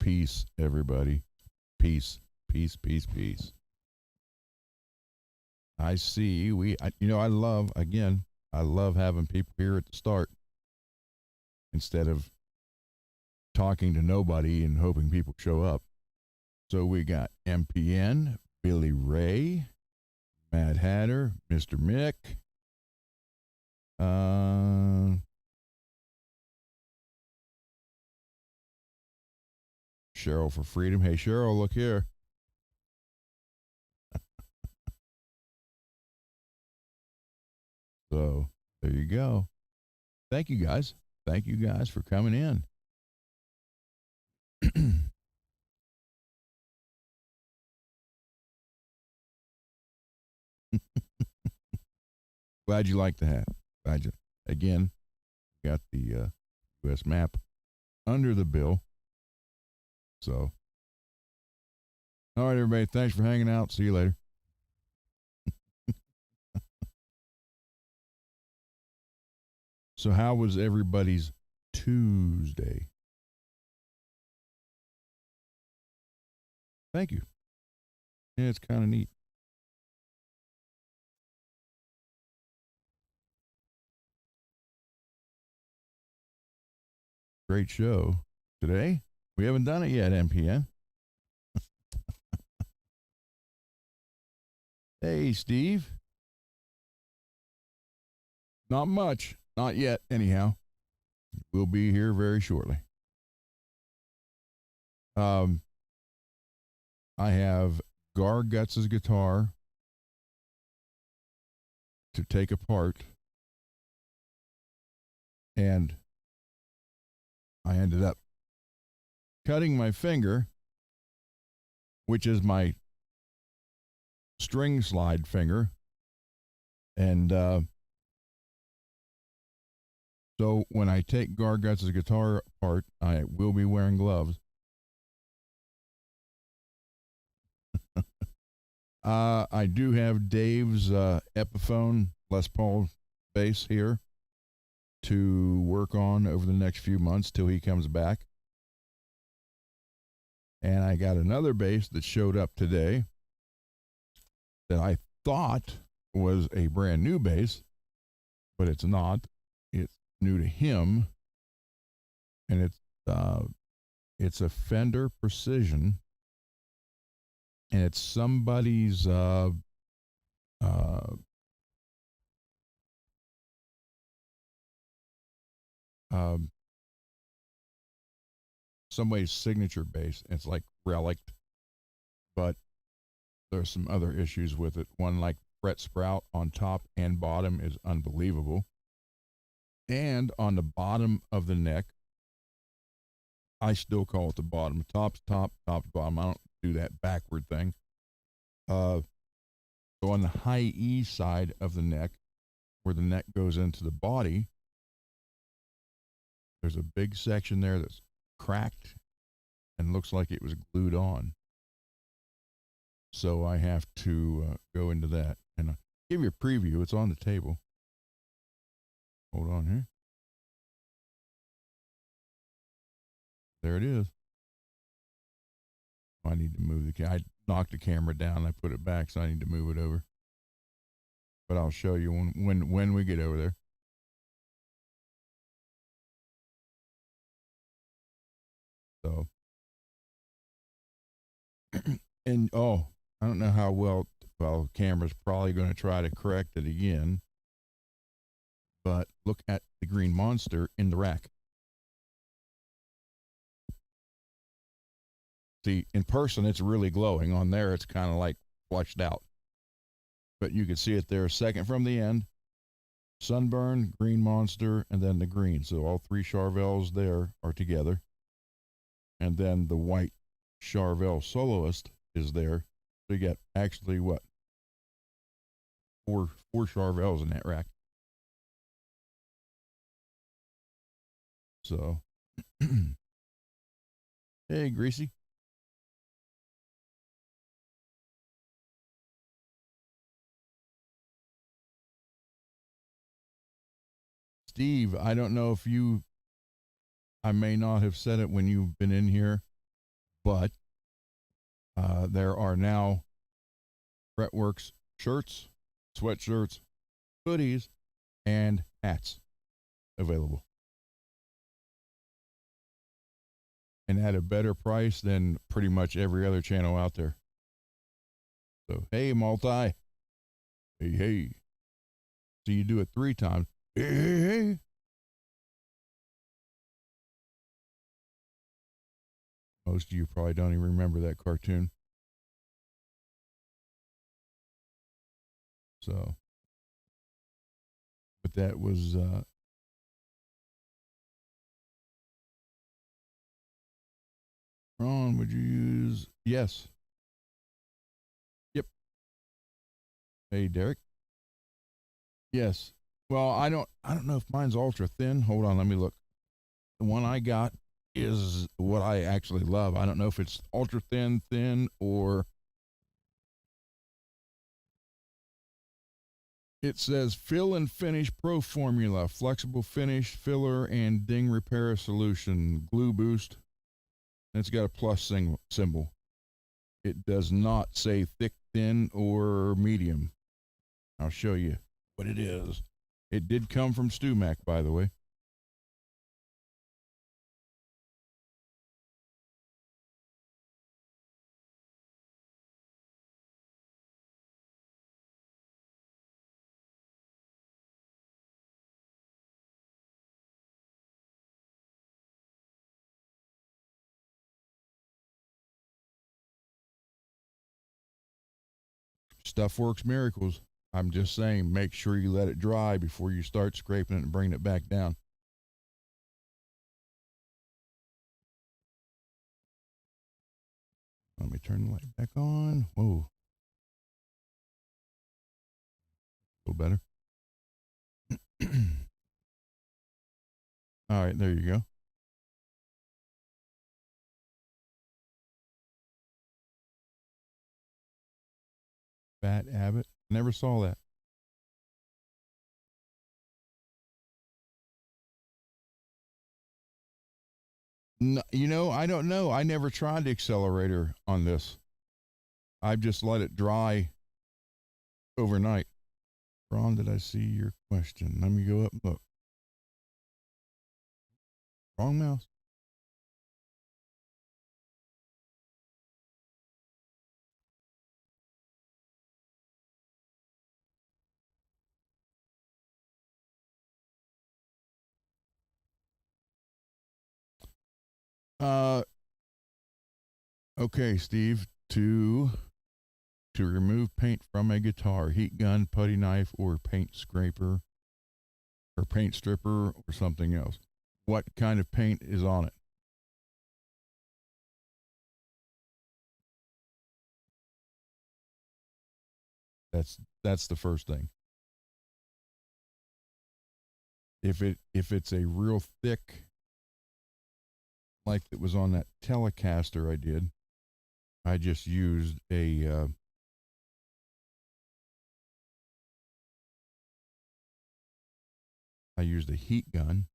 Peace, everybody. Peace, peace, peace, peace. I see. I love, again, I love having people here at the start instead of talking to nobody and hoping people show up. So we got MPN, Billy Ray, Mad Hatter, Mr. Mick, Cheryl for Freedom. Hey, Cheryl, look here. So there you go. Thank you guys. Thank you guys for coming in. Glad you like the hat. Glad you, again, got the U.S. map under the bill. So, all right, everybody. Thanks for hanging out. See you later. So, how was everybody's Tuesday? Thank you. Yeah, it's kind of neat. Great show today. We haven't done it yet, MPN. Hey, Steve. Not much. Not yet, anyhow. We'll be here very shortly. I have Garguts' guitar to take apart, and I ended up cutting my finger, which is my string slide finger, and so when I take Garguts' guitar apart, I will be wearing gloves. I do have Dave's Epiphone Les Paul bass here to work on over the next few months till he comes back. And I got another bass that showed up today that I thought was a brand new bass, but it's not. It's new to him, and it's a Fender Precision, and it's somebody's somebody's signature bass. It's like relict, but there's some other issues with it. One, like fret sprout on top and bottom, is unbelievable. And on the bottom of the neck, I still call it the bottom. Top's top, top's bottom. I don't do that backward thing. So on the high E side of the neck, where the neck goes into the body, there's a big section there that's cracked and looks like it was glued on. So I have to go into that and give you a preview. It's on the table. Hold on here. There it is. I need to move the I knocked the camera down. I put it back, so I need to move it over. But I'll show you when we get over there. So, and I don't know how well the camera's probably going to try to correct it again. But look at the green monster in the rack. See, in person, it's really glowing. On there, it's kind of like flushed out. But you can see it there, second from the end. Sunburn, green monster, and then the green. So all three Charvels there are together. And then the white Charvel soloist is there. So you get actually what? Four Charvels in that rack. So, hey, Greasy. Steve, I don't know if I may not have said it when you've been in here, But there are now Fretworks shirts, sweatshirts, hoodies, and hats available. And at a better price than pretty much every other channel out there. So, hey, multi. Hey, hey. So you do it 3 times. Hey, hey, hey. Most of you probably don't even remember that cartoon. So, but that was, Ron, would you use? Yes. Yep. Hey, Derek. Yes. Well, I don't know if mine's ultra thin. Hold on, let me look. The one I got is what I actually love. I don't know if it's ultra thin, or it says fill and finish pro formula, flexible finish, filler, and ding repair solution, glue boost. And it's got a plus symbol. It does not say thick, thin, or medium. I'll show you what it is. It did come from StuMac, by the way. Stuff works miracles. I'm just saying, make sure you let it dry before you start scraping it and bringing it back down. Let me turn the light back on. Whoa. A little better. All right, there you go. Fat Abbott. Never saw that. No, I don't know. I never tried the accelerator on this. I've just let it dry overnight. Ron, did I see your question? Let me go up and look. Wrong mouse. Uh, okay, Steve. To remove paint from a guitar, heat gun, putty knife, or paint scraper, or paint stripper, or something else. What kind of paint is on it? That's the first thing. If it's a real thick, like it was on that Telecaster I just used I used a heat gun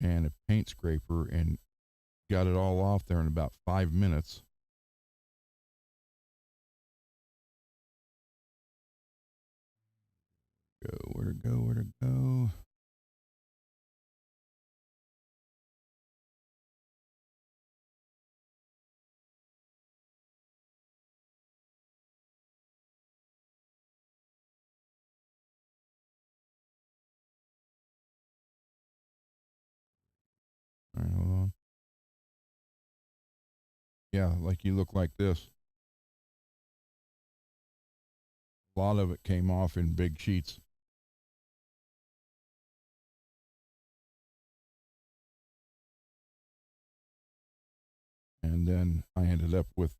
and a paint scraper and got it all off there in about 5 minutes. Go, where to go, where to go. All right, hold on. Yeah, like you look like this. A lot of it came off in big sheets. And then I ended up with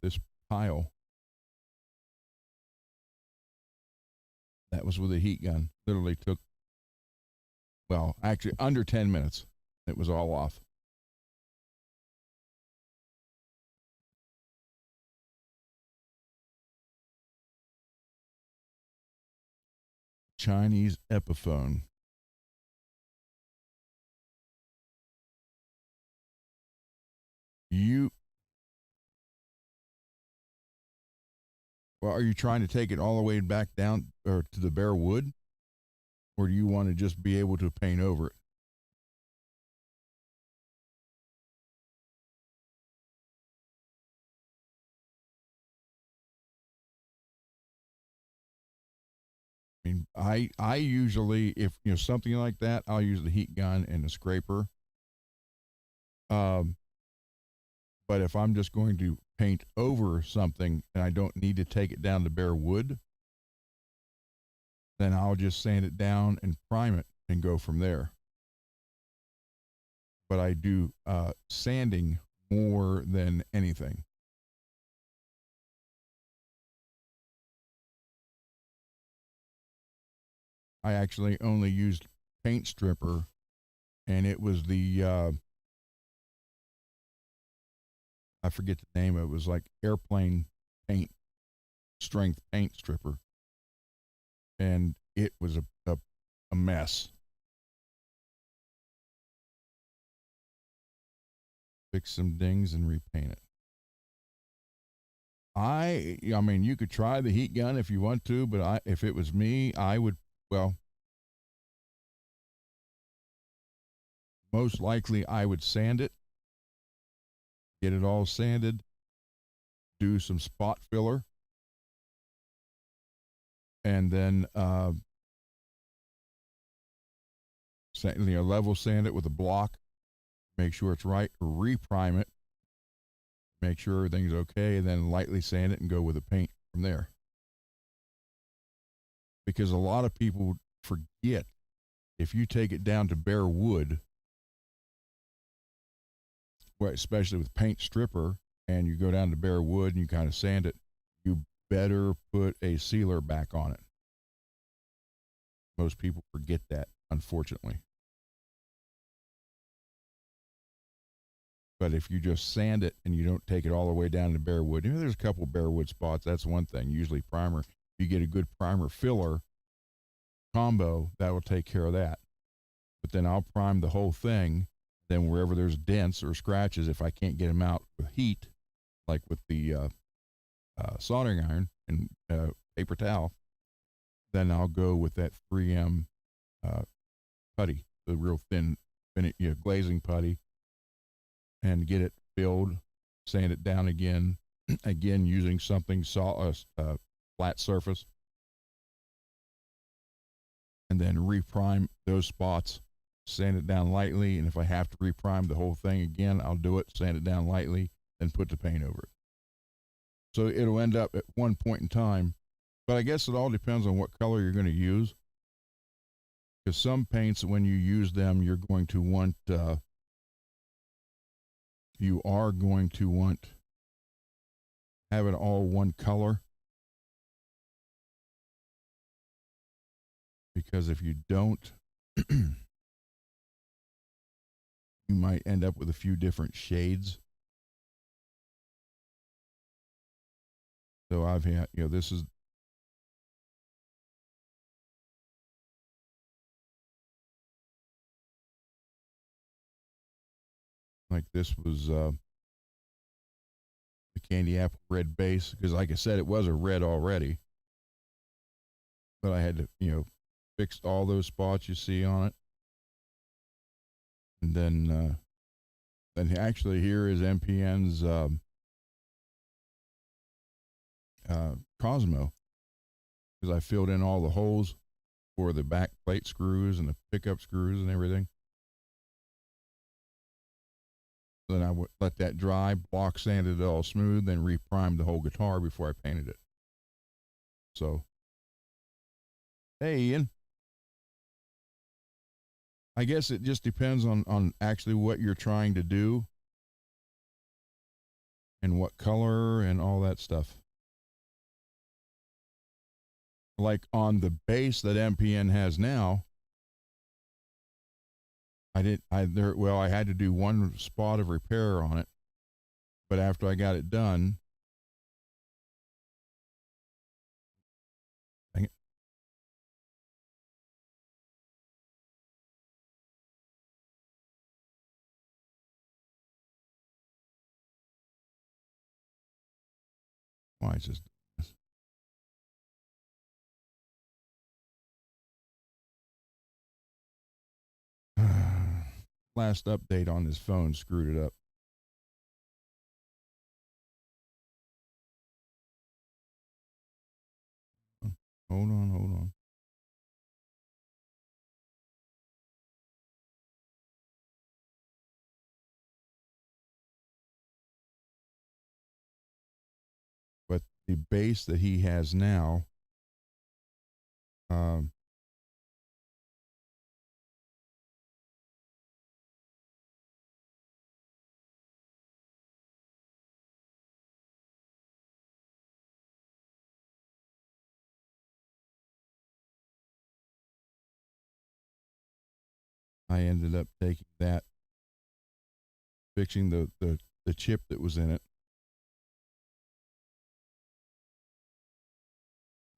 this pile that was with a heat gun. Literally took, well, actually under 10 minutes. It was all off. Chinese Epiphone. You, well, are you trying to take it all the way back down or to the bare wood, or do you want to just be able to paint over it? I mean, I usually, if something like that, I'll use the heat gun and the scraper. Um, but if I'm just going to paint over something and I don't need to take it down to bare wood, then I'll just sand it down and prime it and go from there. But I do sanding more than anything. I actually only used paint stripper, and it was the I forget the name. It was like airplane paint strength paint stripper, and it was a mess. Fix some dings and repaint it. I mean, you could try the heat gun if you want to, but if it was me, I would, well, most likely I would sand it, get it all sanded, do some spot filler, and then level sand it with a block, make sure it's right, reprime it, make sure everything's okay, and then lightly sand it and go with the paint from there. Because a lot of people forget, if you take it down to bare wood, well, especially with paint stripper, and you go down to bare wood and you kind of sand it, you better put a sealer back on it. Most people forget that, unfortunately. But if you just sand it and you don't take it all the way down to bare wood, there's a couple bare wood spots. That's one thing. Usually primer. If you get a good primer filler combo, that will take care of that. But then I'll prime the whole thing. Then wherever there's dents or scratches, if I can't get them out with heat, like with the soldering iron and paper towel, then I'll go with that 3M putty, the real thin glazing putty, and get it filled, sand it down again, again using something flat surface, and then reprime those spots, sand it down lightly, and if I have to reprime the whole thing again, I'll do it, sand it down lightly, then put the paint over it. So it'll end up at one point in time, but I guess it all depends on what color you're going to use. Because some paints, when you use them, you are going to want have it all one color. Because if you don't, you might end up with a few different shades. So I've had, this is like this was the candy apple red base, because like I said, it was a red already, but I had to fix all those spots you see on it, and then actually here is MPN's Cosmo, because I filled in all the holes for the back plate screws and the pickup screws and everything. Then I would let that dry, block sanded it all smooth, then reprimed the whole guitar before I painted it. So, hey, Ian. I guess it just depends on actually what you're trying to do and what color and all that stuff. Like on the base that MPN has now, I had to do one spot of repair on it, but after I got it done, dang it, Why is this? Last update on this phone screwed it up. Hold on, hold on. But the base that he has now, um, I ended up taking that, fixing the chip that was in it,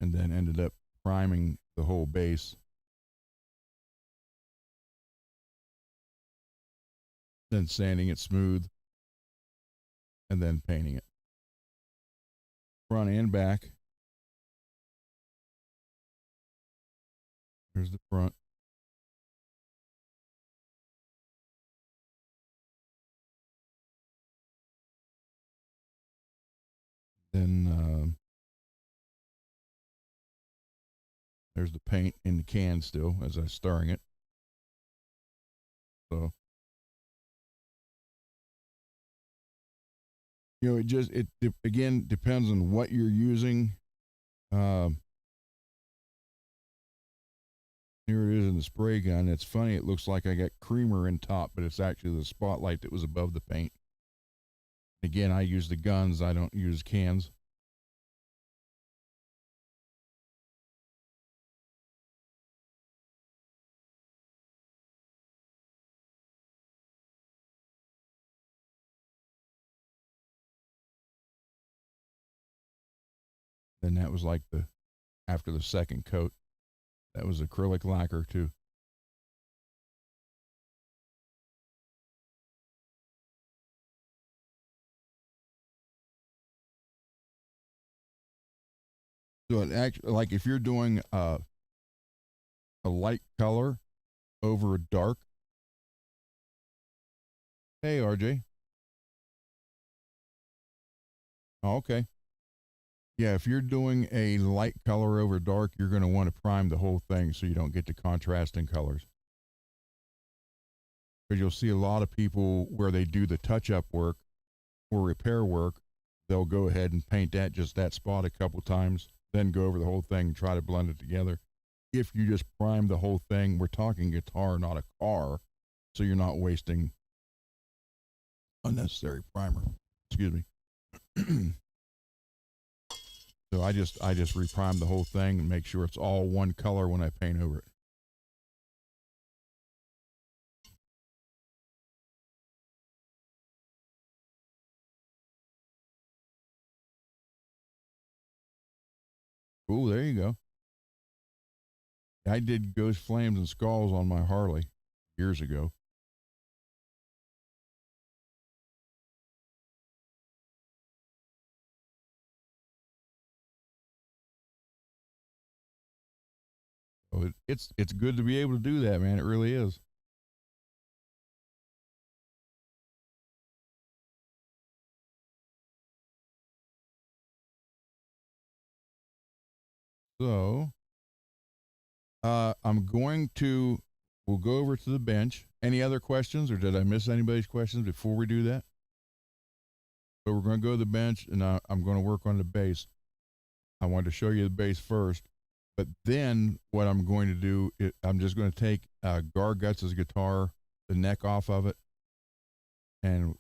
and then ended up priming the whole base, then sanding it smooth, and then painting it. Front and back. Here's the front. Then there's the paint in the can still as I'm stirring it. So, you know, it again depends on what you're using. Um, Here it is in the spray gun. It's funny. It looks like I got creamer in top, but it's actually the spotlight that was above the paint. Again, I use the guns. I don't use cans. Then that was like after the second coat. That was acrylic lacquer too. So it actually, like if you're doing a light color over a dark. Hey, RJ. Oh, okay. Yeah, if you're doing a light color over dark, you're going to want to prime the whole thing so you don't get the contrasting colors. Because you'll see a lot of people where they do the touch up work or repair work, they'll go ahead and paint just that spot a couple times, then go over the whole thing and try to blend it together. If you just prime the whole thing, we're talking guitar, not a car, so you're not wasting unnecessary primer. Excuse me. So I just reprime the whole thing and make sure it's all one color when I paint over it. Cool, there you go. I did Ghost Flames and Skulls on my Harley years ago. So it's good to be able to do that, man. It really is. So I'm going to we'll go over to the bench. Any other questions, or did I miss anybody's questions before we do that? So we're going to go to the bench, and I'm going to work on the bass. I wanted to show you the bass first, but then what I'm going to do, I'm just going to take Garguts' guitar, the neck off of it, and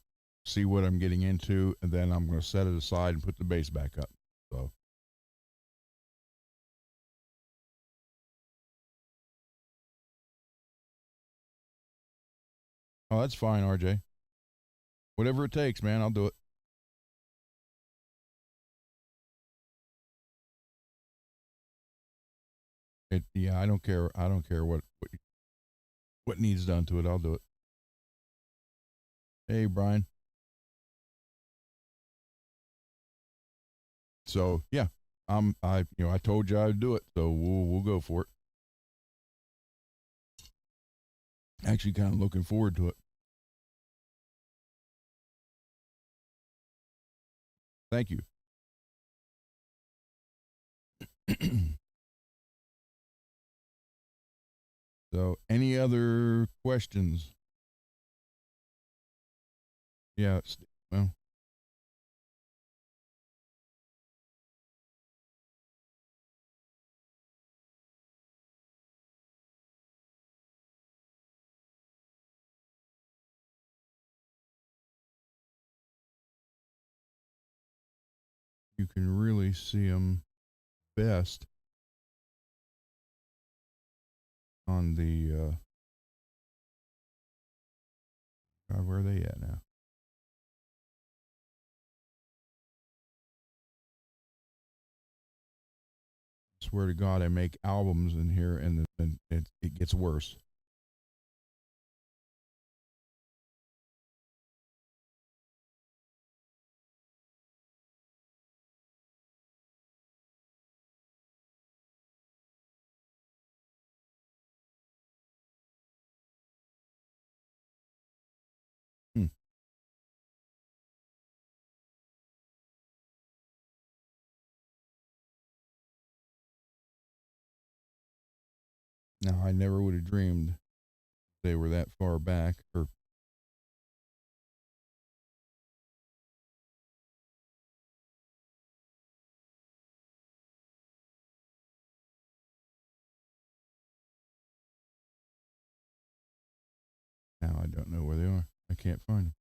see what I'm getting into, and then I'm going to set it aside and put the bass back up. So. Oh, that's fine, RJ. Whatever it takes, man, I'll do it. Yeah, I don't care. I don't care what needs done to it. I'll do it. Hey, Brian. So yeah, I told you I'd do it, so we'll go for it. Actually, kind of looking forward to it. Thank you. So, any other questions? Yeah. Well, you can really see them best on the. God, where are they at now? Swear to God, I make albums in here, and then it gets worse. Hmm. Now, I never would have dreamed they were that far back. Or now I don't know where they are. I can't find them.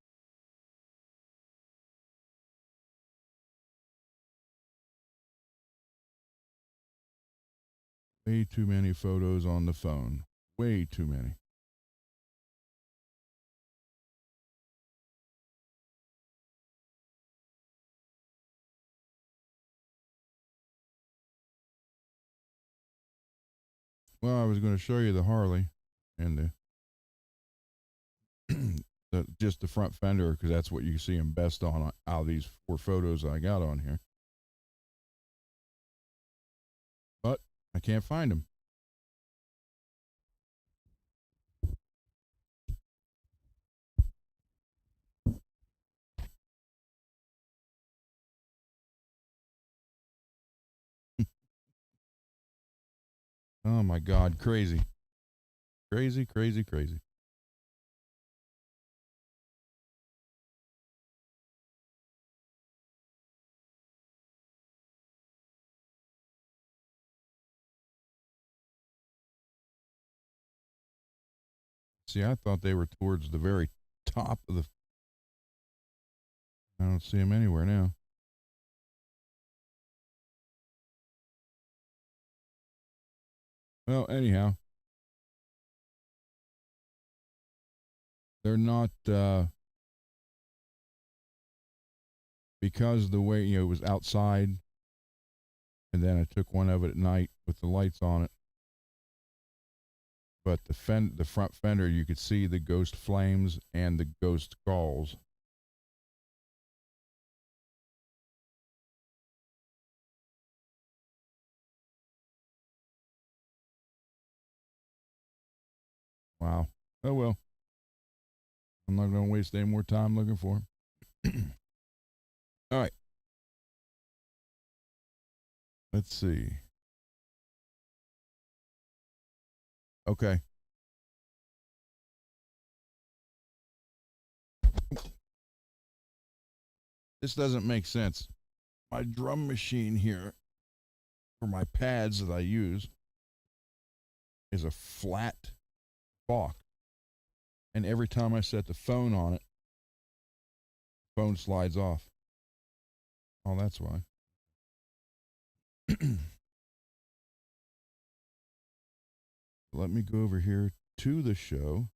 Way too many photos on the phone. Way too many. Well, I was going to show you the Harley and just the front fender because that's what you see them best on out of these four photos I got on here. But I can't find them. Oh my God, crazy, crazy, crazy, crazy. See, I thought they were towards the very top of the. I don't see them anywhere now. Well, anyhow, they're not because the way it was outside, and then I took one of it at night with the lights on it. But the front fender, you could see the ghost flames and the ghost galls. Wow. Oh well, I'm not going to waste any more time looking for them. All right, let's see. Okay, this doesn't make sense. My drum machine here for my pads that I use is a flat balk, and every time I set the phone on it, the phone slides off. Oh, that's why. Let me go over here to the show.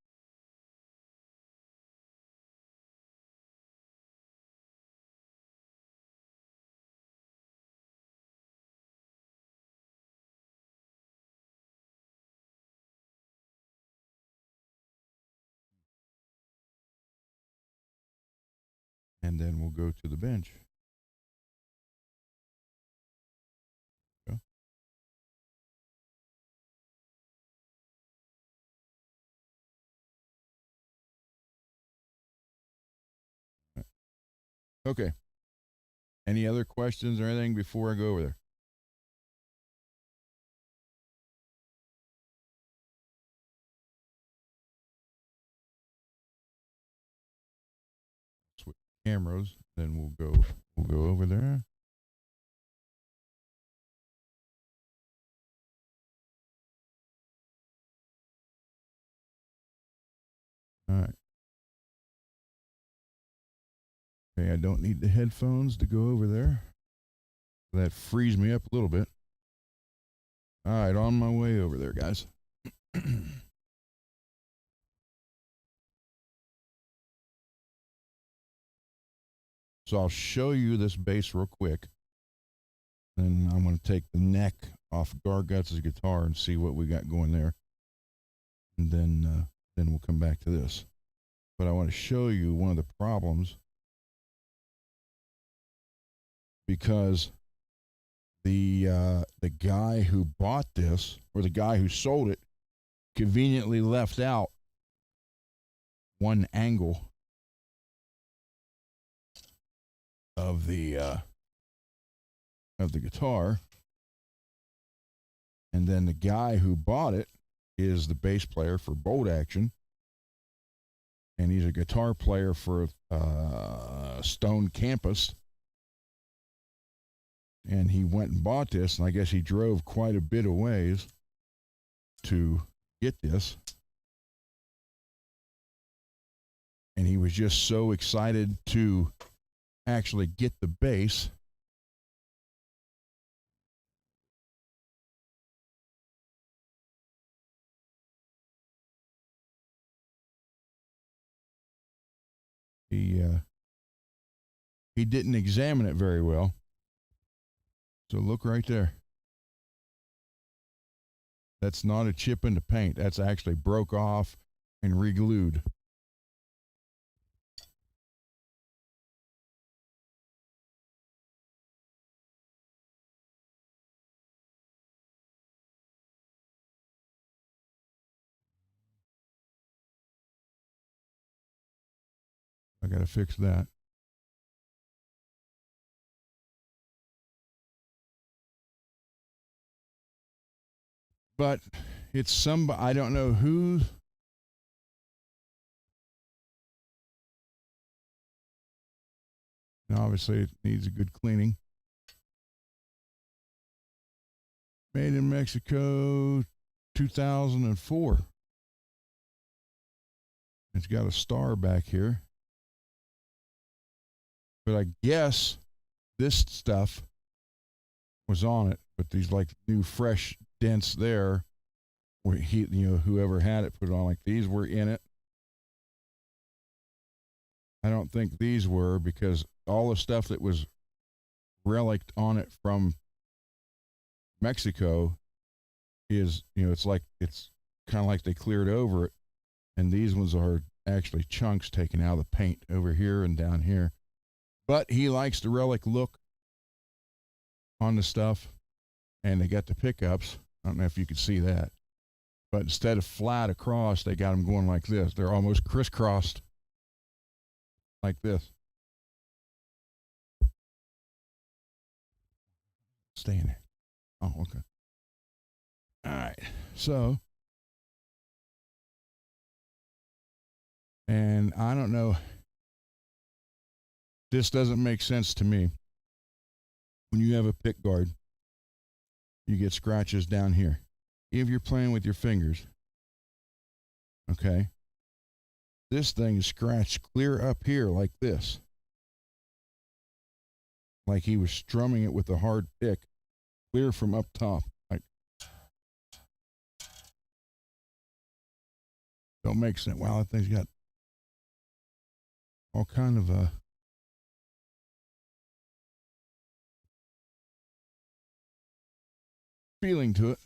And then we'll go to the bench. Okay. Any other questions or anything before I go over there? Switch cameras, then we'll go over there. All right. Okay, I don't need the headphones to go over there. That frees me up a little bit. All right, on my way over there, guys. So I'll show you this bass real quick. Then I'm going to take the neck off Garguts' guitar and see what we got going there. And then we'll come back to this. But I want to show you one of the problems, because the guy who bought this, or the guy who sold it, conveniently left out one angle of the guitar, and then the guy who bought it is the bass player for Bolt Action, and he's a guitar player for Stone Campus. And he went and bought this, and I guess he drove quite a bit of ways to get this. And he was just so excited to actually get the bass. He didn't examine it very well. So look right there. That's not a chip in the paint. That's actually broke off and re-glued. I got to fix that. But it's somebody, I don't know who. And obviously, it needs a good cleaning. Made in Mexico, 2004. It's got a star back here. But I guess this stuff was on it, but these like new fresh dents there, where whoever had it put it on, like these were in it. I don't think these were, because all the stuff that was reliced on it from Mexico is, it's kind of like they cleared over it, and these ones are actually chunks taken out of the paint over here and down here. But he likes the relic look on the stuff, and they got the pickups. I don't know if you could see that, but instead of flat across, they got them going like this. They're almost crisscrossed like this. Stay in there. Oh, okay. All right. So, and I don't know, this doesn't make sense to me. When you have a pick guard, you get scratches down here. If you're playing with your fingers, okay, this thing is scratched clear up here like this. Like he was strumming it with a hard pick, clear from up top. Like, don't make sense. Wow, that thing's got all kind of feeling to it.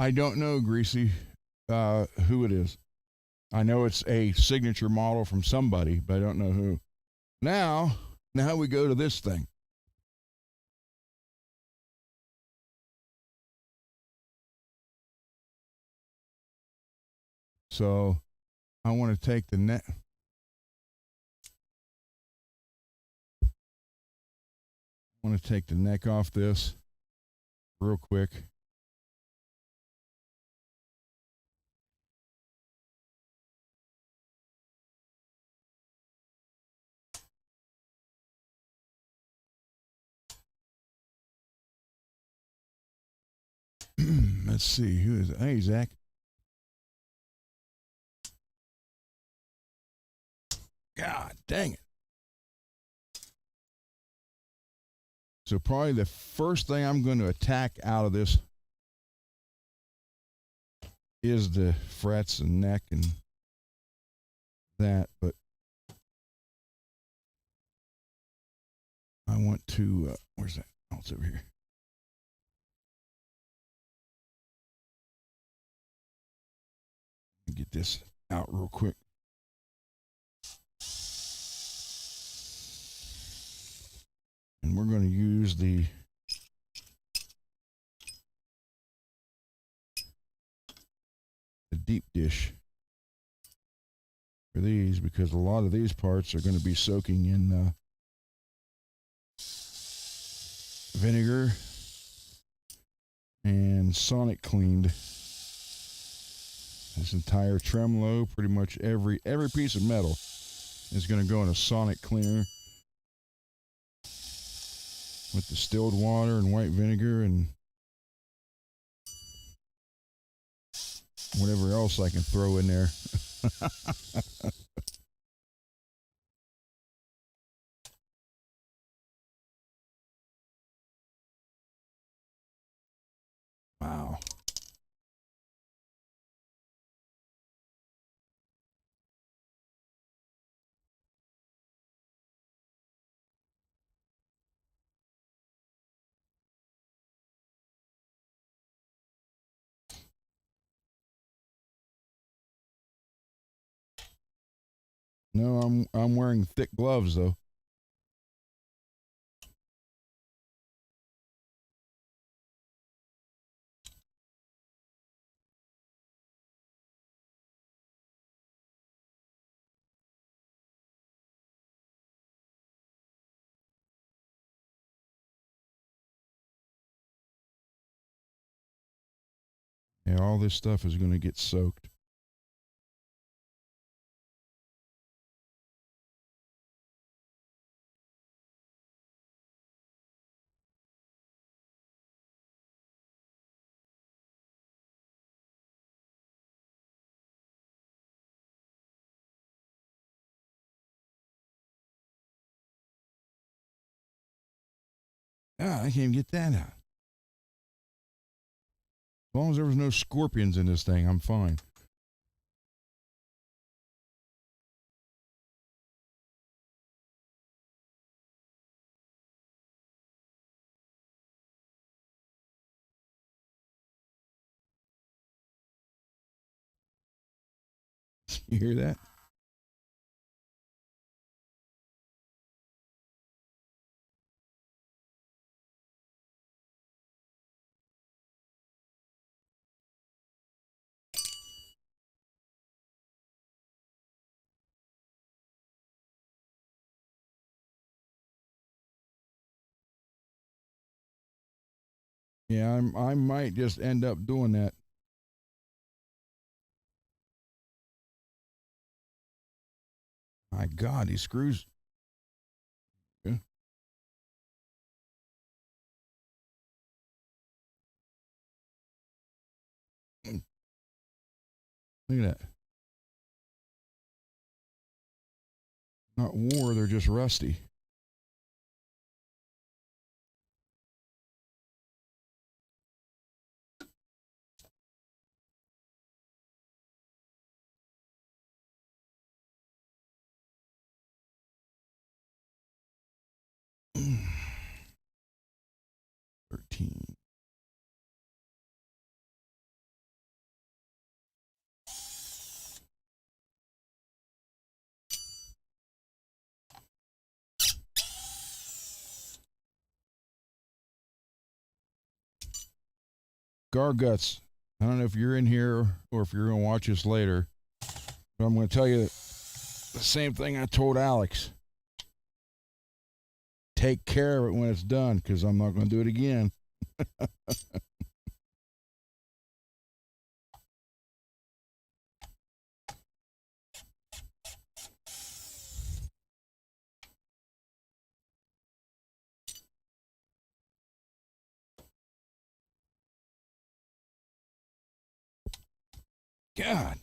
I don't know, Greasy, who it is. I know it's a signature model from somebody, but I don't know who. Now we go to this thing. So I want to take the neck. I want to take the neck off this real quick. Let's see, who is it? Hey, Zach. God dang it. So probably the first thing I'm going to attack out of this is the frets and neck and that, but I want to, where's that? Oh, it's over here. Get this out real quick. And we're going to use the deep dish for these, because a lot of these parts are going to be soaking in vinegar and sonic cleaned. This entire tremolo, pretty much every piece of metal is going to go in a sonic cleaner with distilled water and white vinegar and whatever else I can throw in there. Wow. No, I'm wearing thick gloves though. Yeah, all this stuff is going to get soaked. Ah, I can't even get that out. As long as there was no scorpions in this thing, I'm fine. You hear that? Yeah, I might just end up doing that. My God, these screws. Yeah. Look at that. Not wore, they're just rusty. Mm. 13. Garguts. I don't know if you're in here or if you're going to watch this later, But I'm going to tell you the same thing I told Alex. Take care of it when it's done, because I'm not going to do it again. God.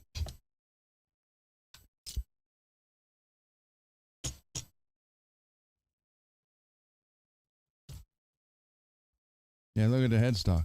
Yeah, look at the headstock.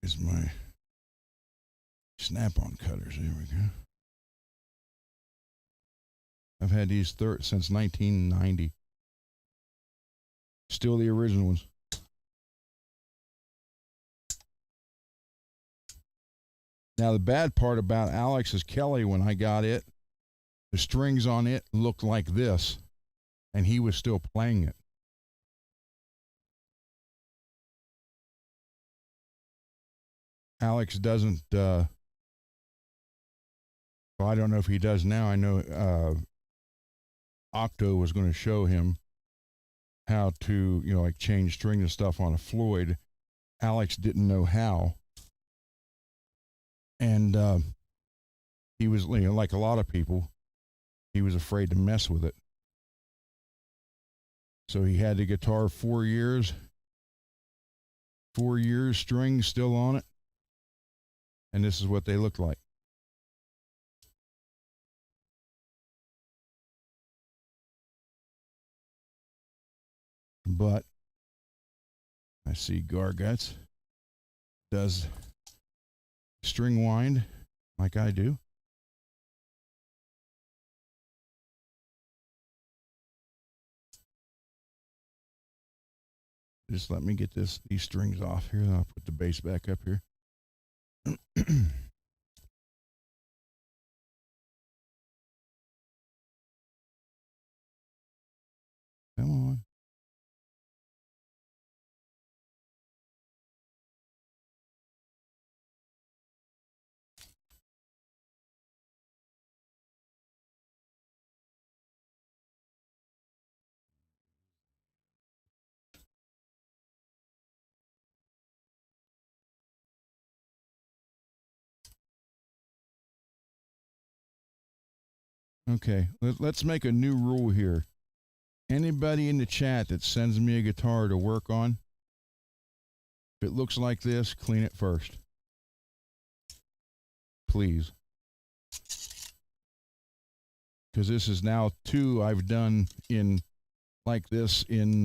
Is my snap-on cutters. There we go. I've had these since 1990. Still the original ones. Now, the bad part about Alex's Kelly, when I got it, the strings on it looked like this, and he was still playing it. Alex doesn't, well, I don't know if he does now. I know Octo was going to show him how to, like change string and stuff on a Floyd. Alex didn't know how. And he was, like a lot of people, he was afraid to mess with it. So he had the guitar 4 years. 4 years, strings still on it. And this is what they look like. But I see Garguts does string wind like I do. Just let me get these strings off here, and I'll put the bass back up here. Come on. Okay, let's make a new rule here. Anybody in the chat that sends me a guitar to work on, if it looks like this, clean it first. Please. Because this is now 2 I've done in like this in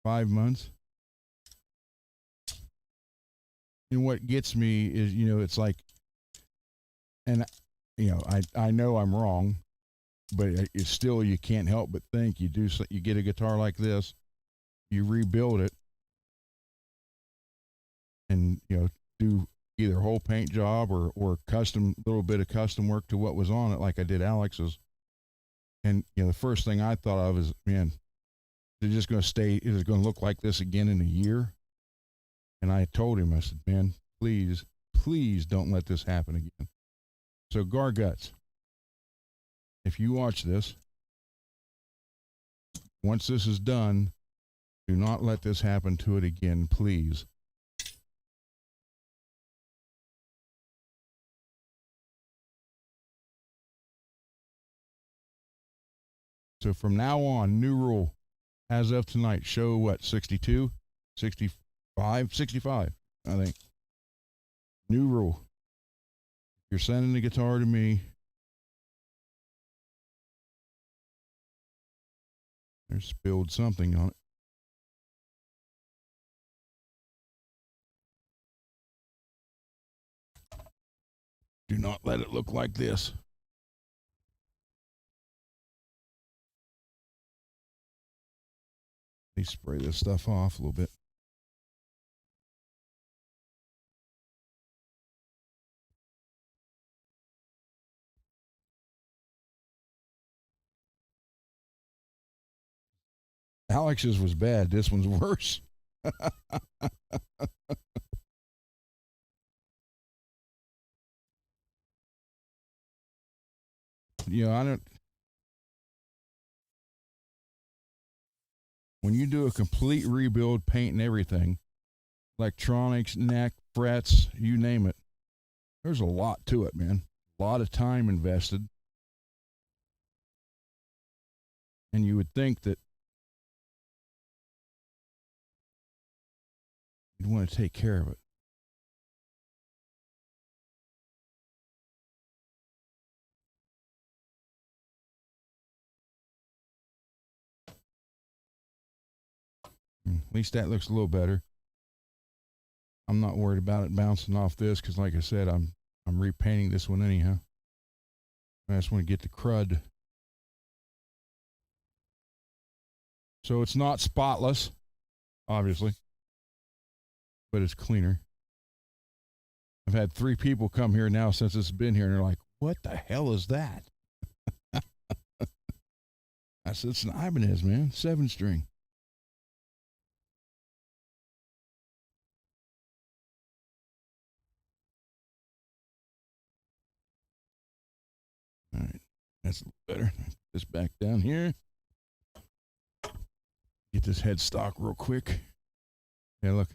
5 months. And what gets me is, it's like, and, I know I'm wrong, but it's still, you can't help but think you get a guitar like this, you rebuild it, and, do either whole paint job or custom, little bit of custom work to what was on it, like I did Alex's. And, the first thing I thought of is, man, they're just going to stay, is it going to look like this again in a year? And I told him, I said, man, please don't let this happen again. So Garguts, if you watch this, once this is done, do not let this happen to it again, please. So from now on, new rule, as of tonight, show what, 62, 65, 65, I think. New rule. You're sending the guitar to me. I spilled something on it. Do not let it look like this. Let me spray this stuff off a little bit. Alex's was bad. This one's worse. You know, I don't. When you do a complete rebuild, paint and everything, electronics, neck, frets, you name it, there's a lot to it, man. A lot of time invested. And you would think that you'd want to take care of it. At least that looks a little better. I'm not worried about it bouncing off this because, like I said, I'm repainting this one anyhow. I just want to get the crud. So it's not spotless, obviously, but it's cleaner. I've had 3 people come here now since it's been here, and they're like, "What the hell is that?" I said, "It's an Ibanez, man, 7-string." All right, that's a little better. Put this back down here. Get this headstock real quick. Yeah, look.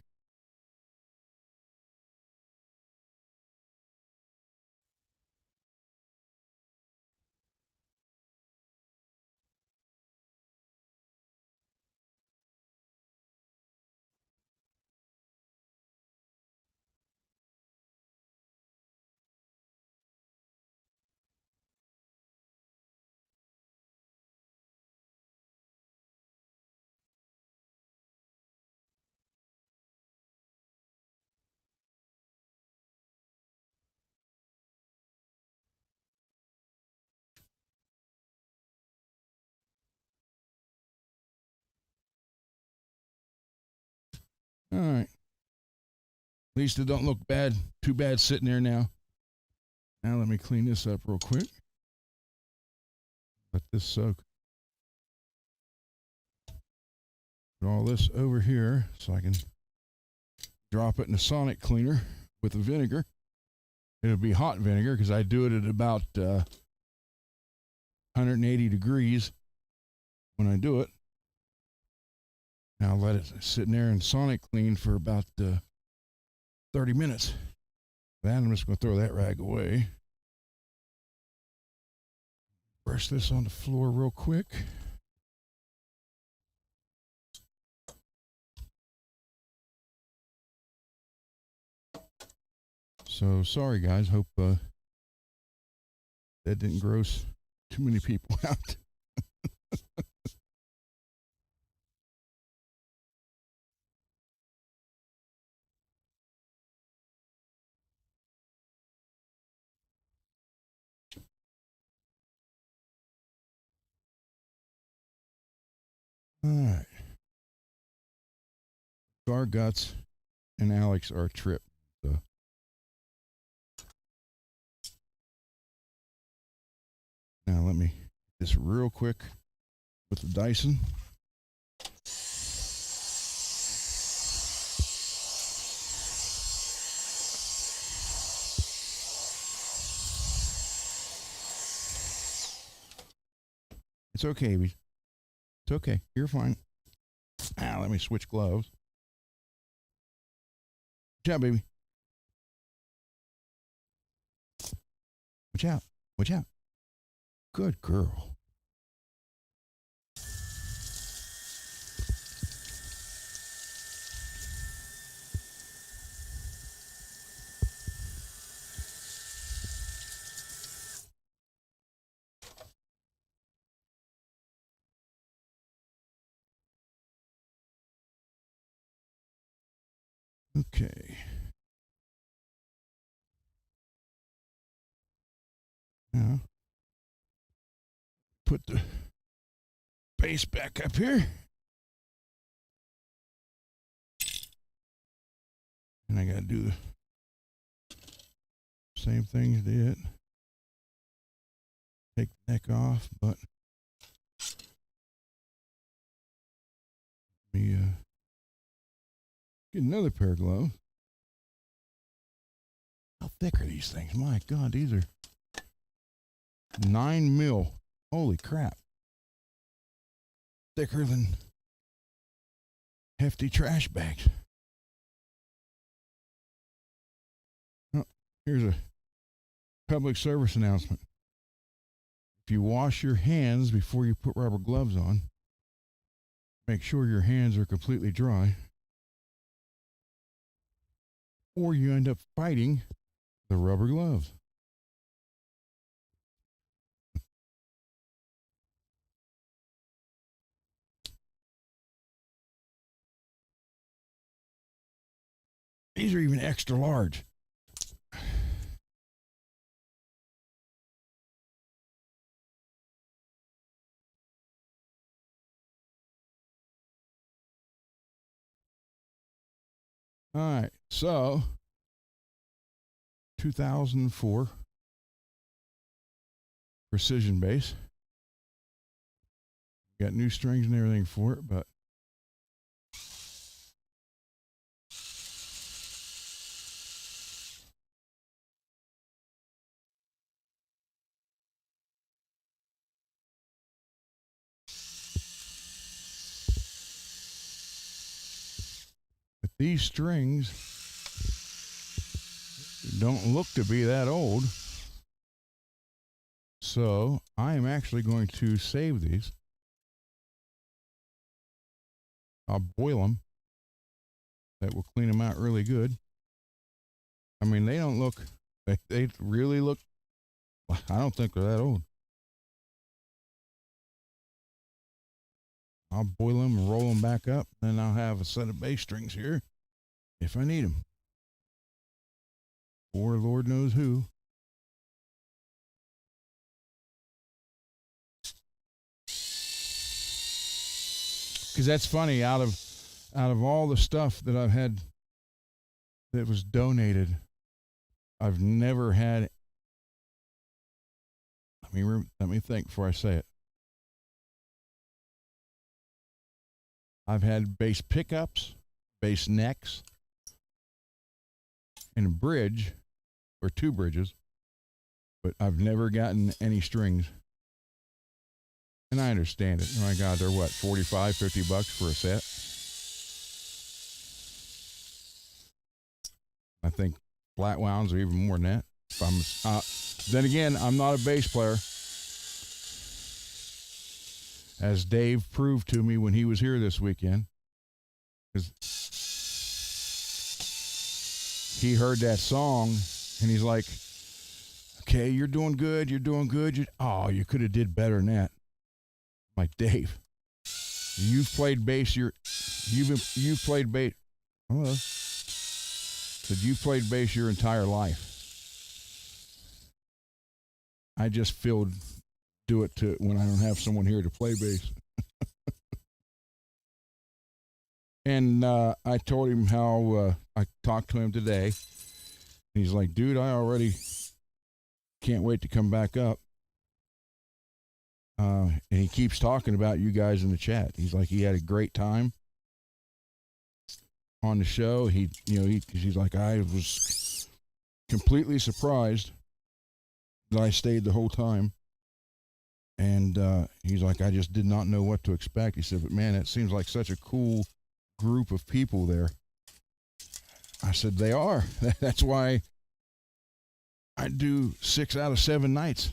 All right. At least it don't look bad, too bad sitting there now. Now let me clean this up real quick. Let this soak. Put all this over here so I can drop it in a sonic cleaner with the vinegar. It'll be hot vinegar because I do it at about 180 degrees when I do it. Now let it sit in there and sonic clean for about 30 minutes. Then I'm just going to throw that rag away. Brush this on the floor real quick. So sorry guys, hope that didn't gross too many people out. All right. Garguts and Alex are a trip. So. Now let me do this real quick with the Dyson. It's okay, it's okay. You're fine. Let me switch gloves. Watch out, baby. Watch out. Watch out. Good girl. Okay. Now, put the base back up here. And I got to do the same thing as did. Take the neck off, but let me get another pair of gloves. How thick are these things? My God, these are 9 mil. Holy crap. Thicker than hefty trash bags. Oh, here's a public service announcement. If you wash your hands before you put rubber gloves on, make sure your hands are completely dry, or you end up fighting the rubber gloves. These are even extra large. All right, so 2004 precision base. Got new strings and everything for it, but these strings don't look to be that old. So I am actually going to save these. I'll boil them. That will clean them out really good. I mean, they don't look, they really look, I don't think they're that old. I'll boil them and roll them back up. Then I'll have a set of bass strings here if I need them. Or Lord knows who. Because that's funny, out of all the stuff that I've had that was donated, I've never had. Let me think before I say it. I've had bass pickups, bass necks, and a bridge, or 2 bridges, but I've never gotten any strings. And I understand it. Oh my God, they're what, $45, $50 for a set? I think flat wounds are even more than that. Then again, I'm not a bass player. As Dave proved to me when he was here this weekend. Because he heard that song, and he's like, okay, you're doing good, you're doing good. You could have did better than that. I'm like, Dave, you've played bass, you've played bass. Hello. Said you've played bass your entire life. I just do it to when I don't have someone here to play bass. And I told him how I talked to him today. He's like, dude, I already can't wait to come back up. And he keeps talking about you guys in the chat. He's like, he had a great time on the show. He's like, I was completely surprised that I stayed the whole time. And he's like, I just did not know what to expect. He said, but man, it seems like such a cool group of people there. I said, they are. That's why I do 6 out of 7 nights.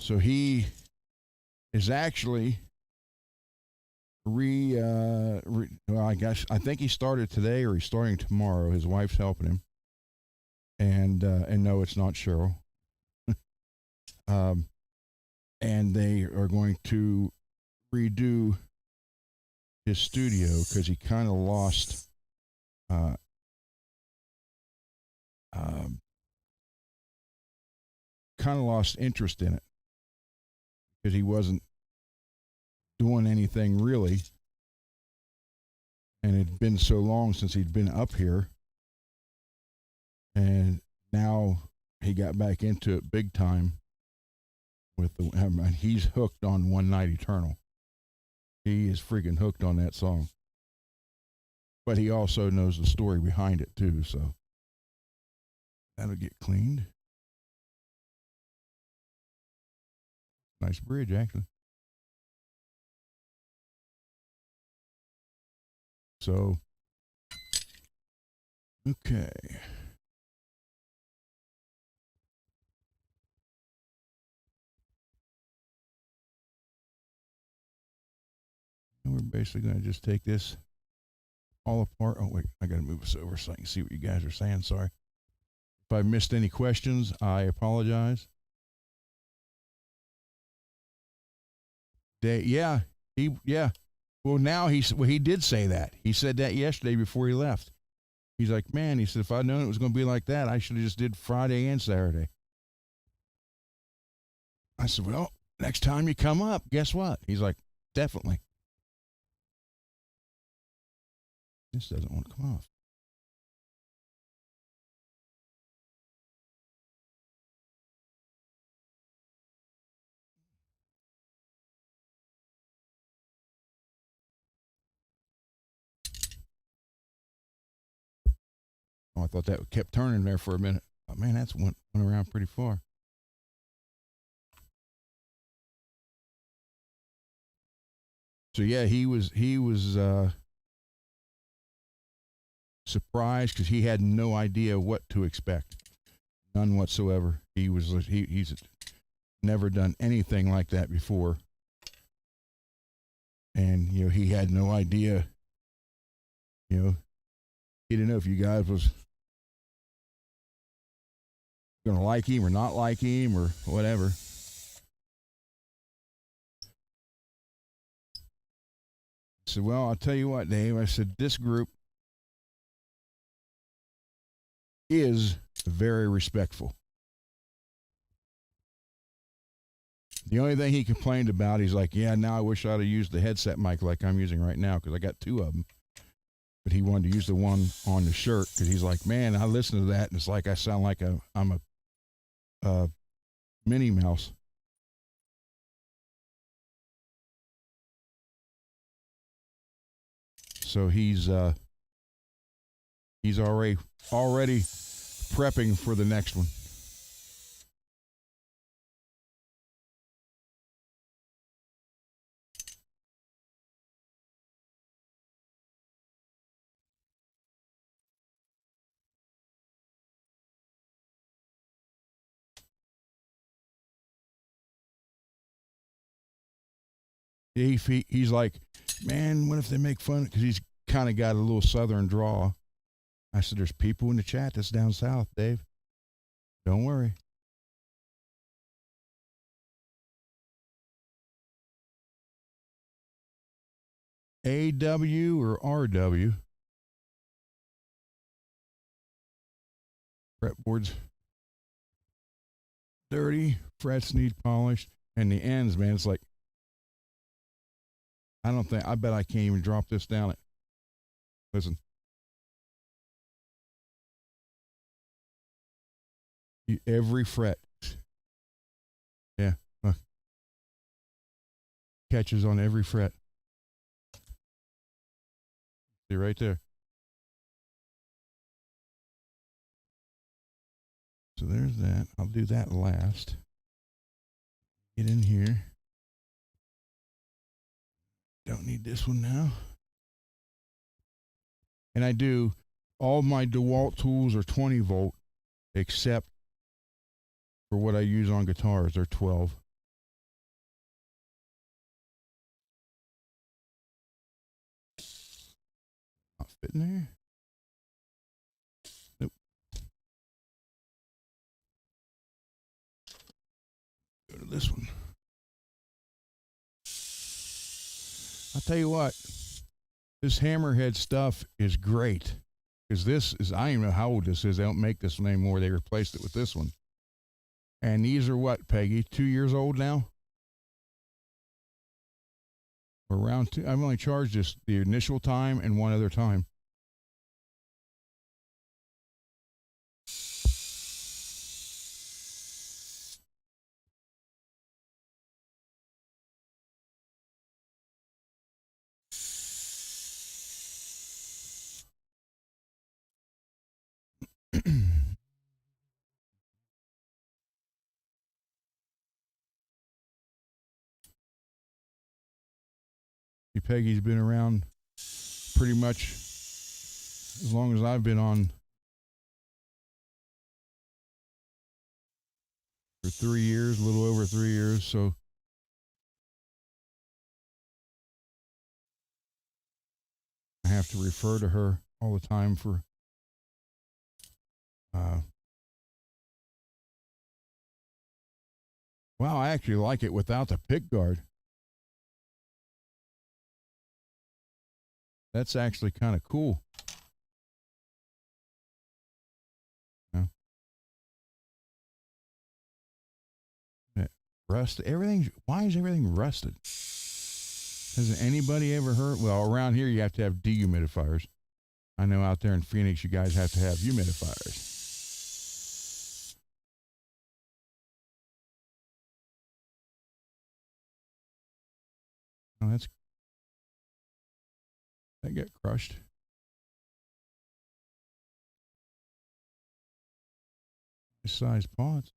So he is actually I think he started today or he's starting tomorrow. His wife's helping him. And no, it's not Cheryl. And they are going to redo his studio because he kind of lost uh, um, interest in it because he wasn't doing anything really, and it had been so long since he'd been up here, and now he got back into it big time with the. I mean, he's hooked on One Night Eternal. He is freaking hooked on that song. But he also knows the story behind it too, so that'll get cleaned. Nice bridge, actually. So, okay. And we're basically going to just take this all apart. Oh, wait, I got to move this over so I can see what you guys are saying. Sorry. If I missed any questions, I apologize. Yeah, yeah. Well, now he did say that. He said that yesterday before he left. He's like, man, he said, if I'd known it was going to be like that, I should have just did Friday and Saturday. I said, well, next time you come up, guess what? He's like, definitely. This doesn't want to come off. Oh, I thought that kept turning there for a minute. Oh, man, that's went around pretty far. So yeah, he was surprised because he had no idea what to expect, none whatsoever. He's never done anything like that before, and he had no idea. He didn't know if you guys was gonna like him or not like him or whatever. I said, well, I'll tell you what, Dave. I said, this group is very respectful. The only thing he complained about, he's like, yeah, now I wish I'd have used the headset mic like I'm using right now because I got two of them. But he wanted to use the one on the shirt because he's like, man, I listen to that and it's like I sound like I'm a Minnie Mouse. So he's already prepping for the next one. He's like, man, what if they make fun? Because he's kind of got a little southern draw. I said, there's people in the chat that's down south, Dave. Don't worry. AW or RW? Fretboards dirty, frets need polished, and the ends, man, it's like, I bet I can't even drop this down it. Listen. Every fret. Yeah. Catches on every fret. See right there. So there's that. I'll do that last. Get in here. Don't need this one now. And I do, all my DeWalt tools are 20 volt, except for what I use on guitars. They're 12. Not fitting there. Nope. Go to this one. I'll tell you what, This hammerhead stuff is great because this is, I don't even know how old this is. They don't make this one anymore. They replaced it with this one. And these are what, Peggy? 2 years old now? Or around two. I've only charged this the initial time and one other time. Peggy's been around pretty much as long as I've been on, for 3 years, a little over 3 years. So I have to refer to her all the time for wow, I actually like it without the pick guard. That's actually kind of cool. Yeah. Rust, everything. Why is everything rusted? Has anybody ever heard? Well, around here you have to have dehumidifiers. I know out there in Phoenix you guys have to have humidifiers. Oh, that got crushed. This size pots.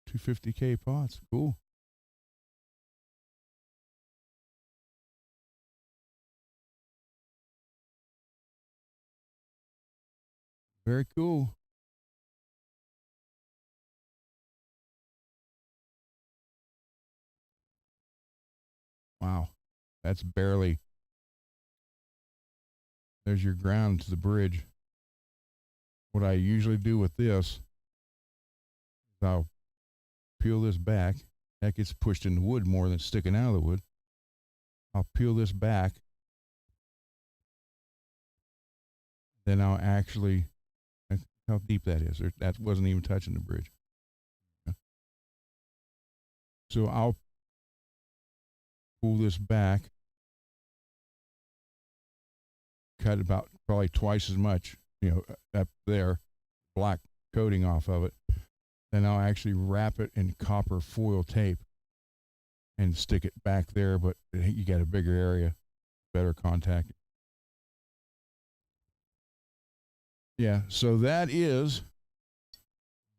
250K pots. Cool. Very cool. Wow. That's barely. There's your ground to the bridge. What I usually do with this is I'll peel this back. That gets pushed in the wood more than sticking out of the wood. I'll peel this back. Then I'll actually, how deep that is. That wasn't even touching the bridge. So I'll pull this back, cut about probably twice as much, up there, black coating off of it. Then I'll actually wrap it in copper foil tape and stick it back there, but you got a bigger area, better contact. Yeah, so that is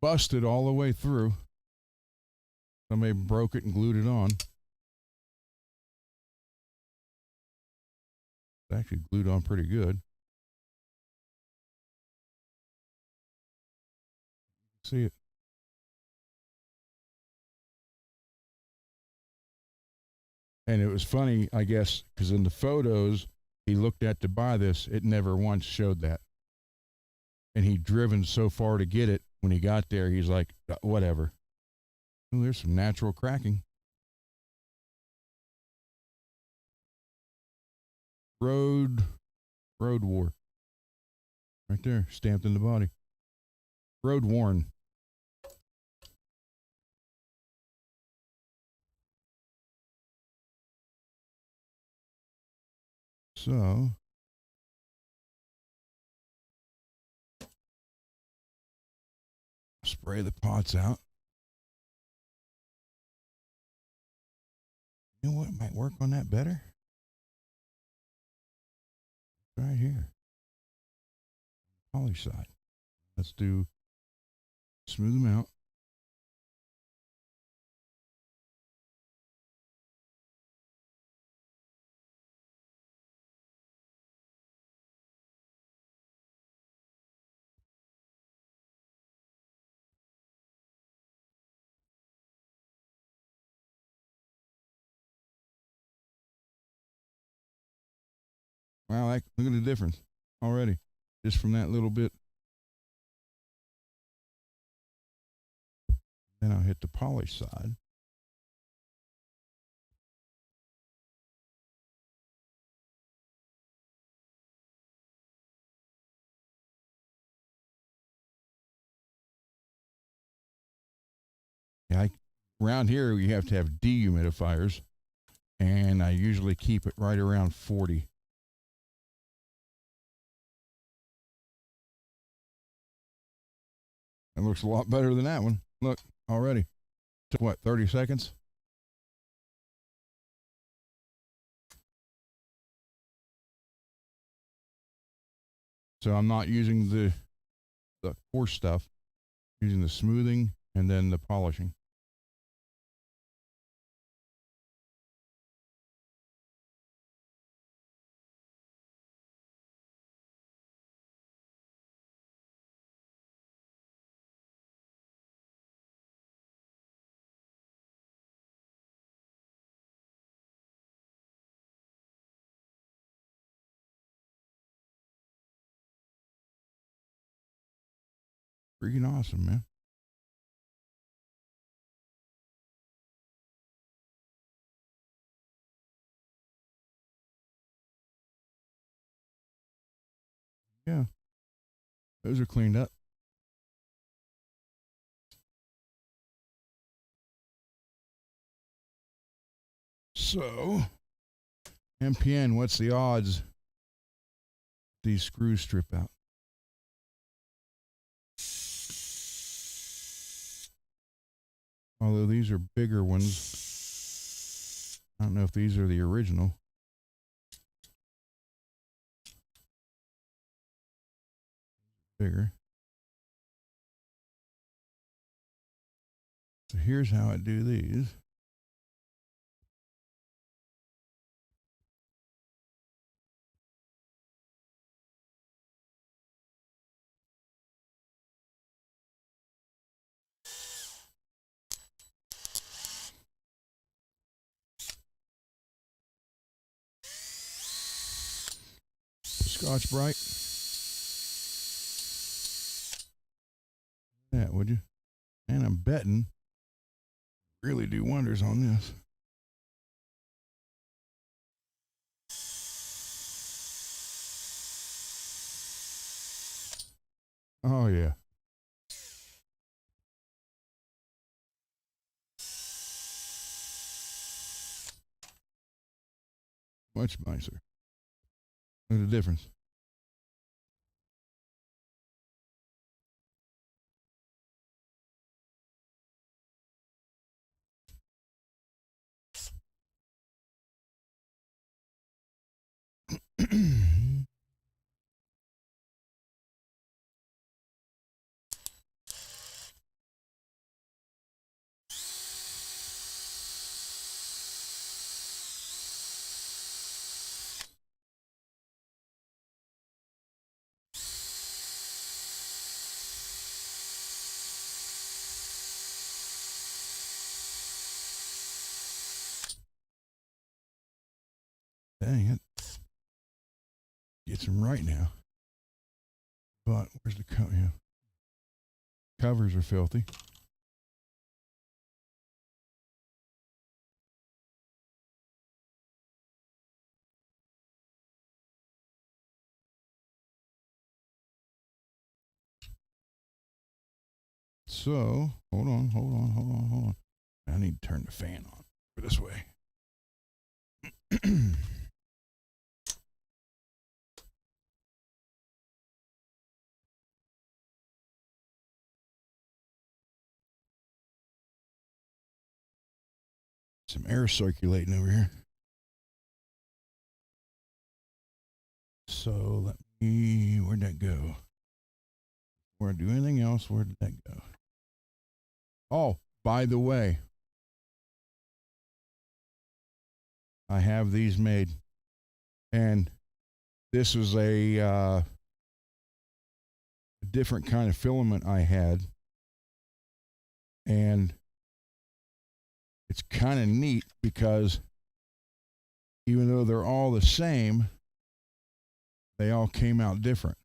busted all the way through. Somebody broke it and glued it on. It's actually glued on pretty good. See it. And it was funny, I guess, because in the photos he looked at to buy this, it never once showed that. And he'd driven so far to get it. When he got there, he's like, whatever. Oh, there's some natural cracking. Road war. Right there, stamped in the body. Road worn. So, spray the pots out. You know what might work on that better? Right here. Polish side. Let's do smooth them out. Wow, look at the difference already, just from that little bit. Then I'll hit the polish side. Around here, you have to have dehumidifiers, and I usually keep it right around 40. It looks a lot better than that one. Look, already. Took what, 30 seconds? So I'm not using the coarse stuff, using the smoothing and then the polishing. Freaking awesome, man. Yeah, those are cleaned up. So, MPN, what's the odds these screws strip out? Although these are bigger ones. I don't know if these are the original. Bigger. So here's how I do these. Scotch Brite. Yeah, would you? And I'm betting really do wonders on this. Oh yeah. Much nicer. Look at the difference. Dang it. Gets them right now. But where's the cover? Yeah. Covers are filthy. So, hold on. I need to turn the fan on for this way. Some air circulating over here. So let me, where'd that go? Before I do anything else, where did that go? Oh, by the way, I have these made, and this is a different kind of filament I had, and it's kind of neat because even though they're all the same, they all came out different.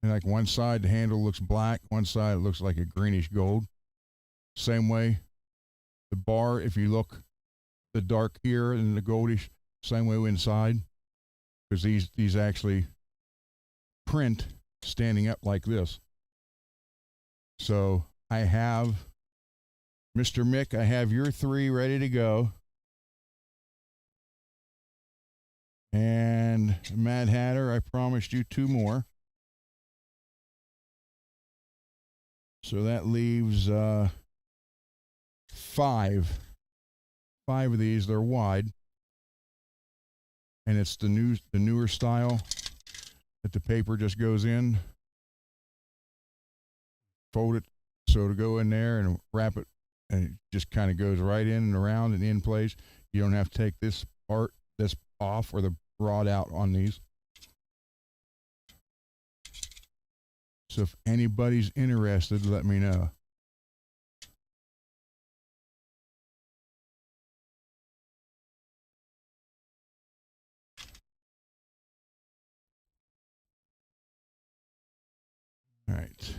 And like one side, the handle looks black, one side it looks like a greenish gold. Same way, the bar, if you look, the dark here and the goldish, same way inside, because these actually print standing up like this. So I have, Mr. Mick, I have your 3 ready to go. And Mad Hatter, I promised you 2 more. So that leaves 5. 5 of these. They're wide, and it's the newer style that the paper just goes in. Fold it so to go in there and wrap it, and it just kind of goes right in and around and in place. You don't have to take this off or the rod out on these. So if anybody's interested, let me know. All right.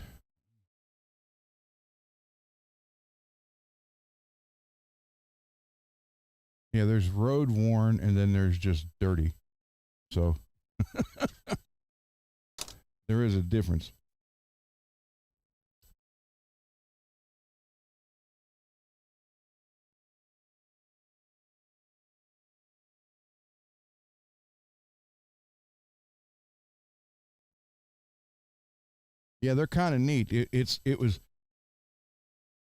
Yeah, there's road worn and then there's just dirty. So there is a difference. Yeah, they're kind of neat. It was,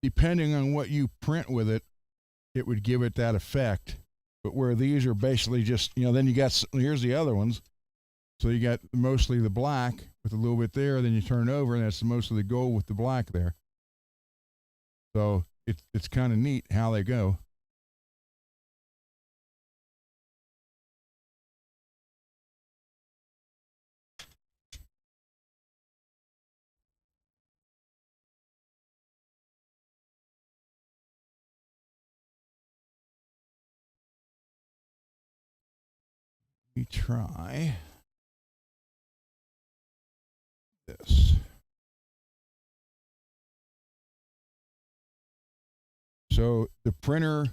depending on what you print with it, it would give it that effect. But where these are basically just, then you got, here's the other ones. So you got mostly the black with a little bit there, then you turn it over, and that's mostly the gold with the black there. So it's kind of neat how they go. Let me try this. So the printer,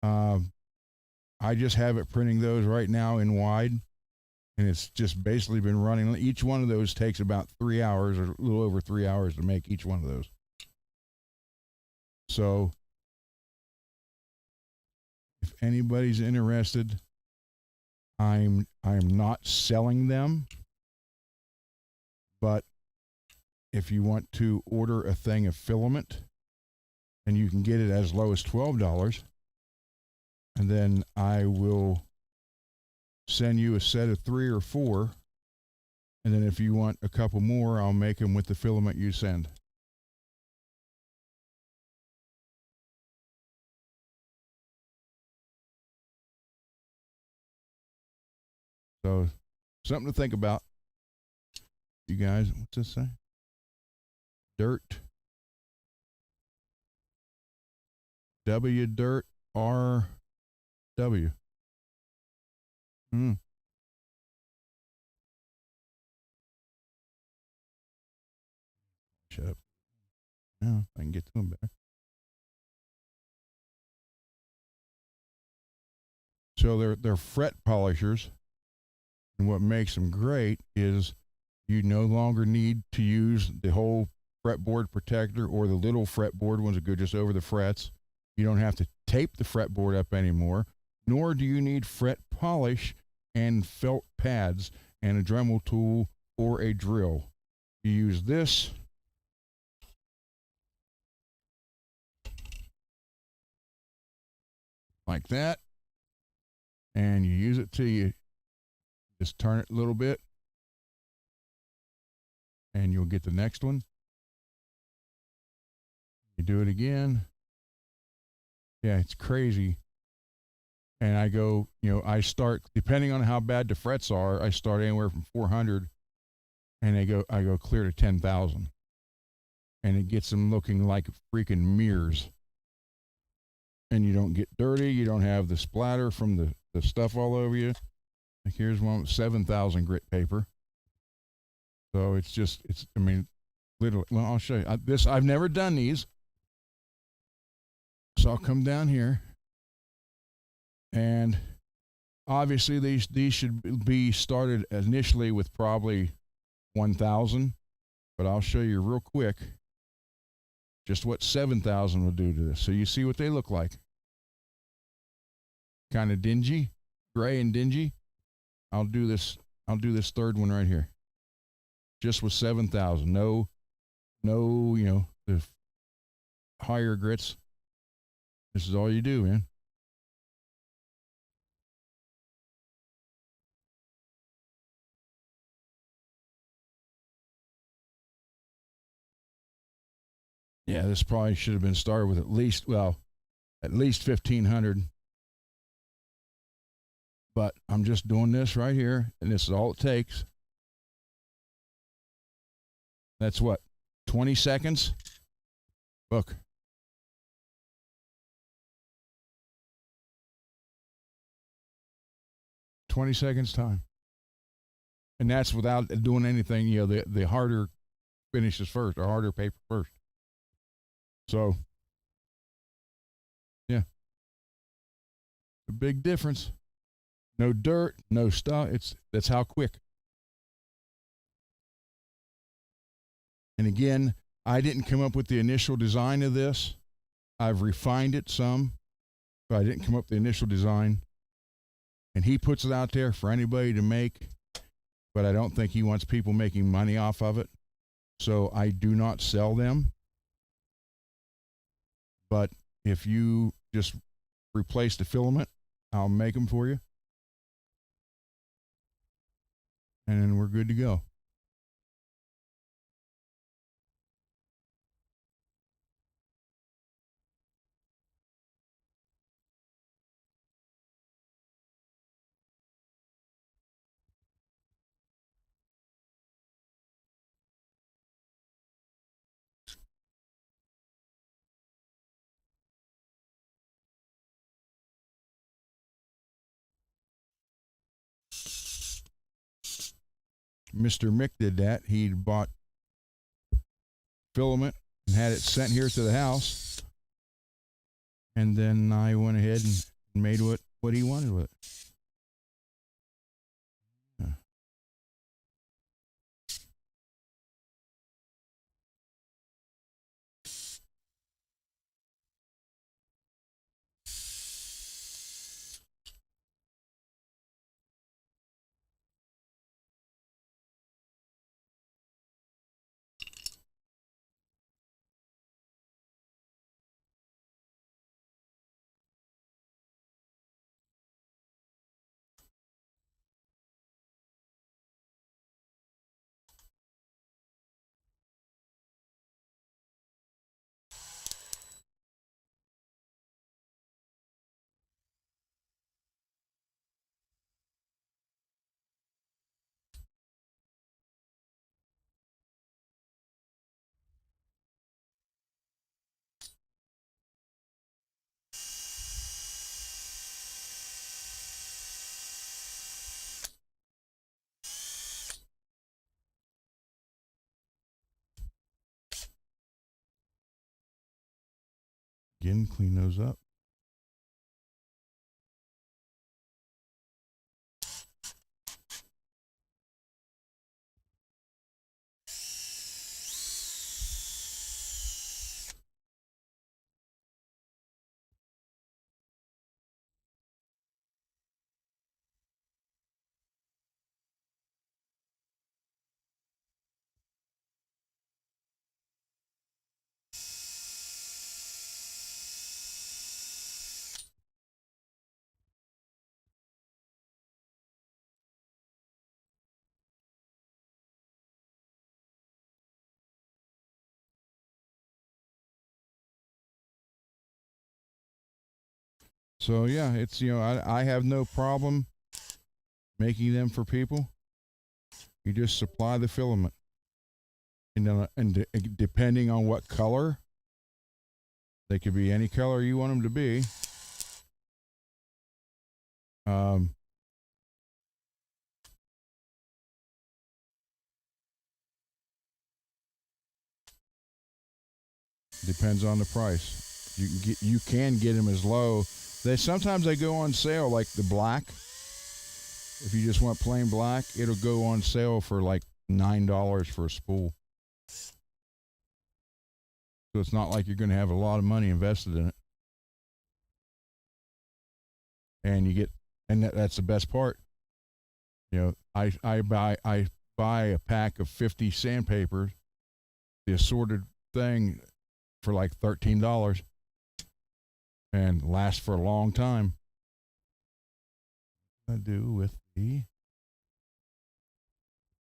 I just have it printing those right now in wide, and it's just basically been running. Each one of those takes about 3 hours or a little over 3 hours to make each one of those. So if anybody's interested, I'm not selling them, but if you want to order a thing of filament, and you can get it as low as $12, and then I will send you a set of 3 or 4, and then if you want a couple more, I'll make them with the filament you send. So something to think about. You guys, what's this say? Dirt. W dirt R W. Shut up. Yeah, I can get to them better. So they're fret polishers, and what makes them great is you no longer need to use the whole fretboard protector or the little fretboard ones that go just over the frets. You don't have to tape the fretboard up anymore, nor do you need fret polish and felt pads and a Dremel tool or a drill. You use this like that, and you use it till you just turn it a little bit, and you'll get the next one. You do it again. Yeah, it's crazy. And I go, I start, depending on how bad the frets are, I start anywhere from 400, and I go clear to 10,000. And it gets them looking like freaking mirrors. And you don't get dirty. You don't have the splatter from the stuff all over you. Like here's one with 7,000 grit paper. So it's literally, well, I'll show you. I've never done these. So I'll come down here, and Obviously, these should be started initially with probably 1,000, but I'll show you real quick just what 7,000 will do to this. So you see what they look like. Kind of dingy, gray and dingy. I'll do this third one right here. Just with 7,000. No, the higher grits. This is all you do, man. Yeah, this probably should have been started with at least 1,500. But I'm just doing this right here, and this is all it takes. That's what, 20 seconds? Look. $20 seconds time. And that's without doing anything, the harder finishes first, or harder paper first. So, yeah. A big difference. No dirt, no stuff. That's how quick. And again, I didn't come up with the initial design of this. I've refined it some, but I didn't come up with the initial design. And he puts it out there for anybody to make, but I don't think he wants people making money off of it. So I do not sell them. But if you just replace the filament, I'll make them for you. And then we're good to go. Mr. Mick did that. He bought filament and had it sent here to the house. And then I went ahead and made what he wanted with it. Again, clean those up. So yeah, it's I have no problem making them for people. You just supply the filament, and depending on what color, they could be any color you want them to be. Depends on the price. You can get them as low. Sometimes they go on sale, like the black. If you just want plain black, it'll go on sale for like $9 for a spool. So it's not like you're going to have a lot of money invested in it. And you get, and that's the best part. You know, I buy a pack of 50 sandpapers, the assorted thing, for like $13, and lasts for a long time. What do I do with the?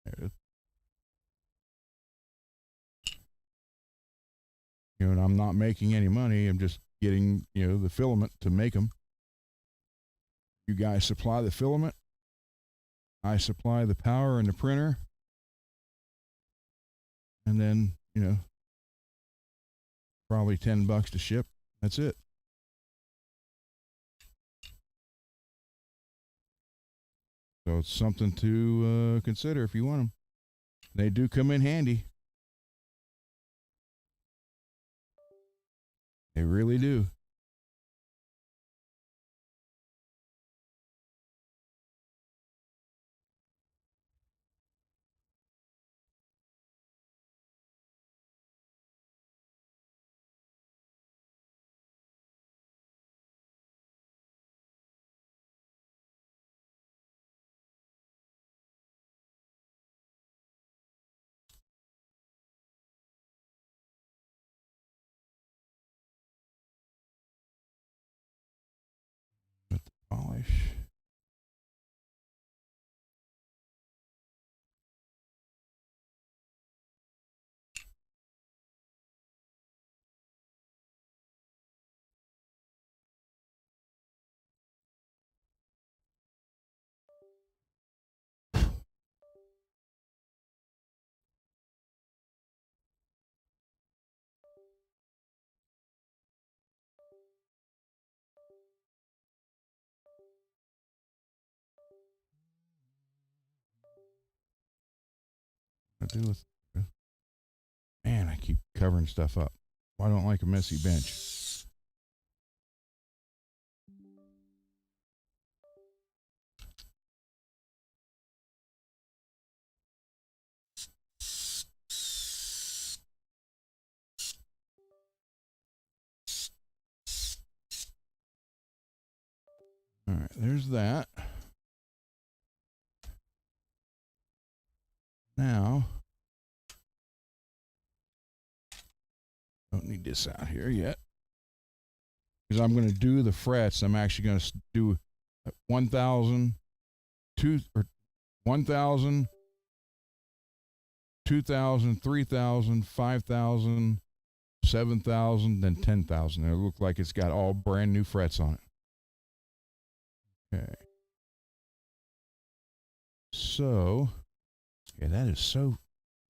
There it is. You know, and I'm not making any money. I'm just getting, you know, the filament to make them. You guys supply the filament. I supply the power and the printer. And then, you know, probably $10 to ship. That's it. So it's something to consider if you want them. They do come in handy. They really do. With the polish. What do I do with this? Man, I keep covering stuff up. I don't like a messy bench. All right, there's that. Now, don't need this out here yet, because I'm going to do the frets. I'm actually going to do 1,000, 1,000, 2,000, 3,000, 5,000, 7,000, then 10,000. It looks like it's got all brand new frets on it. Okay. So, yeah, that is so.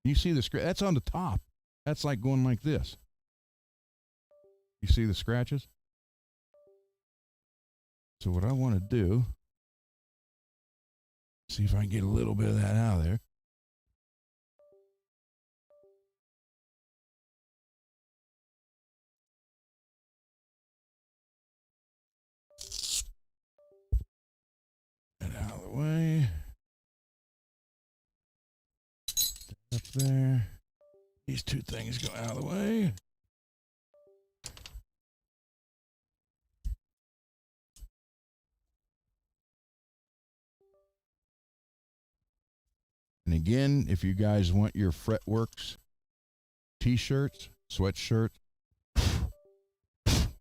You see the scratch? That's on the top. That's like going like this. You see the scratches? So what I want to do, see if I can get a little bit of that out of there. Get out of the way. Up there. These two things go out of the way. And again, if you guys want your Fretworks t-shirts, sweatshirt,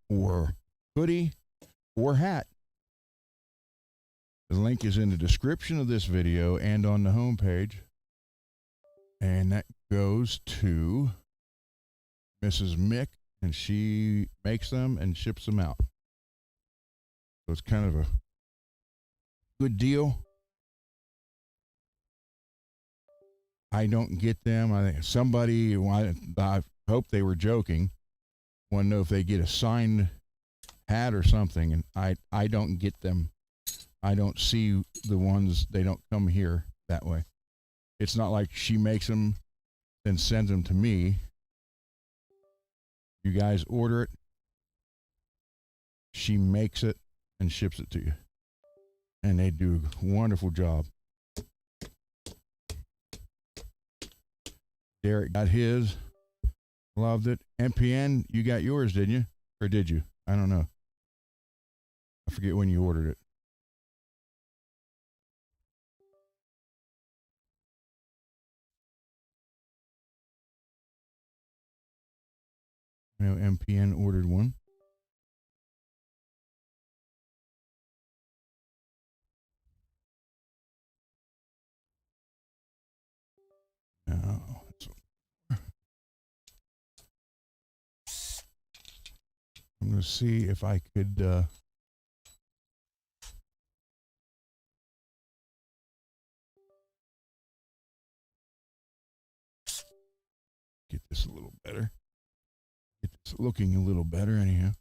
or hoodie, or hat, the link is in the description of this video and on the homepage. And that goes to Mrs. Mick, and she makes them and ships them out. So it's kind of a good deal. I don't get them. I think somebody, I hope they were joking, want to know if they get a signed hat or something, and I don't get them. I don't see the ones, they don't come here that way. It's not like she makes them, then sends them to me. You guys order it, she makes it and ships it to you. and they do a wonderful job. Derek got his, loved it. MPN, you got yours, didn't you? Or did you? I don't know. I forget when you ordered it. I know MPN ordered one. Now, I'm going to see if I could get this a little better. Get this looking a little better, anyhow. I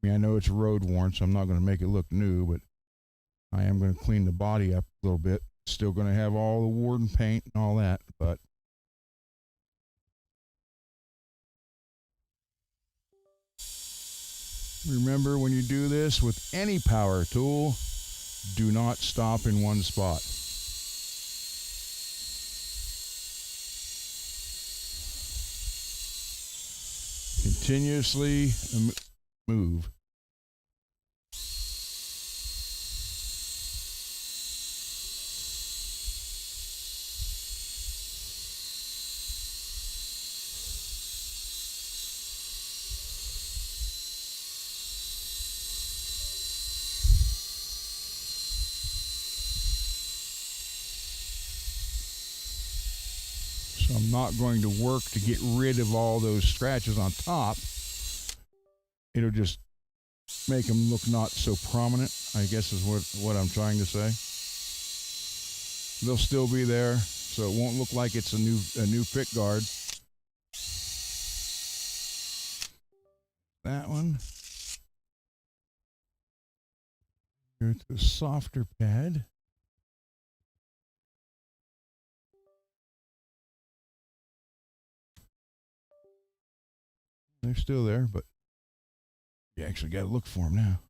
mean, I know it's road worn, so I'm not going to make it look new, but I am going to clean the body up a little bit. Still going to have all the worn paint and all that, but remember, when you do this with any power tool, do not stop in one spot. Continuously move. So I'm not going to work to get rid of all those scratches on top. It'll just make them look not so prominent, I guess is what I'm trying to say. They'll still be there, so it won't look like it's a new pick guard. That one. Go to the softer pad. They're still there, but you actually got to look for them now.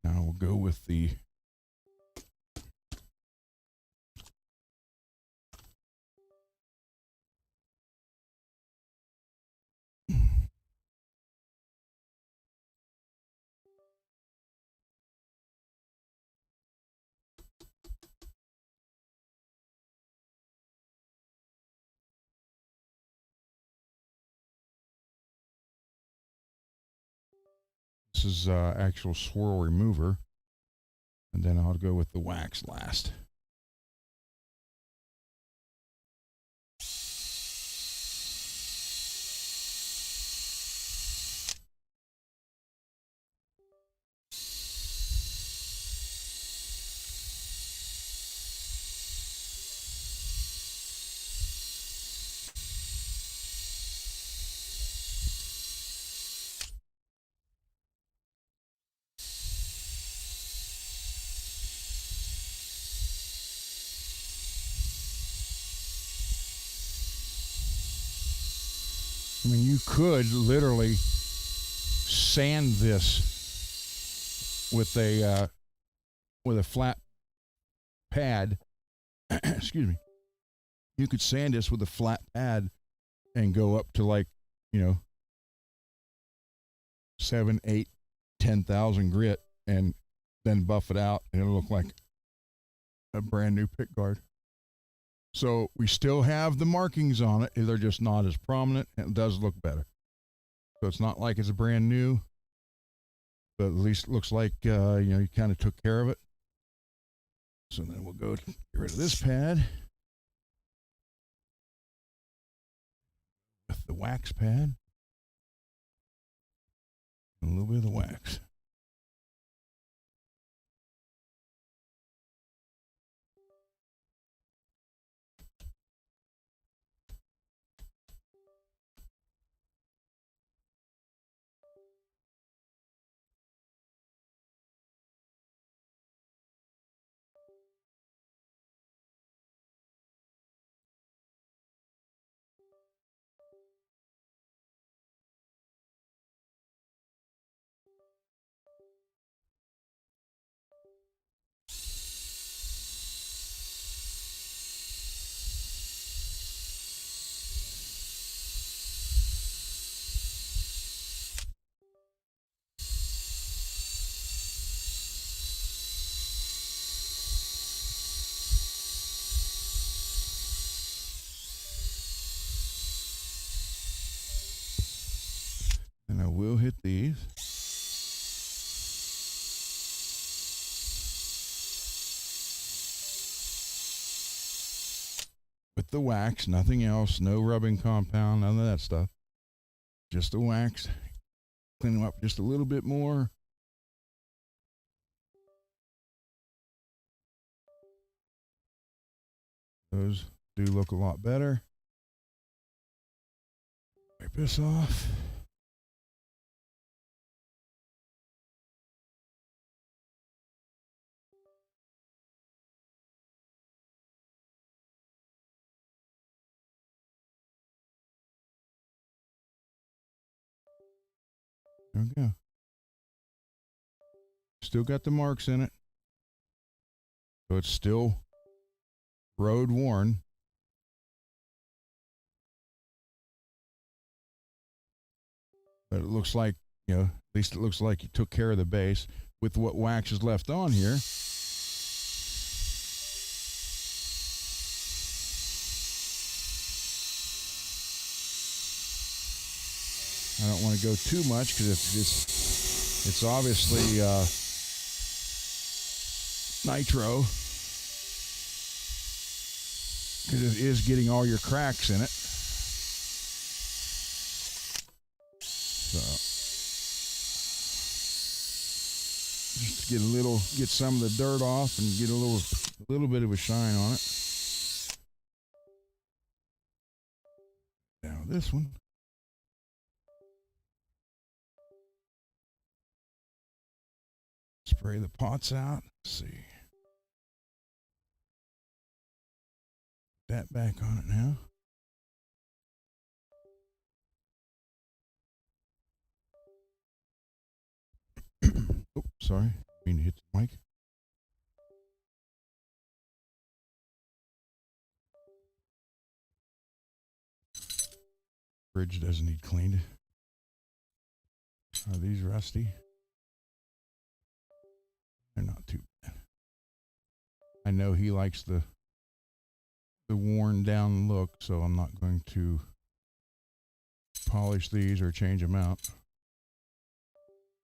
Now we'll go with the this is actual swirl remover, and then I'll go with the wax last. I mean, you could literally sand this with a flat pad. Excuse me. You could sand this with a flat pad and go up to, like, 7, 8, 10,000 grit, and then buff it out, and it'll look like a brand new pick guard. So we still have the markings on it. They're just not as prominent, and it does look better. So it's not like it's brand new, but at least it looks like, you kind of took care of it. So then we'll go to get rid of this pad with the wax pad. A little bit of the wax. with the wax, nothing else, no rubbing compound, none of that stuff. Just the wax. Clean them up just a little bit more. Those do look a lot better. Wipe this off. There we go. Still got the marks in it. So it's still road worn. But it looks like, at least it looks like you took care of the base with what wax is left on here. I don't want to go too much because it's obviously nitro, because it is getting all your cracks in it. So just get some of the dirt off and get a little bit of a shine on it. Now this one. Spray the pots out. Let's see. That back on it now. Oh, sorry. I mean to hit the mic. Fridge doesn't need cleaned. Are these rusty? They're not too bad. I know he likes the worn down look, so I'm not going to polish these or change them out.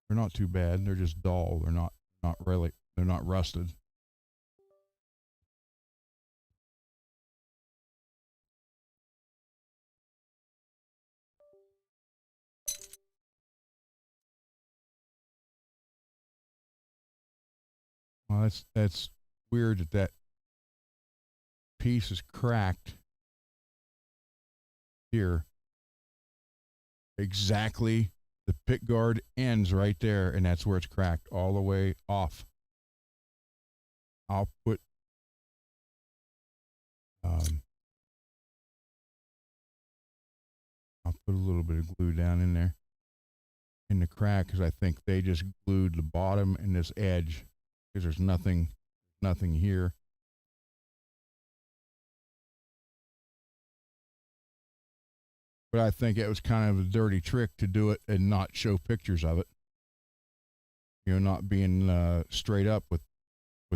They're not too bad. They're just dull. They're not really, they're not rusted. Well, that's weird that piece is cracked here. Exactly, the pick guard ends right there, and that's where it's cracked all the way off. I'll put a little bit of glue down in there in the crack, because I think they just glued the bottom and this edge, because there's nothing here. But I think it was kind of a dirty trick to do it and not show pictures of it. Not being straight up with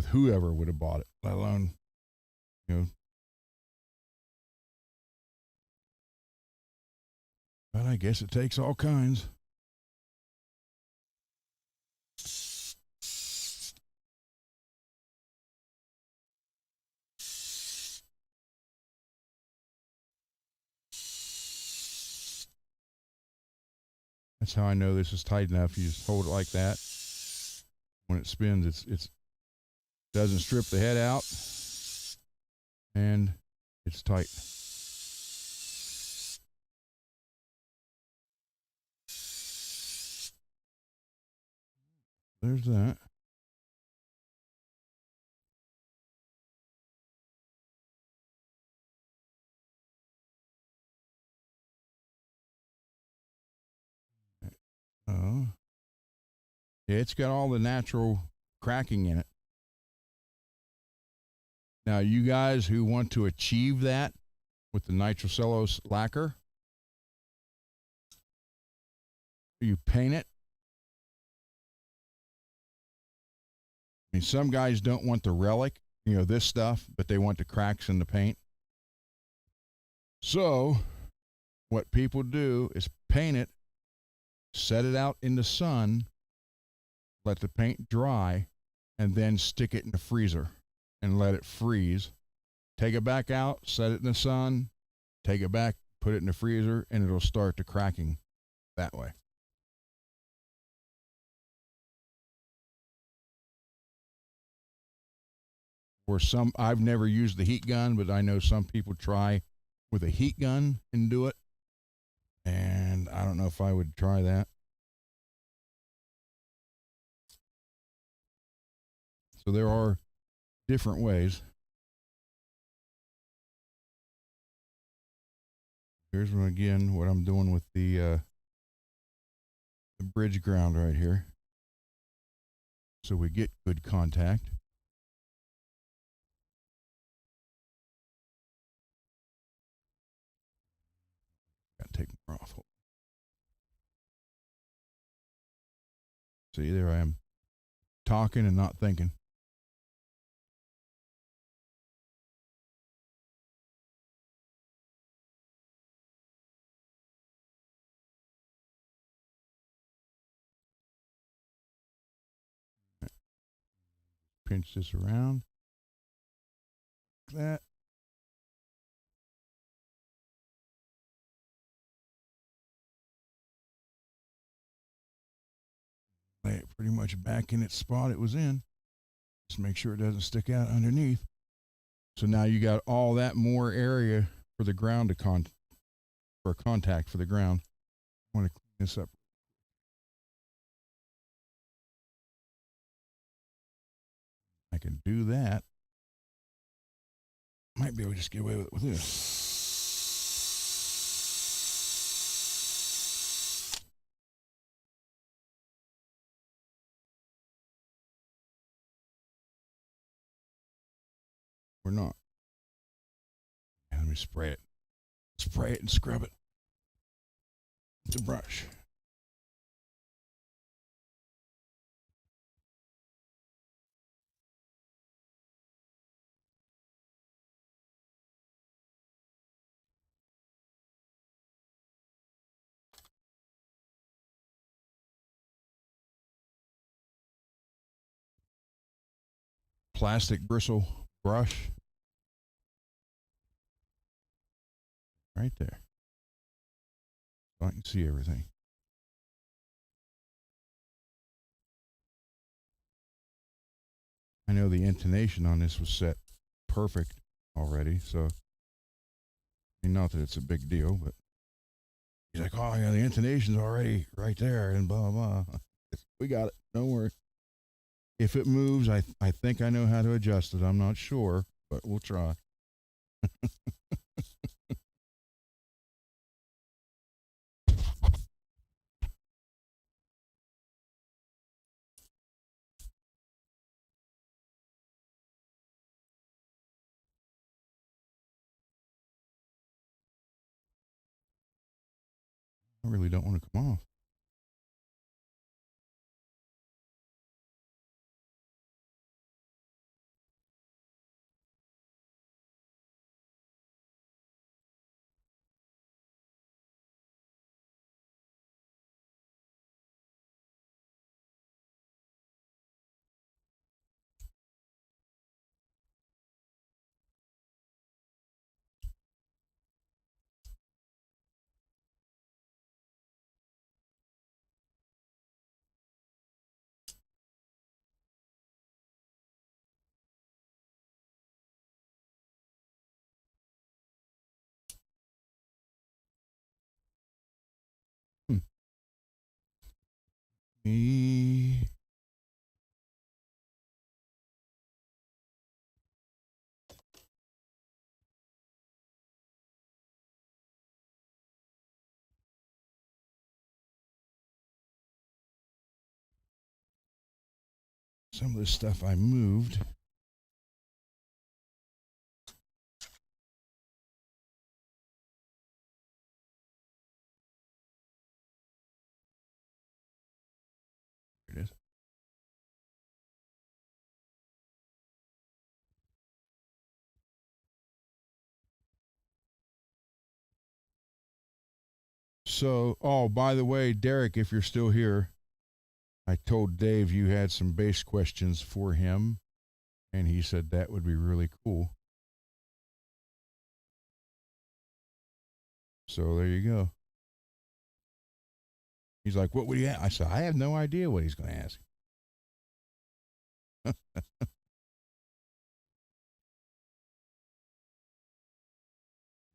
whoever would have bought it, let alone, But I guess it takes all kinds. That's how I know this is tight enough. You just hold it like that. When it spins, it doesn't strip the head out, and it's tight. There's that. Oh. Yeah, it's got all the natural cracking in it. Now, you guys who want to achieve that with the nitrocellulose lacquer, you paint it. I mean, some guys don't want the relic, this stuff, but they want the cracks in the paint. So, what people do is paint it, set it out in the sun, let the paint dry, and then stick it in the freezer and let it freeze. Take it back out, set it in the sun, take it back, put it in the freezer, and it'll start to cracking that way. Or some, I've never used the heat gun, but I know some people try with a heat gun and do it. And I don't know if I would try that. So there are different ways. Here's what, again, what I'm doing with the bridge ground right here. So we get good contact. Gotta take more off. See, there I am talking and not thinking. Pinch this around. Like that. Lay it pretty much back in its spot it was in. Just make sure it doesn't stick out underneath. So now you got all that more area for the ground to for contact for the ground. I want to clean this up. I can do that. Might be able to just get away with it with this. Or not. And let me spray it. Spray it and scrub it with the brush. Plastic bristle brush. Right there. So I can see everything. I know the intonation on this was set perfect already, so I mean, not that it's a big deal, but he's like, oh yeah, the intonation's already right there, and blah blah. We got it. Don't worry. If it moves, I think I know how to adjust it. I'm not sure, but we'll try. I really don't want to come off. Hmm. Me. Some of this stuff I moved. Here it is. So, oh, by the way, Derek, if you're still here, I told Dave you had some bass questions for him, and he said that would be really cool. So there you go. He's like, what would he ask? I said, I have no idea what he's going to ask.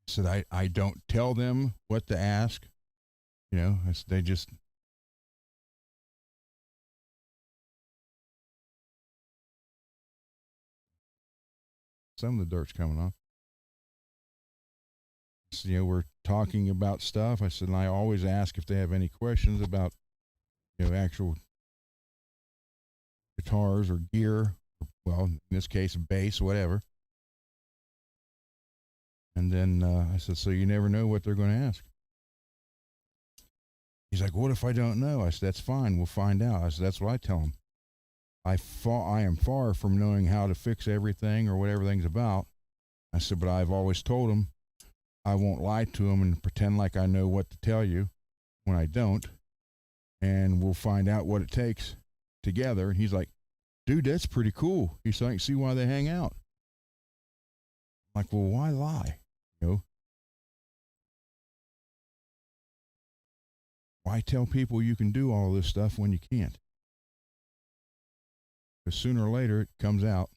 Said, I don't tell them what to ask. You know, they just. Some of the dirt's coming off. So, you know, we're talking about stuff. I said, and I always ask if they have any questions about, you know, actual guitars or gear. Well, in this case, bass, whatever. And then I said, so you never know what they're going to ask. He's like, what if I don't know? I said, that's fine. We'll find out. I said, that's what I tell him. I am far from knowing how to fix everything or what everything's about. I said, but I've always told him I won't lie to him and pretend like I know what to tell you when I don't. And we'll find out what it takes together. And he's like, dude, that's pretty cool. He's like, I can see why they hang out. I'm like, well, why lie? You know? Why tell people you can do all this stuff when you can't? Because sooner or later it comes out.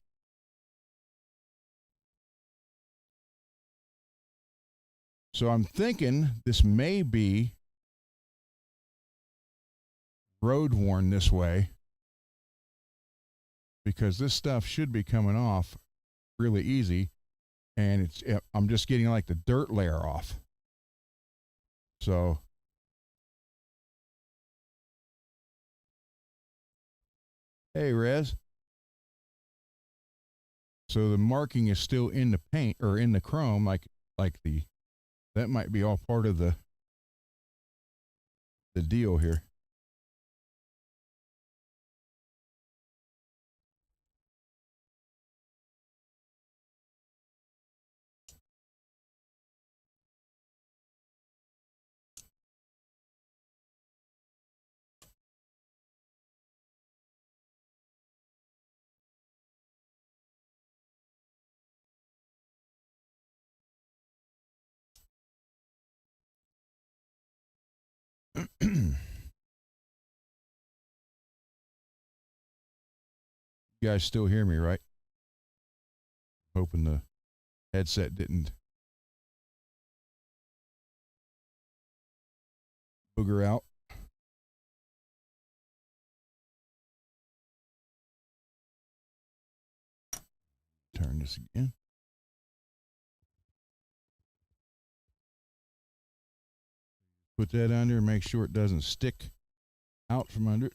So I'm thinking this may be road worn this way because this stuff should be coming off really easy, and I'm just getting like the dirt layer off. So hey, Rez. So the marking is still in the paint or in the chrome, like that might be all part of the deal here. You guys still hear me, right? Hoping the headset didn't booger out. Turn this again. Put that under and make sure it doesn't stick out from under it.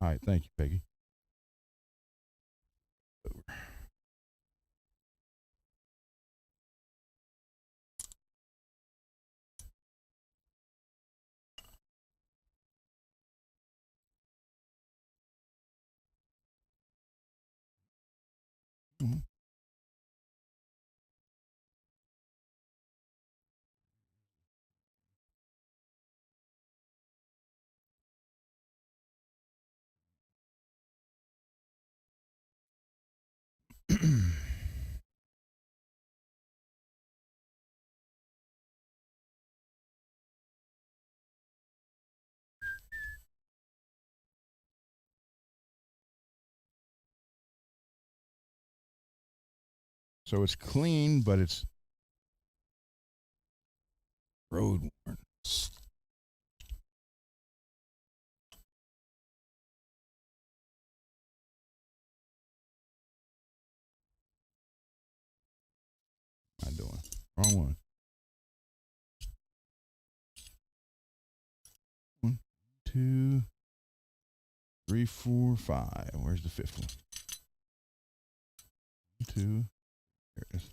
All right, thank you, Peggy. Mm-hmm. So it's clean, but it's road worn. What am I doing? Wrong one. 1, 2, 3, 4, 5. Where's the fifth one? 2. There it is.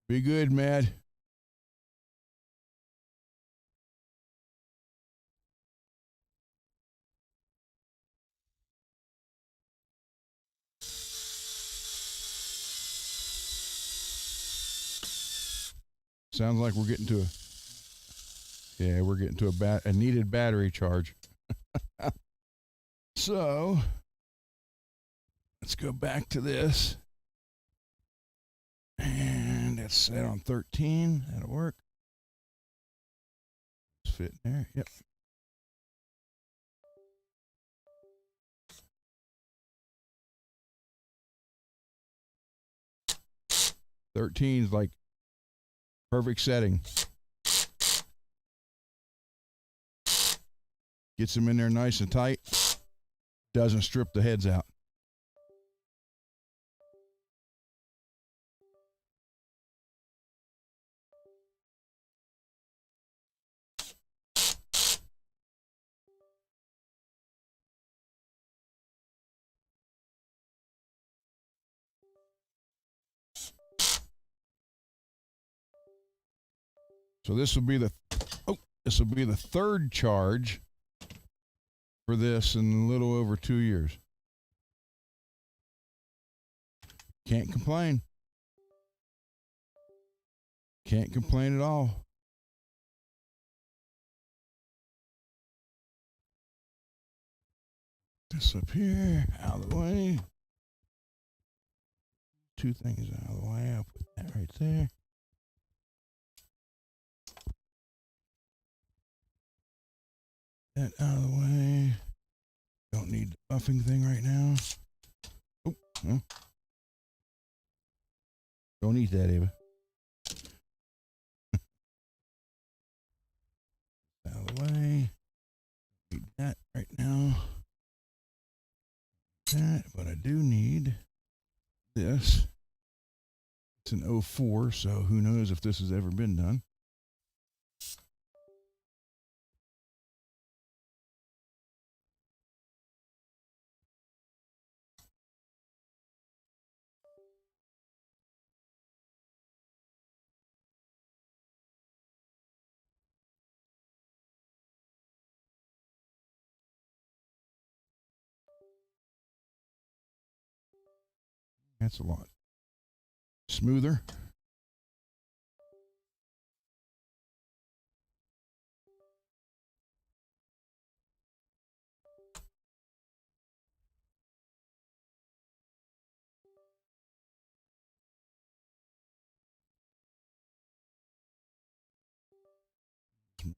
Be good, Matt. Sounds like we're getting to we're getting to a needed battery charge. So let's go back to this. And it's set on 13. That'll work. It's fit in there. Yep. 13 is like perfect setting. Gets them in there nice and tight. Doesn't strip the heads out. So this will be the third charge for this in a little over 2 years. Can't complain. Can't complain at all. This up here, out of the way. 2 things out of the way. I'll put that right there. That out of the way. Don't need the buffing thing right now. Oh, huh. Don't eat that, Ava. Out of the way. Need that right now. That, but I do need this. It's an 04, so who knows if this has ever been done. That's a lot smoother.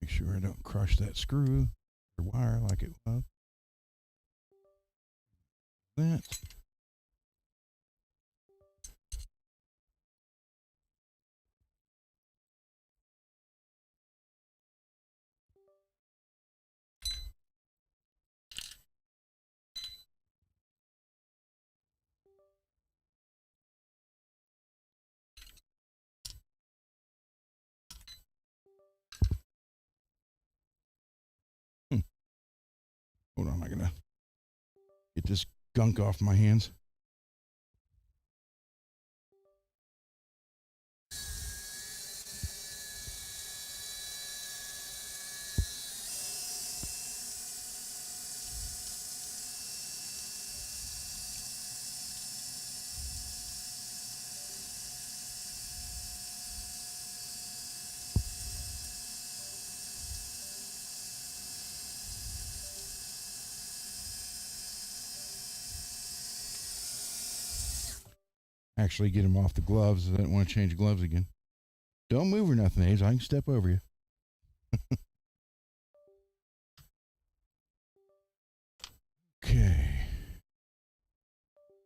Make sure I don't crush that screw or wire like it was. That. Hold on, I gotta get this gunk off my hands. Actually get him off the gloves. I didn't want to change the gloves again. Don't move or nothing, Ace. I can step over you. Okay.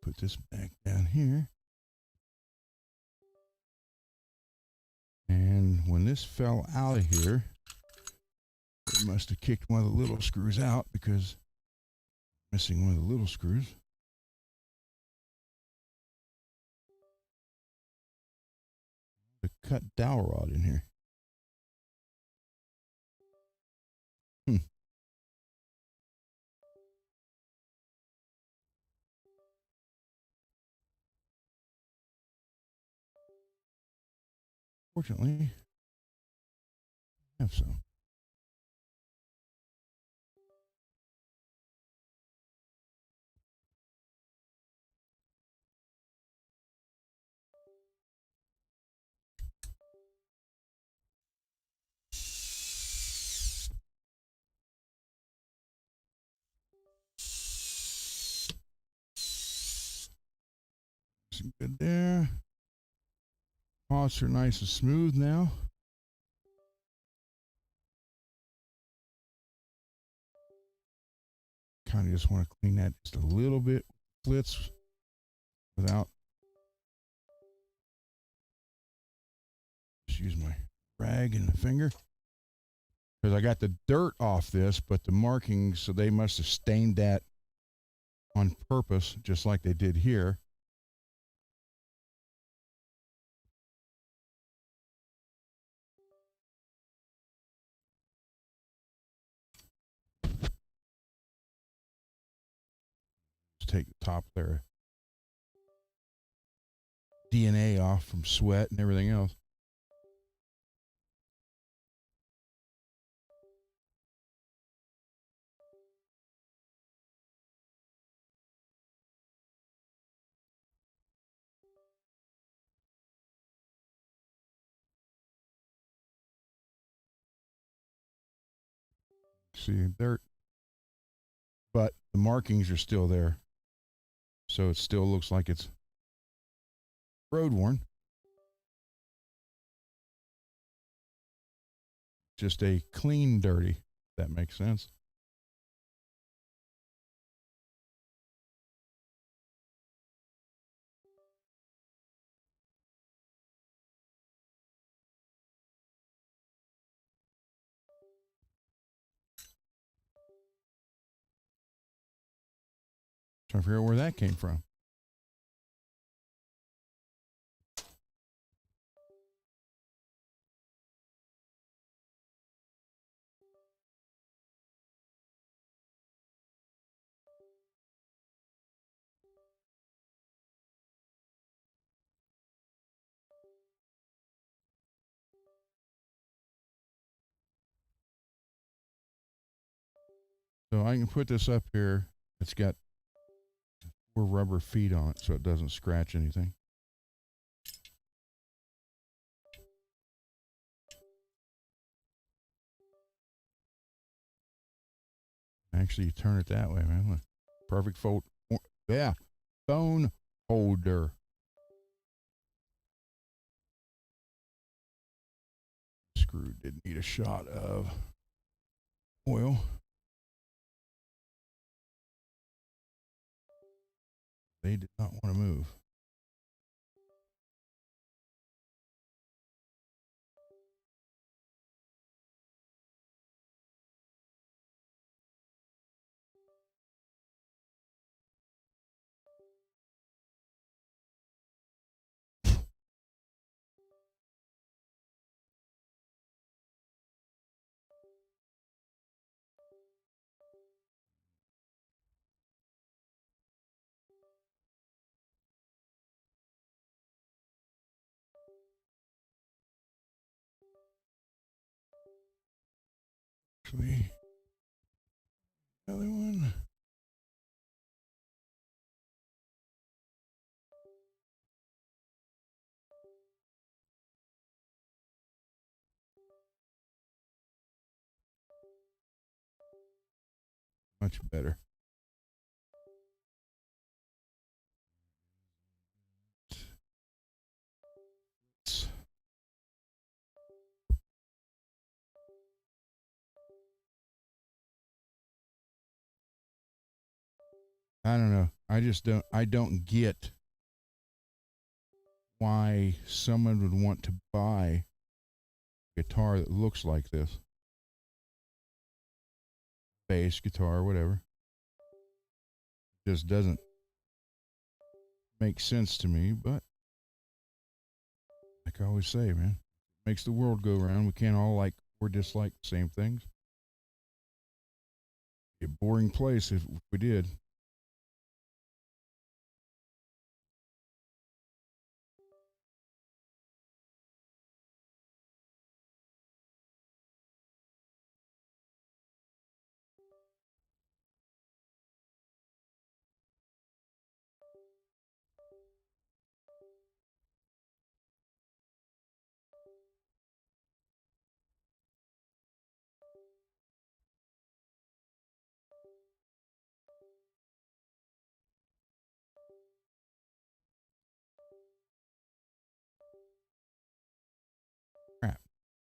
Put this back down here. And when this fell out of here, it must have kicked one of the little screws out because I'm missing one of the little screws. The cut dowel rod in here. Fortunately, I have some. It's good there. Pots are nice and smooth now. Kind of just want to clean that just a little bit, splits, without. Just use my rag and the finger. Because I got the dirt off this, but the markings, so they must have stained that on purpose, just like they did here. Just take the top layer DNA off from sweat and everything else. See, dirt, but the markings are still there. So it still looks like it's road worn. Just a clean dirty, if that makes sense. Trying to figure out where that came from. So I can put this up here. It's got 4 rubber feet on it so it doesn't scratch anything. Actually, you turn it that way, man. Perfect fold. Yeah, phone holder. Screw did need a shot of oil. They did not want to move. Actually, the other one. Much better. I don't know. I don't get why someone would want to buy a guitar that looks like this. Bass guitar, whatever. Just doesn't make sense to me, but like I always say, man, makes the world go round. We can't all like or dislike the same things. It'd be a boring place if we did.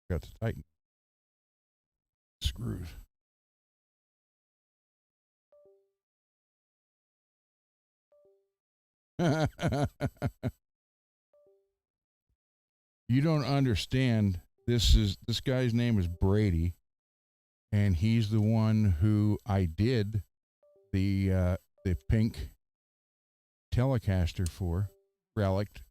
Got to tighten screws. You don't understand. This guy's name is Brady, and he's the one who I did the pink Telecaster for, Relic,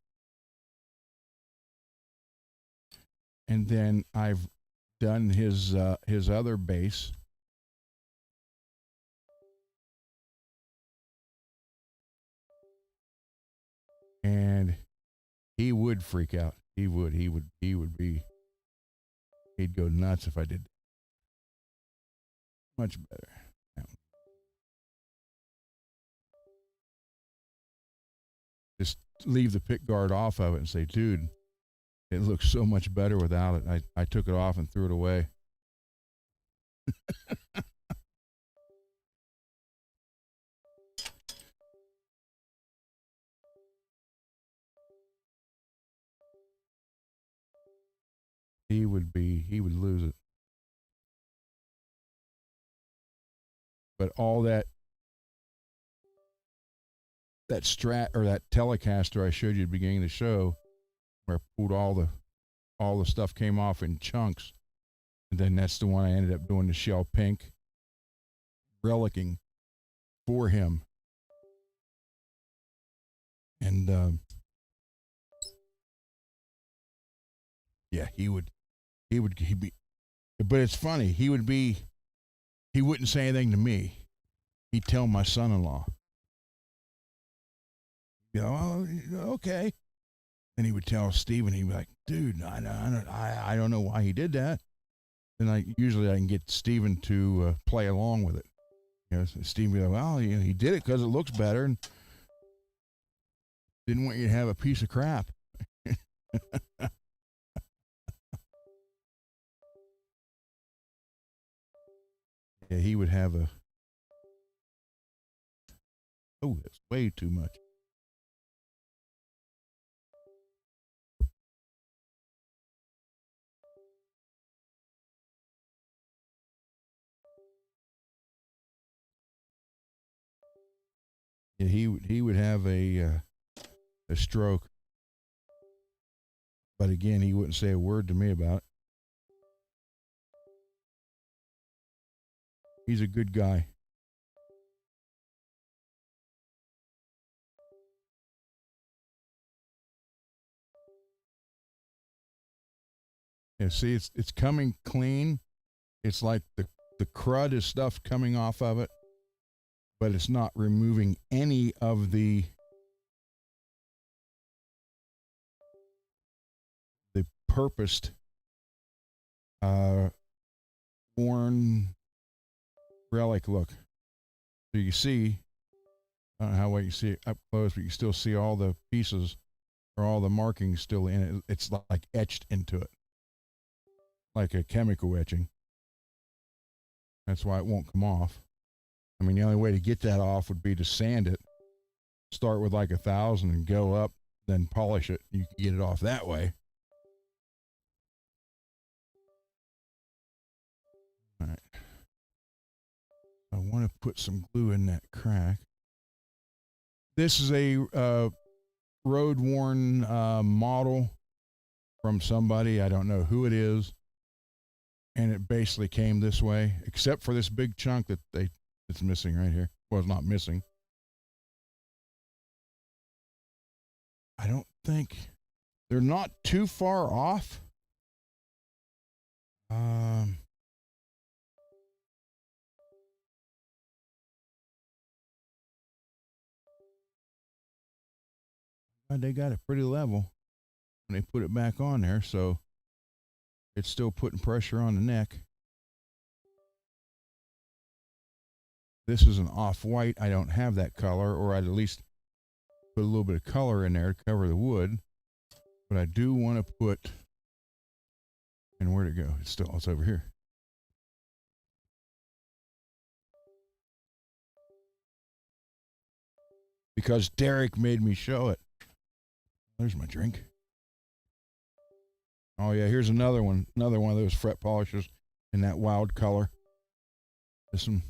and then I've done his other bass. And he would freak out. He would be, he'd go nuts if I did. Much better. Just leave the pick guard off of it and say, dude, it looks so much better without it. I took it off and threw it away. He would lose it. But all that Strat or that Telecaster I showed you at the beginning of the show, where I pulled all the stuff came off in chunks, and then that's the one I ended up doing the shell pink relicking for him. And yeah, he'd be, but it's funny, he wouldn't say anything to me. He'd tell my son-in-law. You know, oh, okay. And he would tell Steven, he'd be like, dude, I don't know why he did that. And I can get Steven to play along with it. You know, so Steven would be like, well, you know, he did it because it looks better and didn't want you to have a piece of crap. Yeah, he would have a, oh, that's way too much. Yeah, he would have a stroke, but again, he wouldn't say a word to me about it. He's a good guy. Yeah, see, it's coming clean. It's like the crud is stuff coming off of it, but it's not removing any of the purposed worn relic look. So you see, I don't know how well you see it up close, but you still see all the pieces or all the markings still in it. It's like etched into it, like a chemical etching. That's why it won't come off. I mean, the only way to get that off would be to sand it. Start with like 1,000 and go up, then polish it. You can get it off that way. All right. I want to put some glue in that crack. This is a road worn model from somebody. I don't know who it is. And it basically came this way, except for this big chunk that's missing right here. Well, it's not missing. I don't think they're not too far off. They got it pretty level when they put it back on there, so it's still putting pressure on the neck. This is an off-white. I don't have that color, or I'd at least put a little bit of color in there to cover the wood. But I do want to put, and where'd it go? It's over here. Because Derek made me show it. There's my drink. Oh yeah, here's another one. Another one of those fret polishers in that wild color. This one.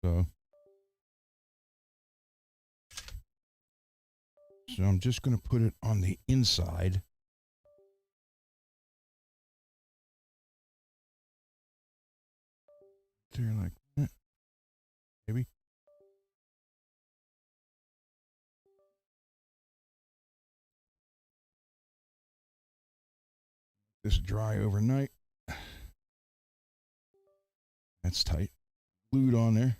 So I'm just going to put it on the inside. There like that. Maybe. This dry overnight. That's tight. Glued on there.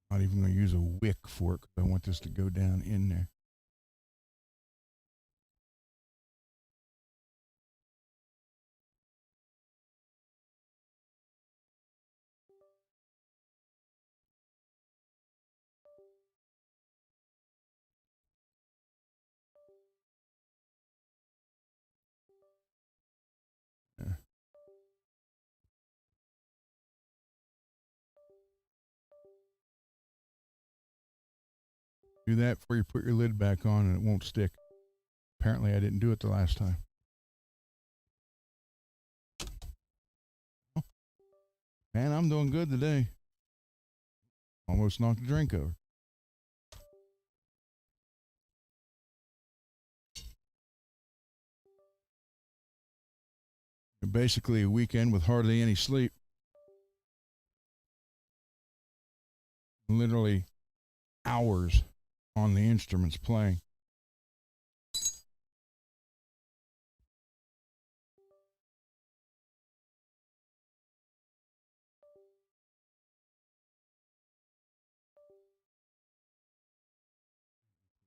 Not even going to use a wick for it because I want this to go down in there. There. Do that before you put your lid back on and it won't stick. Apparently I didn't do it the last time. Oh, man, I'm doing good today. Almost knocked the drink over. Basically a weekend with hardly any sleep. Literally hours on the instruments playing.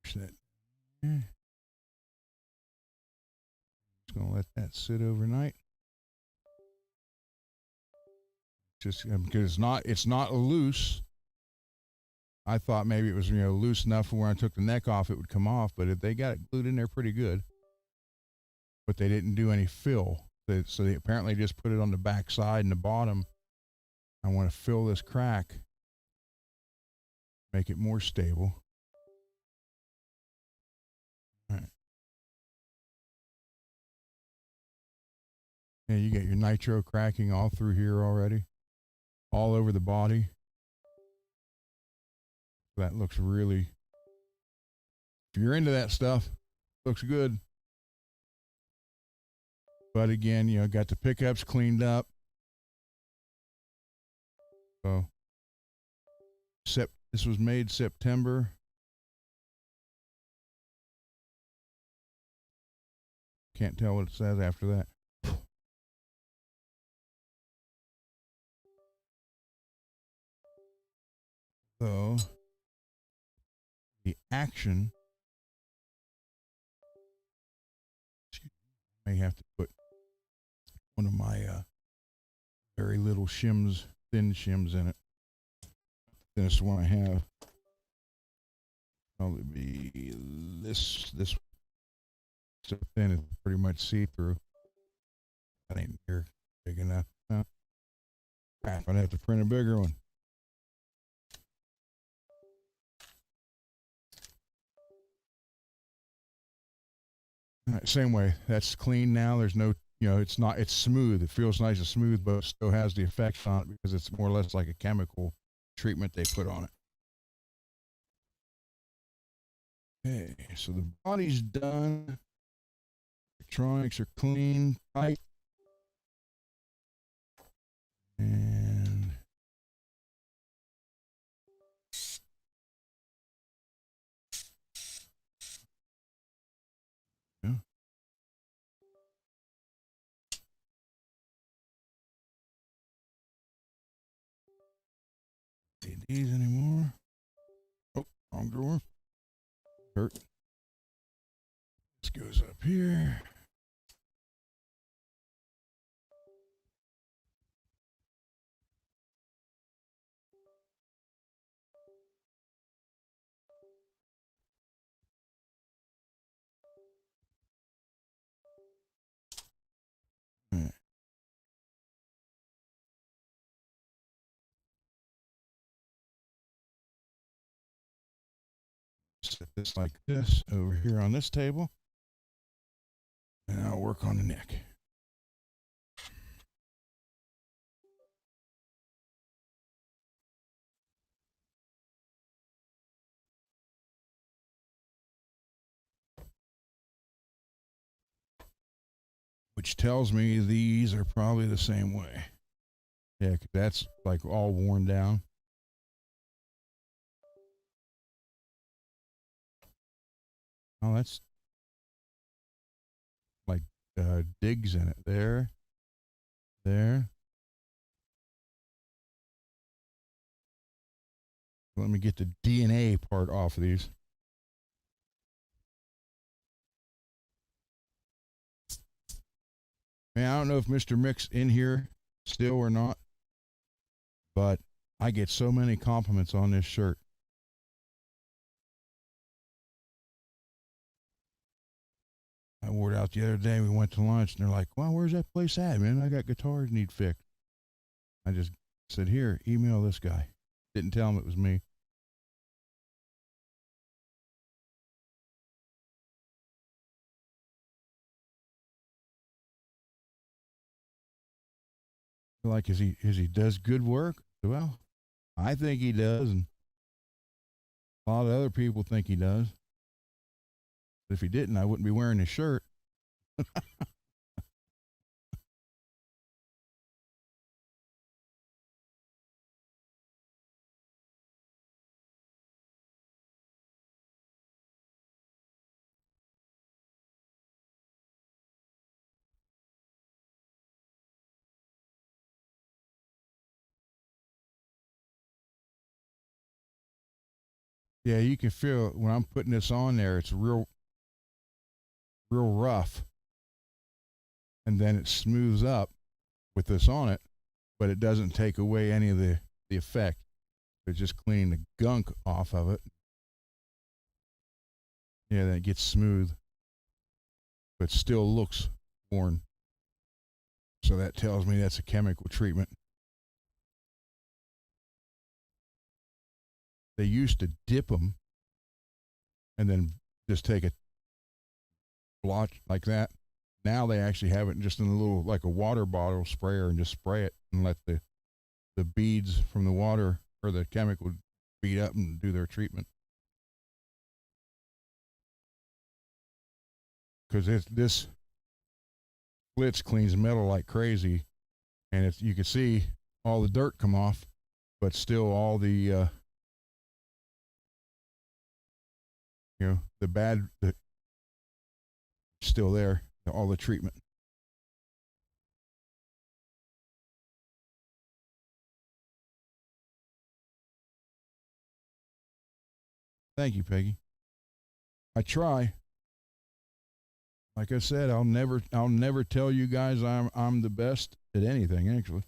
Push that. Just gonna let that sit overnight. Just because it's not loose. I thought maybe it was loose enough when I took the neck off it would come off, but they got it glued in there pretty good. But they didn't do any fill, so they apparently just put it on the back side and the bottom. I want to fill this crack, make it more stable. All right. Yeah, you get your nitro cracking all through here already, all over the body. That looks really, if you're into that stuff, looks good. But again, got the pickups cleaned up. So, this was made September. Can't tell what it says after that. So, the action, I may have to put one of my very little shims, thin shims in it. This one I have. Probably be this so thin it's pretty much see-through. That ain't near big enough. Crap, I'd have to print a bigger one. All right, same way. That's clean now. There's no, it's smooth. It feels nice and smooth, but it still has the effects on it because it's more or less like a chemical treatment they put on it. Okay, so the body's done. Electronics are clean, tight. And yeah. See these anymore? Oh, wrong drawer. Hurt. This goes up here. set this like this over here on this table, and I'll work on the neck. Which tells me these are probably the same way. Yeah, 'cause that's like all worn down. Oh, that's like digs in it. There, there. Let me get the DNA part off of these. Man, I don't know if Mr. Mick's in here still or not, but I get so many compliments on this shirt. I wore it out the other day. We went to lunch, and they're like, "Well, where's that place at, man? I got guitars need fixed." I just said, "Here, email this guy." Didn't tell him it was me. Like, is he does good work? Well, I think he does, and a lot of other people think he does. If he didn't, I wouldn't be wearing his shirt. Yeah, you can feel when I'm putting this on there, it's real rough, and then it smooths up with this on it, but it doesn't take away any of the effect. It's just cleaning the gunk off of it. Yeah, then it gets smooth, but still looks worn. So that tells me that's a chemical treatment. They used to dip them and then just take a blotch like that. Now they actually have it just in a little, like a water bottle sprayer, and just spray it and let the beads from the water or the chemical bead up and do their treatment. Because this Blitz cleans metal like crazy, and it's, you can see all the dirt come off, but still all the the bad still there, all the treatment. Thank you, Peggy. I try. Like I said, I'll never tell you guys I'm the best at anything, actually.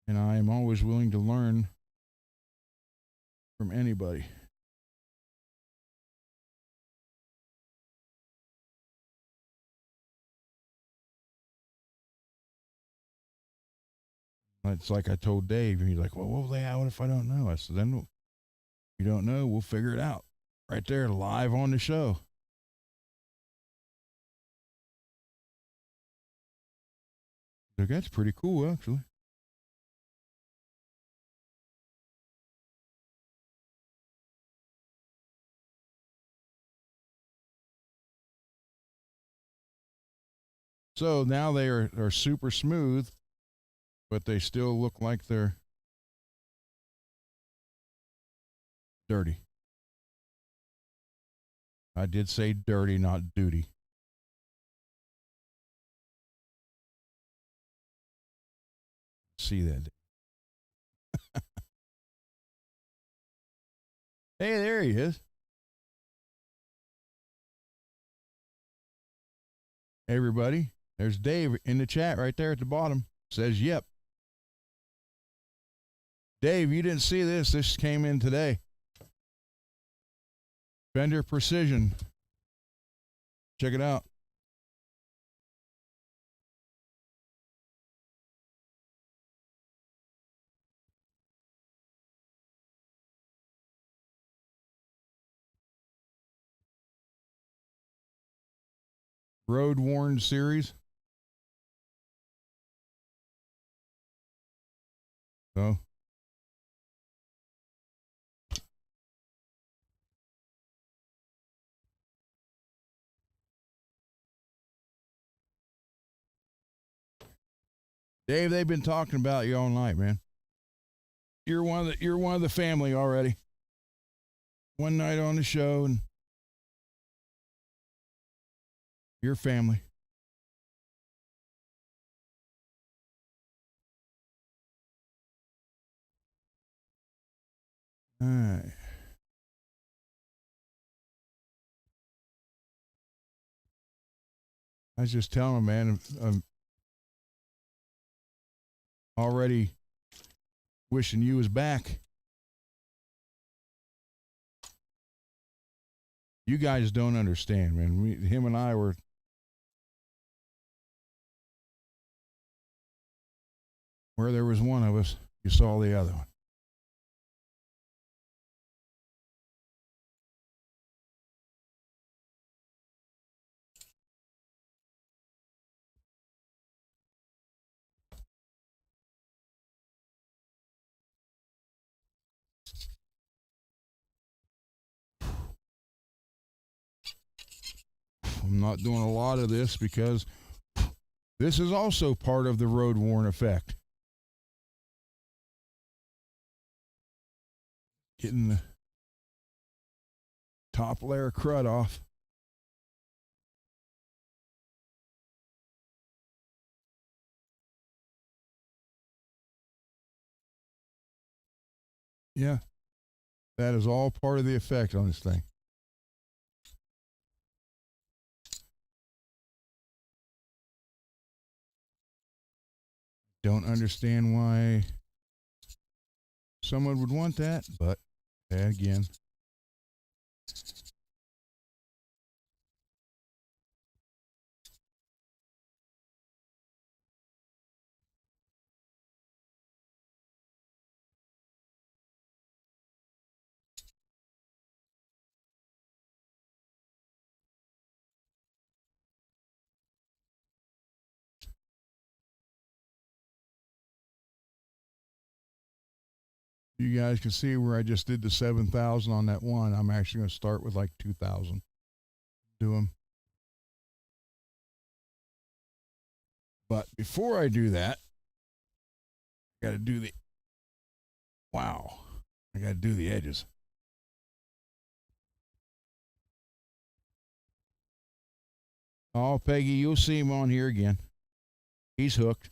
And I am always willing to learn from anybody. It's like I told Dave, and he's like, "Well, what will they have? What if I don't know?" I said, "Then you don't know. We'll figure it out right there, live on the show." So that's pretty cool, actually. So now they are super smooth, but they still look like they're dirty. I did say dirty, not duty. See that? Hey, there he is. Hey, everybody. There's Dave in the chat right there at the bottom. Says, "Yep." Dave, you didn't see this. This came in today. Fender Precision. Check it out. road worn series. So Dave, they've been talking about you all night, man. You're one of the family already. One night on the show and your family. All right. I was just telling him, man, I'm already wishing you was back. You guys don't understand, man. Him and I were where there was one of us, you saw the other one. I'm not doing a lot of this because this is also part of the road worn effect. Getting the top layer of crud off. Yeah, that is all part of the effect on this thing. Don't understand why someone would want that, but again. You guys can see where I just did the 7,000 on that one. I'm actually going to start with like 2,000. Do them. But before I do that, I got to do the, wow, I got to do the edges. Oh, Peggy, you'll see him on here again. He's hooked.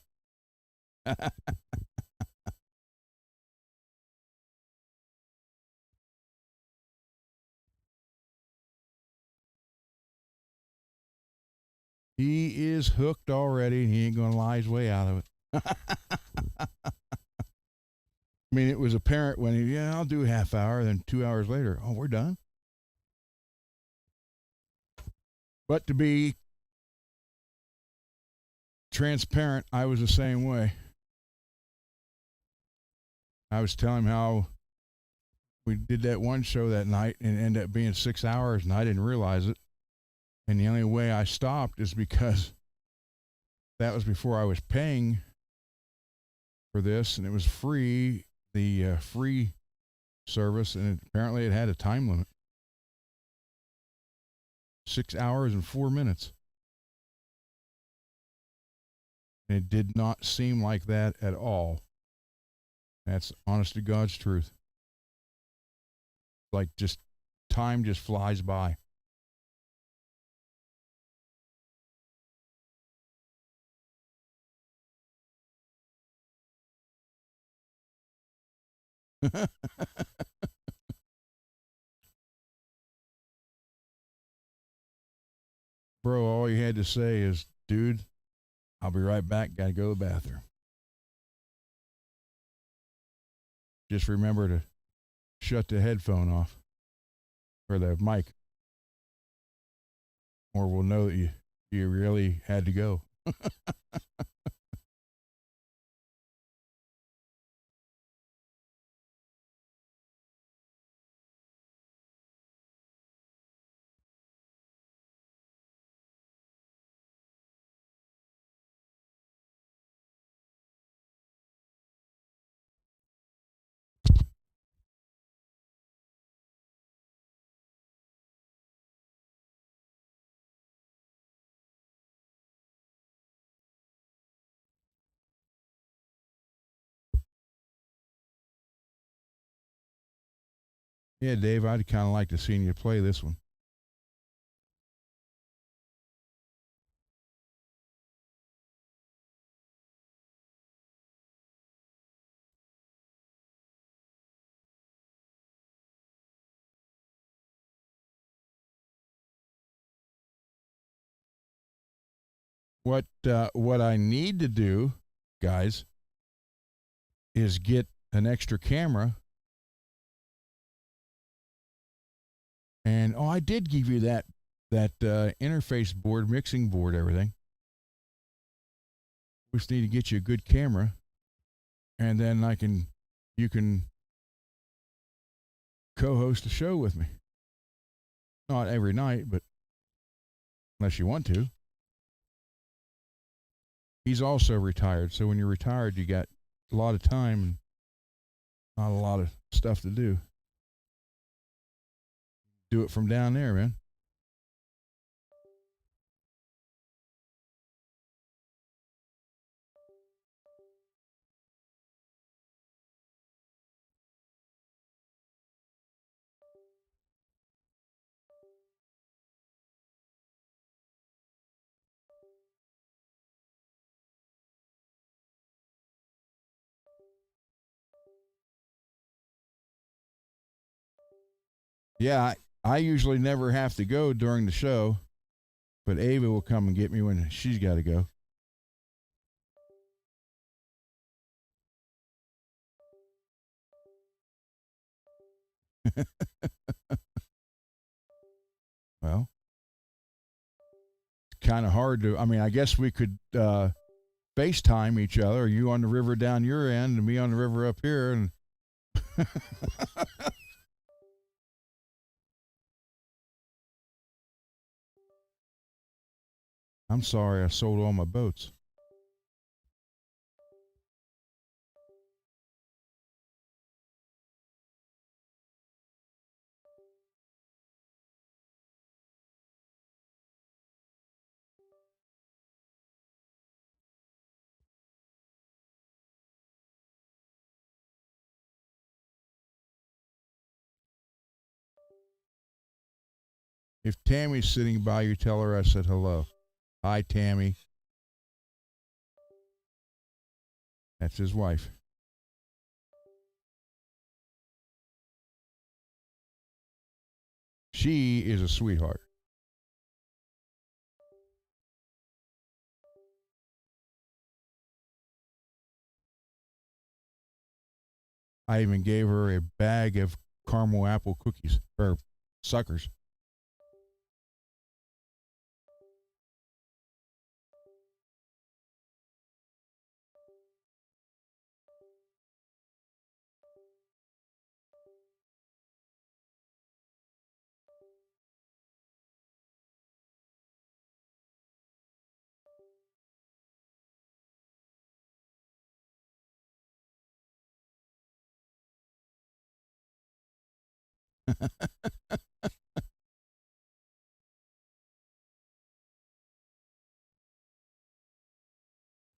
He is hooked already, and he ain't going to lie his way out of it. I mean, it was apparent when he, yeah, I'll do a half hour. Then 2 hours later, oh, we're done. But to be transparent, I was the same way. I was telling him how we did that one show that night and it ended up being 6 hours, and I didn't realize it. And the only way I stopped is because that was before I was paying for this, and it was free, the free service, and apparently it had a time limit. 6 hours and 4 minutes. And it did not seem like that at all. That's honest to God's truth. Like just time just flies by. Bro, all you had to say is, dude, I'll be right back. Got to go to the bathroom. Just remember to shut the headphone off or the mic, or we'll know that you really had to go. Yeah, Dave, I'd kind of like to see you play this one. What I need to do, guys, is get an extra camera. And I did give you that interface board, mixing board, everything. We just need to get you a good camera, and then you can co-host a show with me. Not every night, but unless you want to. He's also retired, so when you're retired, you got a lot of time and not a lot of stuff to do. Do it from down there, man. Yeah, I usually never have to go during the show, but Ava will come and get me when she's got to go. Well, it's kind of hard to. I mean, I guess we could FaceTime each other. You on the river down your end, and me on the river up here, and I'm sorry I sold all my boats. If Tammy's sitting by you, tell her I said hello. Hi, Tammy. That's his wife. She is a sweetheart. I even gave her a bag of caramel apple cookies or suckers.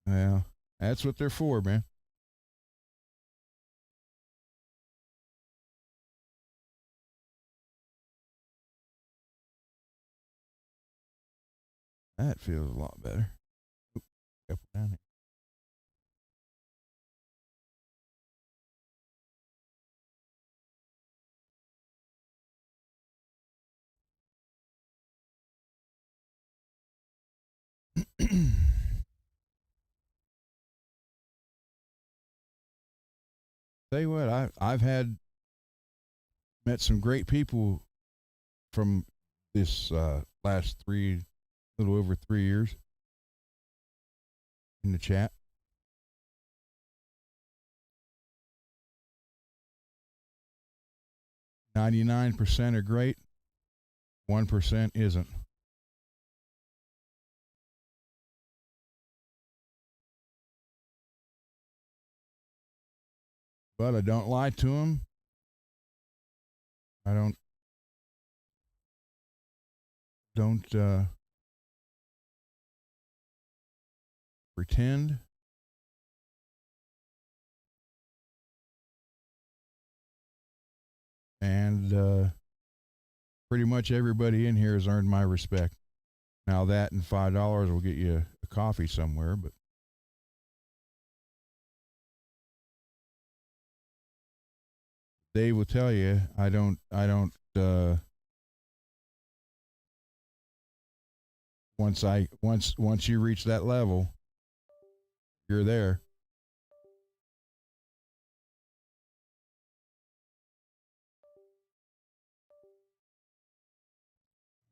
Well, that's what they're for, man. That feels a lot better. Oop, couple down here. Tell you what, I've had met some great people from this last little over 3 years in the chat. 99% are great. 1% isn't. But I don't lie to them. I don't pretend. and pretty much everybody in here has earned my respect. Now that and $5 will get you a coffee somewhere, but Dave will tell you I don't once you reach that level, you're there.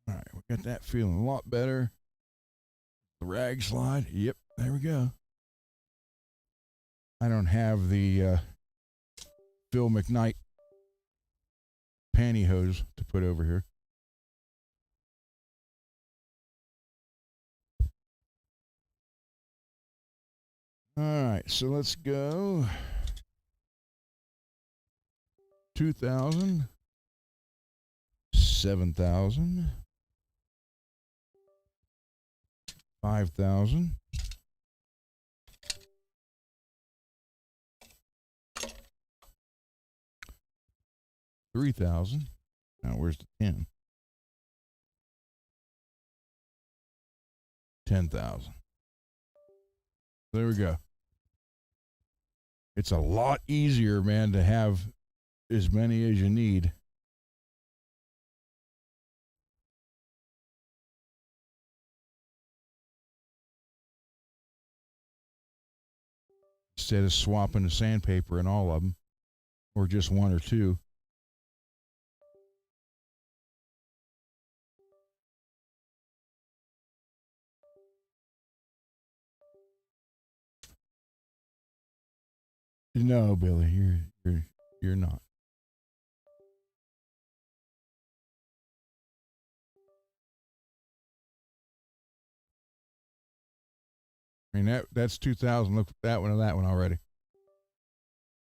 All right, we got that feeling a lot better. The rag slide. Yep, there we go. I don't have the Phil McKnight pantyhose to put over here. All right, so let's go 2,000, 7,000, 5,000, 3,000. Now where's the 10? 10,000. There we go. It's a lot easier, man, to have as many as you need. Instead of swapping the sandpaper in all of them, or just one or two. No, Billy, you're not. I mean that's 2,000. Look at that one and that one already.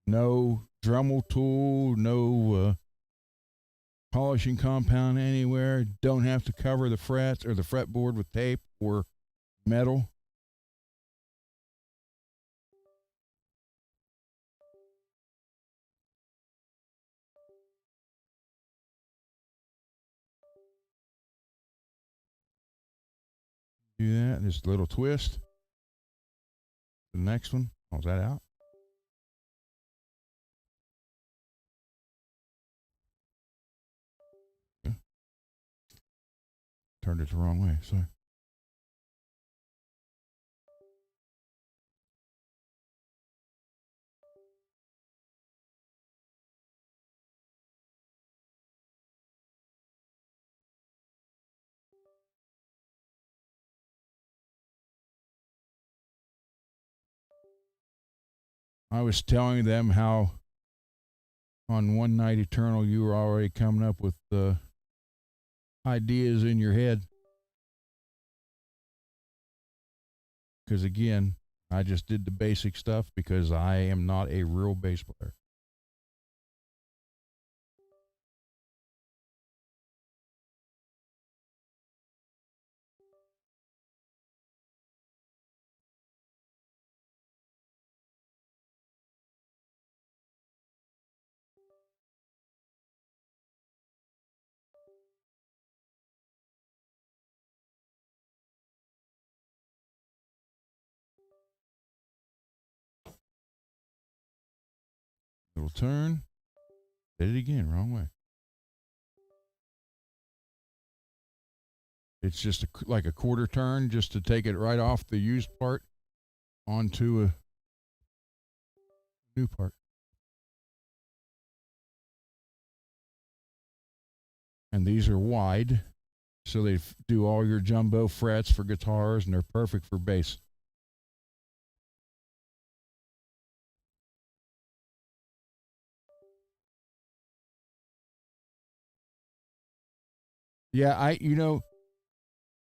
No Dremel tool, no polishing compound anywhere. Don't have to cover the frets or the fretboard with tape or metal. Do that. Just a little twist. The next one. Oh, is that out? Yeah. Turned it the wrong way. Sorry. I was telling them how on One Night Eternal you were already coming up with ideas in your head. Because again, I just did the basic stuff because I am not a real bass player. Little turn. Did it again, wrong way. It's just like a quarter turn just to take it right off the used part onto a new part. And these are wide, so they do all your jumbo frets for guitars, and they're perfect for bass. Yeah,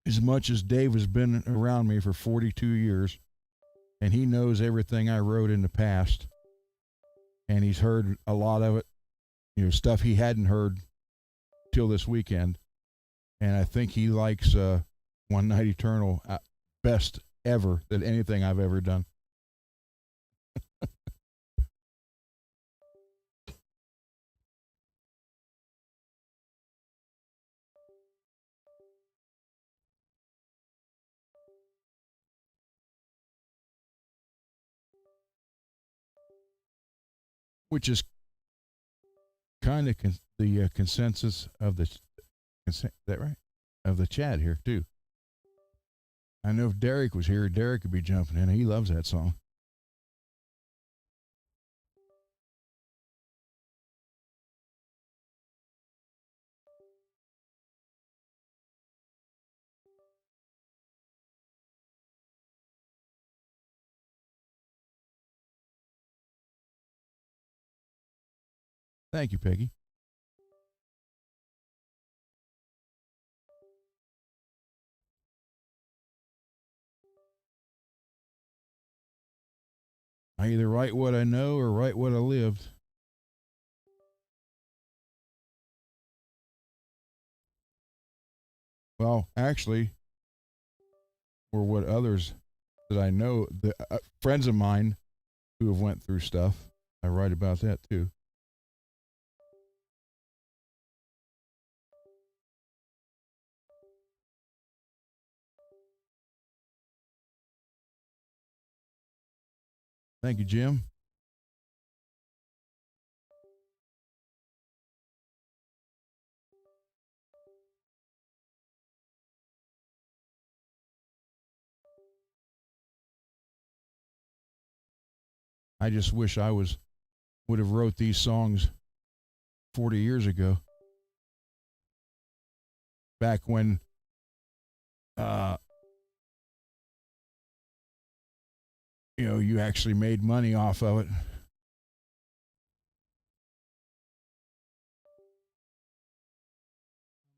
as much as Dave has been around me for 42 years, and he knows everything I wrote in the past, and he's heard a lot of it, stuff he hadn't heard till this weekend, and I think he likes One Night Eternal best ever than anything I've ever done. which is kind of the consensus of the is that right, of the chat here too. I know if Derek was here, Derek could be jumping in. He loves that song. Thank you, Peggy. I either write what I know or write what I lived. Well, actually, or what others that I know, the friends of mine who have went through stuff, I write about that too. Thank you, Jim. I just wish I would have wrote these songs 40 years ago. Back when uh you actually made money off of it.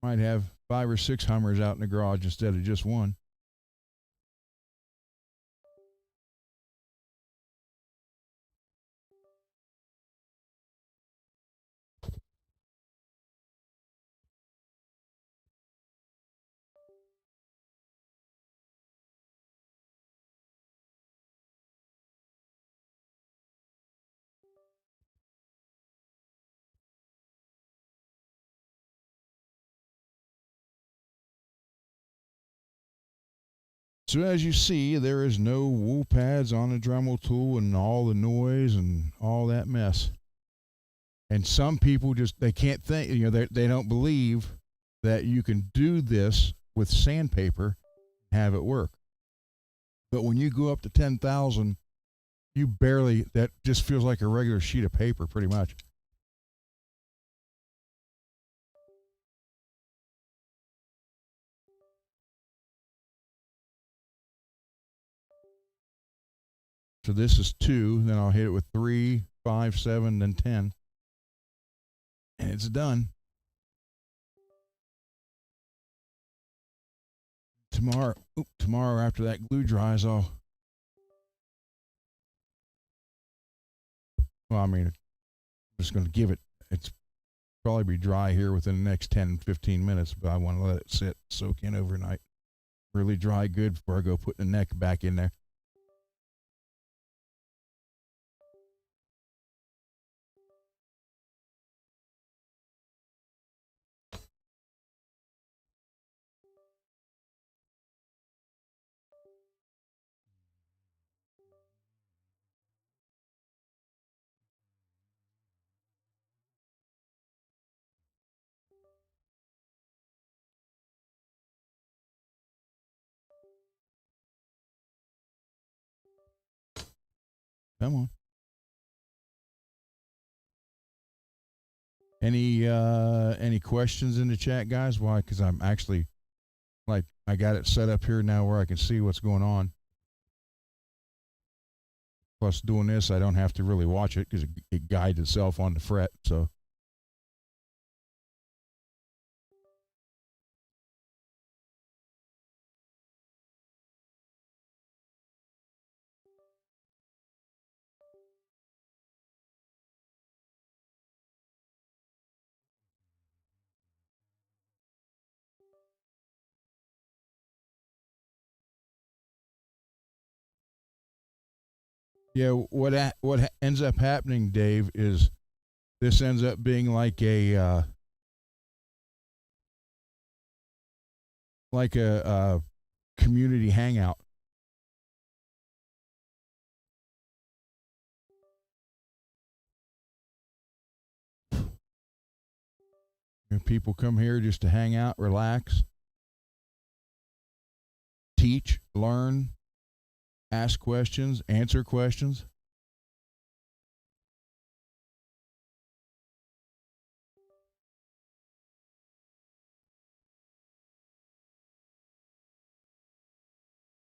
Might have 5 or 6 Hummers out in the garage instead of just one. So as you see, there is no wool pads on the Dremel tool and all the noise and all that mess. And some people just they can't think, they don't believe that you can do this with sandpaper and have it work. But when you go up to 10,000, you barely, that just feels like a regular sheet of paper pretty much. So this is 2, then I'll hit it with 3, 5, 7, then 10. And it's done. Tomorrow after that glue dries, well, I'm just going to give it's probably be dry here within the next 10, 15 minutes, but I want to let it sit, soak in overnight. Really dry good before I go put the neck back in there. Come on. Any questions in the chat, guys? Why? Because I'm actually I got it set up here now where I can see what's going on. Plus, doing this, I don't have to really watch it because it guides itself on the fret. So. Yeah, what ends up happening, Dave, is this ends up being like a community hangout. And people come here just to hang out, relax, teach, learn, ask questions, answer questions.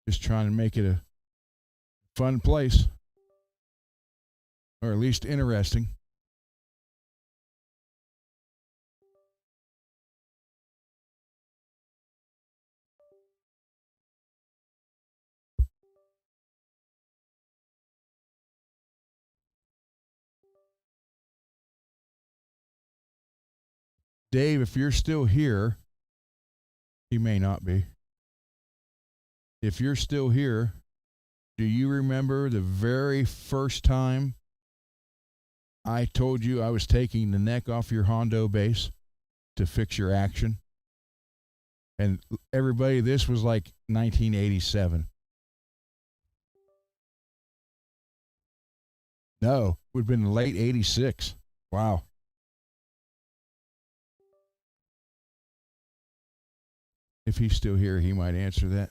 Just trying to make it a fun place, or at least interesting. Dave, if you're still here, he may not be. If you're still here, do you remember the very first time I told you I was taking the neck off your Hondo base to fix your action? And everybody, this was like 1987. No, it would have been late 86. Wow. If he's still here, he might answer that.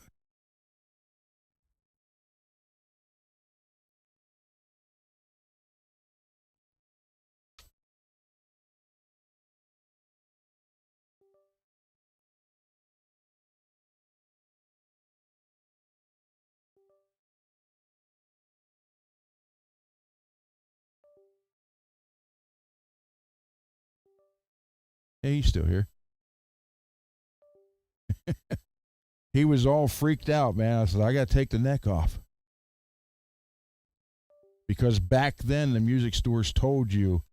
Hey, he's still here. He was all freaked out, man. I said, I got to take the neck off. Because back then, the music stores told you,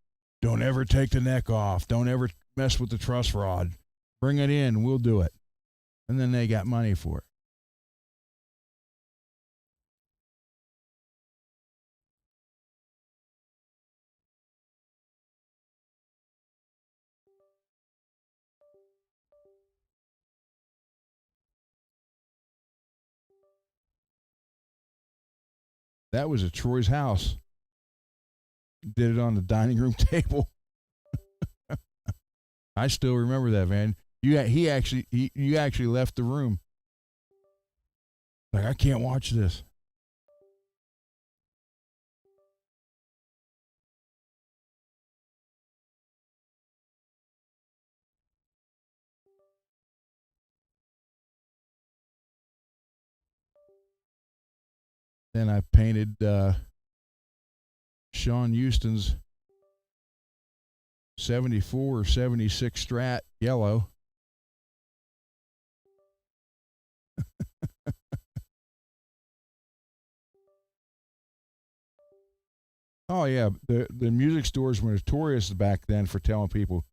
don't ever take the neck off. Don't ever mess with the truss rod. Bring it in. We'll do it. And then they got money for it. That was at Troy's house. Did it on the dining room table. I still remember that, man. You actually left the room. Like, I can't watch this. Then I painted Sean Houston's 74 or 76 Strat yellow. Oh yeah, the music stores were notorious back then for telling people,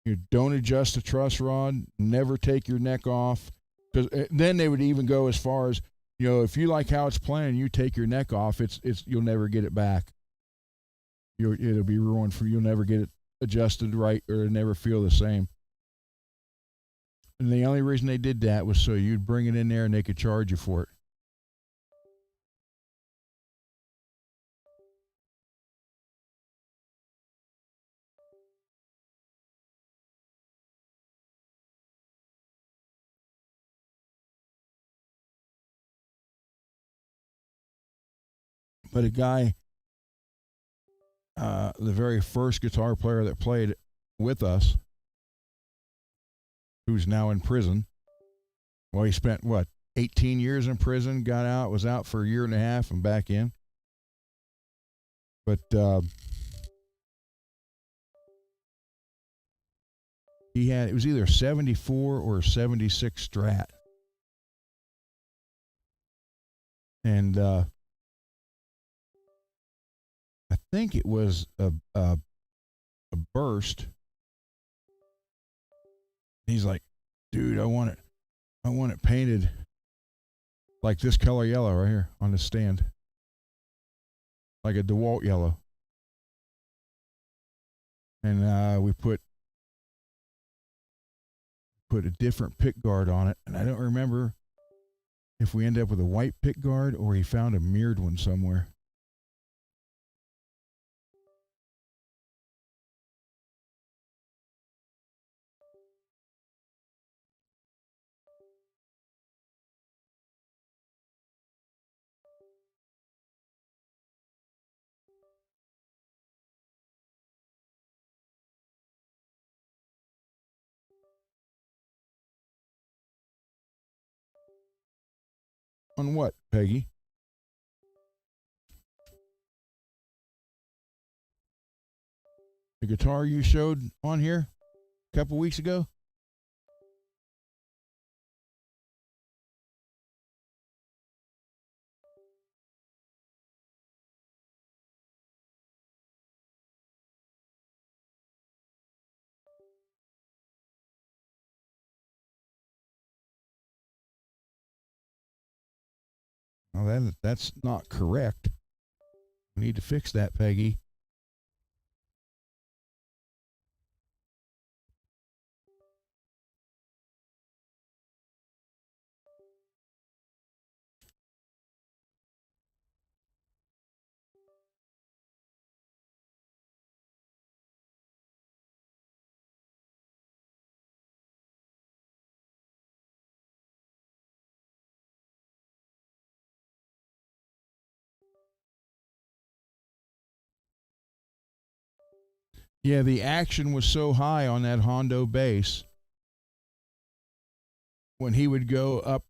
you don't adjust the truss rod, never take your neck off, because then they would even go as far as, if you like how it's playing, you take your neck off, it's you'll never get it back. It'll be ruined for you. You'll never get it adjusted right, or it'll never feel the same. And the only reason they did that was so you'd bring it in there and they could charge you for it. But a guy, the very first guitar player that played with us, who's now in prison. Well, he spent, 18 years in prison, got out, was out for a year and a half and back in. But it was either 74 or 76 Strat. And I think it was a burst. He's like, dude, I want it painted like this color yellow right here on the stand. Like a DeWalt yellow. And we put a different pick guard on it. And I don't remember if we ended up with a white pick guard or he found a mirrored one somewhere. On what, Peggy? The guitar you showed on here a couple weeks ago? Well, that's not correct. We need to fix that, Peggy. Yeah, the action was so high on that Hondo bass. When he would go up,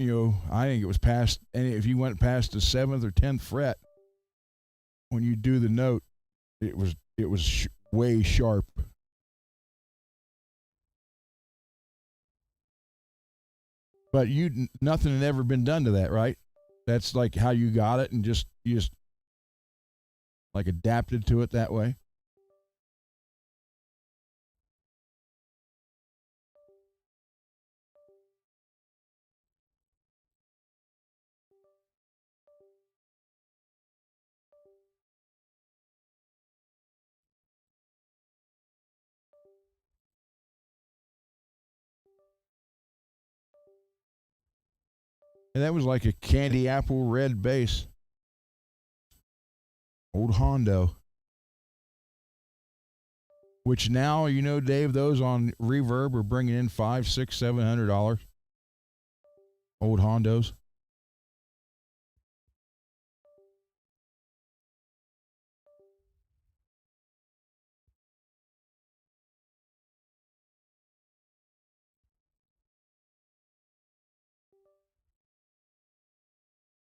I think it was past, and if you went past the 7th or 10th fret, when you do the note, it was way sharp. But nothing had ever been done to that, right? That's like how you got it, and you just like adapted to it that way. And that was like a candy apple red bass. Old Hondo. Which now, Dave, those on Reverb are bringing in $500, $600, $700. Old Hondos.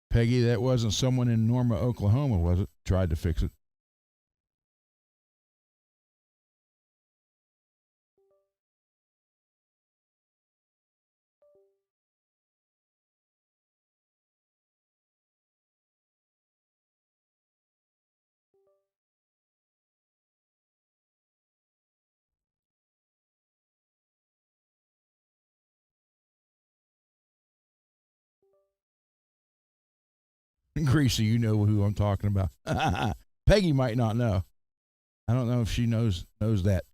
Peggy, that wasn't someone in Norma, Oklahoma, was it? Tried to fix it. Greasy, you know who I'm talking about. Peggy might not know. I don't know if she knows that.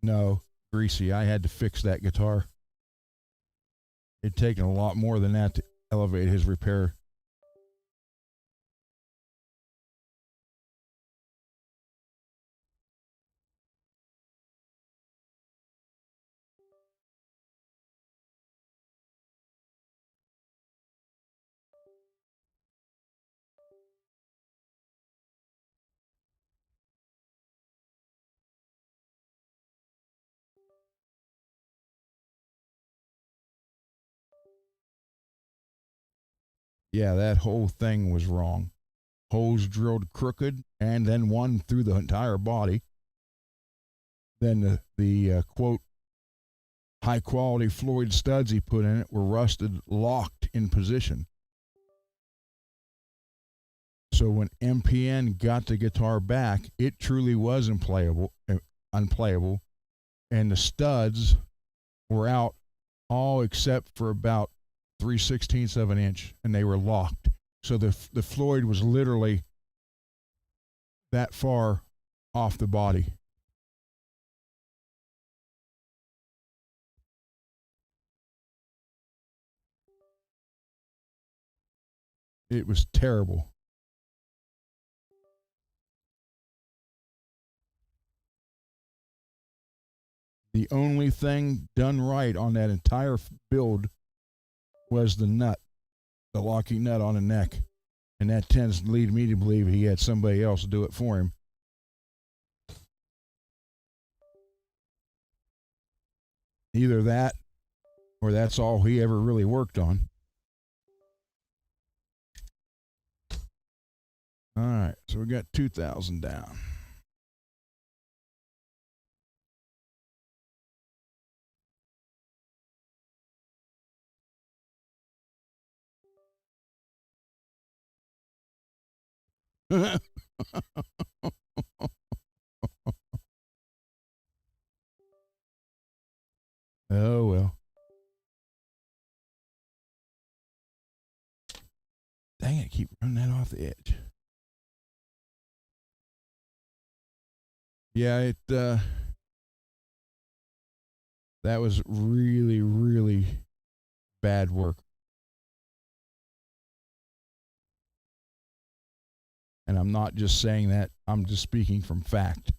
No, Greasy, I had to fix that guitar. It'd taken a lot more than that to elevate his repair. Yeah, that whole thing was wrong. Holes drilled crooked, and then one through the entire body. Then the quote, high quality Floyd studs he put in it were rusted, locked in position. So when MPN got the guitar back, it truly was unplayable, and the studs were out all except for about 3/16 of an inch, and they were locked. So the Floyd was literally that far off the body. It was terrible. The only thing done right on that entire build was the nut, the locking nut on the neck. And that tends to lead me to believe he had somebody else do it for him. Either that or that's all he ever really worked on. All right, so we got 2,000 down. Oh, well. Dang it, keep running that off the edge. Yeah, that was really, really bad work. And I'm not just saying that, I'm just speaking from fact.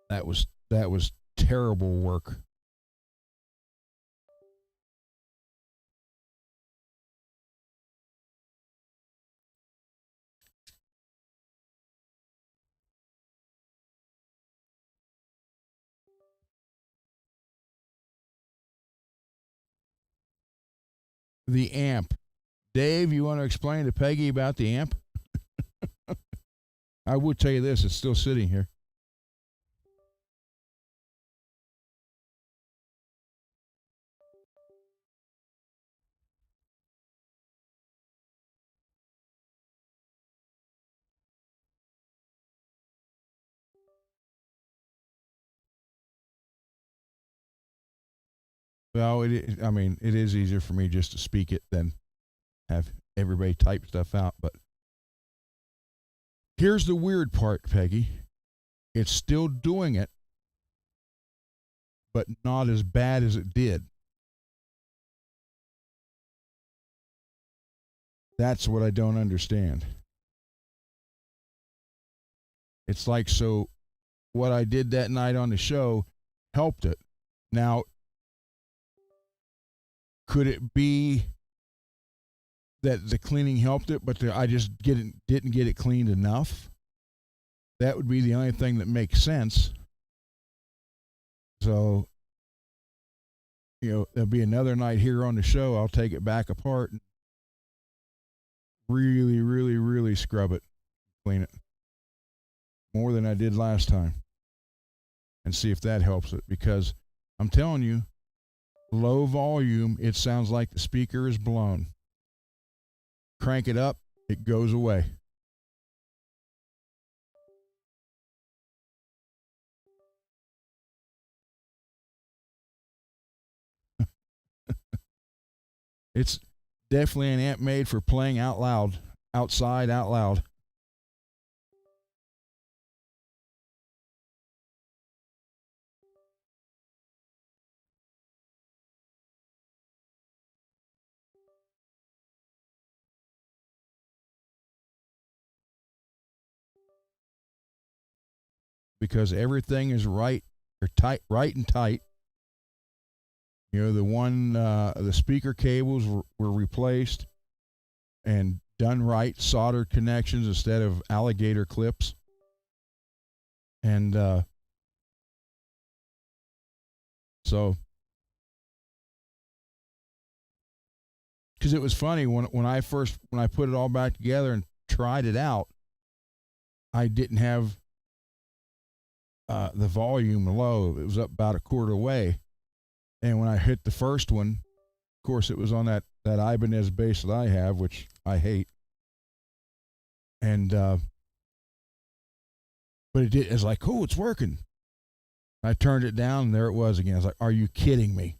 That was terrible work. The amp. Dave, you want to explain to Peggy about the amp? I would tell you this, it's still sitting here. Well, it is easier for me just to speak it than have everybody type stuff out. But here's the weird part, Peggy. It's still doing it, but not as bad as it did. That's what I don't understand. It's like, so what I did that night on the show helped it. Now, could it be that the cleaning helped it, but I just didn't get it cleaned enough? That would be the only thing that makes sense. So, there'll be another night here on the show. I'll take it back apart and really, really, really scrub it, clean it more than I did last time, and see if that helps it. Because I'm telling you, low volume, it sounds like the speaker is blown. Crank it up, it goes away. It's definitely an amp made for playing out loud, outside, out loud. Because everything is right and tight. The speaker cables were replaced and done right, soldered connections instead of alligator clips. And so, because it was funny when I put it all back together and tried it out, I didn't have the volume low. It was up about a quarter way. And when I hit the first one, course, it was on that Ibanez base that I have, which I hate. And but it did. It's like, oh, it's working. I turned it down, and there it was again. I was like, are you kidding me?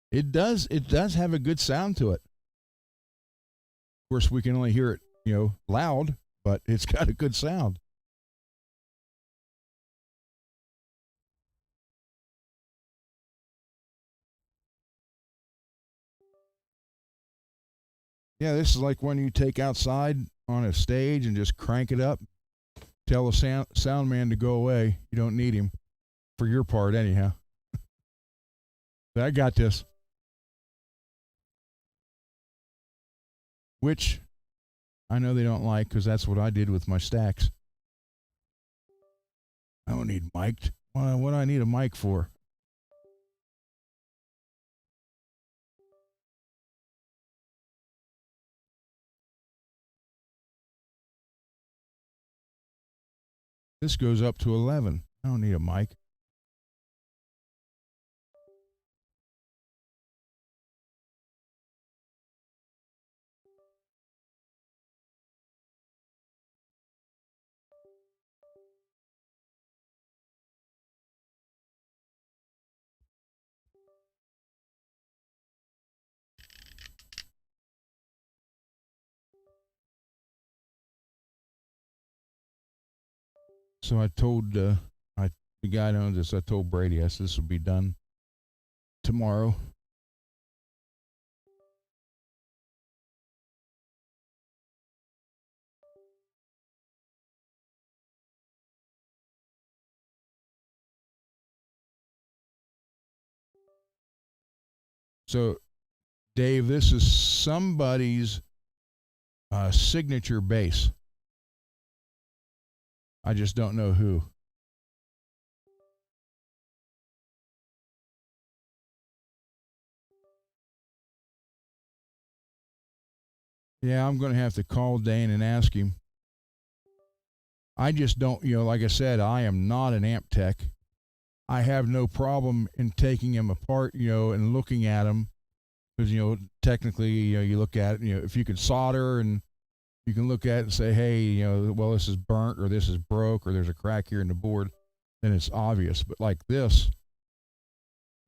It does. It does have a good sound to it. Of course, we can only hear it, loud, but it's got a good sound. Yeah, this is like when you take outside on a stage and just crank it up. Tell the sound man to go away. You don't need him for your part, anyhow. I got this. Which I know they don't like because that's what I did with my stacks. I don't need mic'd. What do I need a mic for? This goes up to 11. I don't need a mic. So I told the guy that owns this, I told Brady, I said, this will be done tomorrow. So, Dave, this is somebody's signature bass. I just don't know who. Yeah, I'm going to have to call Dane and ask him. I just don't, like I said, I am not an amp tech. I have no problem in taking them apart, and looking at them. Because, technically, you look at it, if you can solder and you can look at it and say, hey, well, this is burnt or this is broke or there's a crack here in the board, then it's obvious. But like this,